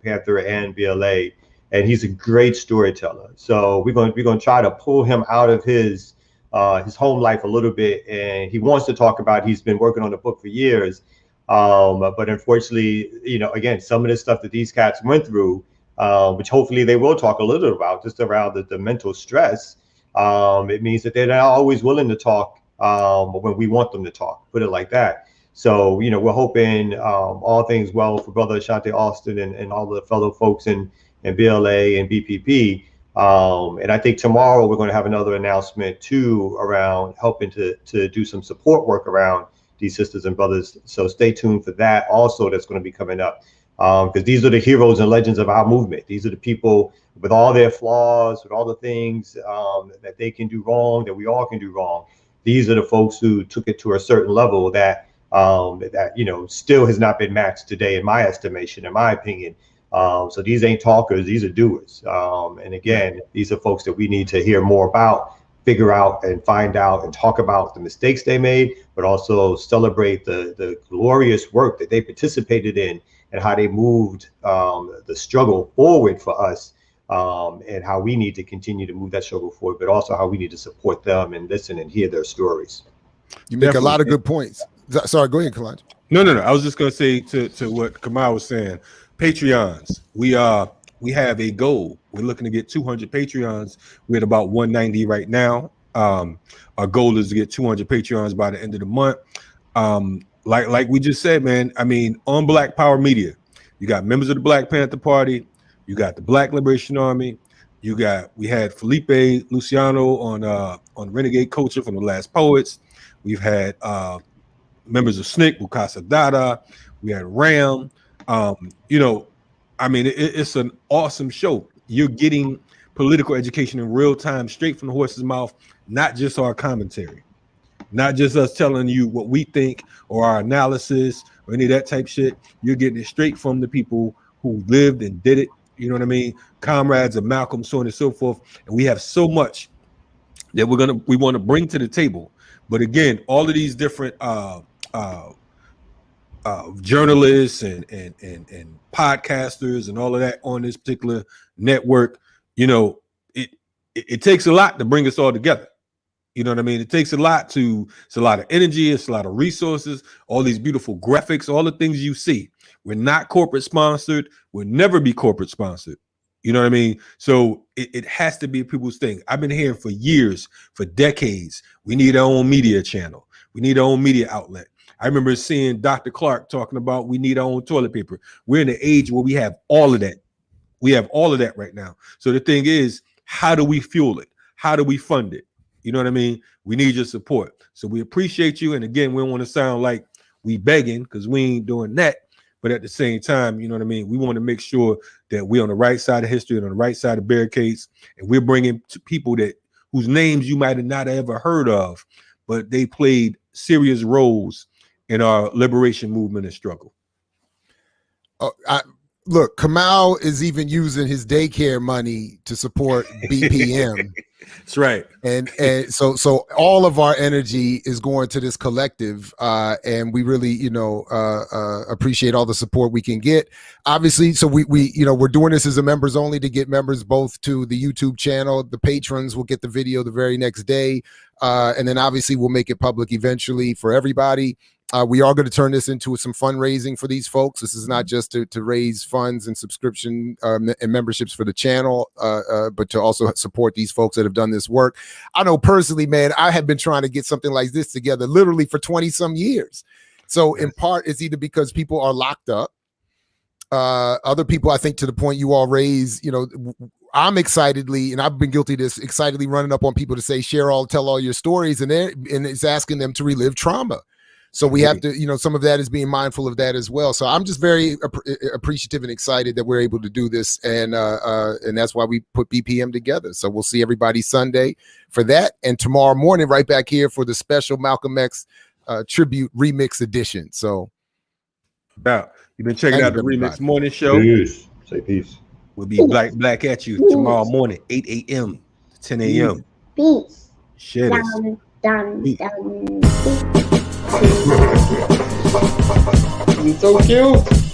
[SPEAKER 3] Panther and BLA, and he's a great storyteller. So we're going to try to pull him out of his home life a little bit, and he wants to talk about. He's been working on the book for years. But unfortunately, you know, again, some of the stuff that these cats went through, which hopefully they will talk a little about, just around the mental stress, it means that they're not always willing to talk when we want them to talk, put it like that. So, you know, we're hoping all things well for Brother Ashante Austin and all the fellow folks in BLA and BPP. And I think tomorrow we're going to have another announcement too, around helping to do some support work around these sisters and brothers. So stay tuned for that also. That's going to be coming up, because these are the heroes and legends of our movement. These are the people with all their flaws, with all the things that they can do wrong, that we all can do wrong. These are the folks who took it to a certain level that you know, still has not been matched today, in my estimation, in my opinion. So these ain't talkers, these are doers. And again, these are folks that we need to hear more about figure out and find out and talk about the mistakes they made, but also celebrate the glorious work that they participated in and how they moved the struggle forward for us, and how we need to continue to move that struggle forward, but also how we need to support them and listen and hear their stories.
[SPEAKER 6] You make a lot of good points. Sorry, go ahead, Kalanja.
[SPEAKER 1] No. I was just going to say to what Kamal was saying, Patreons, we have a goal. We're looking to get 200 Patreons. We're at about 190 right now. Our goal is to get 200 Patreons by the end of the month. Like we just said, man, I mean, on Black Power Media, you got members of the Black Panther Party, you got the Black Liberation Army, we had Felipe Luciano on Renegade Culture from the Last Poets. We've had members of SNCC, Mukasa Dada. We had Ram. I mean, it's an awesome show. You're getting political education in real time, straight from the horse's mouth, not just our commentary, not just us telling you what we think or our analysis or any of that type shit. You're getting it straight from the people who lived and did it. You know what I mean? Comrades of Malcolm, so on and so forth. And we have so much that we want to bring to the table. But again, all of these different journalists and podcasters and all of that on this particular network, it takes a lot to bring us all together. You know what I mean? It takes a lot it's a lot of energy, it's a lot of resources, all these beautiful graphics, all the things you see. We're not corporate sponsored. We'll never be corporate sponsored. You know what I mean? So it has to be people's thing. I've been hearing for years, for decades, we need our own media channel. We need our own media outlet. I remember seeing Dr. Clark talking about we need our own toilet paper. We're in an age where we have all of that. We have all of that right now. So the thing is, how do we fuel it? How do we fund it? You know what I mean? We need your support. So we appreciate you. And again, we don't want to sound like we begging, because we ain't doing that. But at the same time, you know what I mean? We want to make sure that we're on the right side of history and on the right side of barricades. And we're bringing to people whose names you might have not ever heard of, but they played serious roles in our liberation movement and struggle.
[SPEAKER 6] Look, Kamal is even using his daycare money to support BPM.
[SPEAKER 1] That's right.
[SPEAKER 6] And so all of our energy is going to this collective, and we really, appreciate all the support we can get. Obviously, so we're doing this as a members only to get members both to the YouTube channel. The patrons will get the video the very next day, and then obviously we'll make it public eventually for everybody. We are going to turn this into some fundraising for these folks. This is not just to raise funds and subscription and memberships for the channel, but to also support these folks that have done this work. I know personally, man, I have been trying to get something like this together literally for 20 some years. So in part, it's either because people are locked up. Other people, I think, to the point you all raise, I'm excitedly, and I've been guilty of this, excitedly running up on people to say, tell all your stories. And it's asking them to relive trauma. So we have to, some of that is being mindful of that as well. So I'm just very appreciative and excited that we're able to do this. And that's why we put BPM together. So we'll see everybody Sunday for that. And tomorrow morning, right back here for the special Malcolm X tribute remix edition. So
[SPEAKER 1] you've been checking out the Remix Morning Show.
[SPEAKER 3] Peace. Say peace.
[SPEAKER 1] We'll be black at you tomorrow morning, 8 a.m. to 10 a.m.
[SPEAKER 12] Peace.
[SPEAKER 1] Share this.
[SPEAKER 12] Down.
[SPEAKER 3] You're so cute.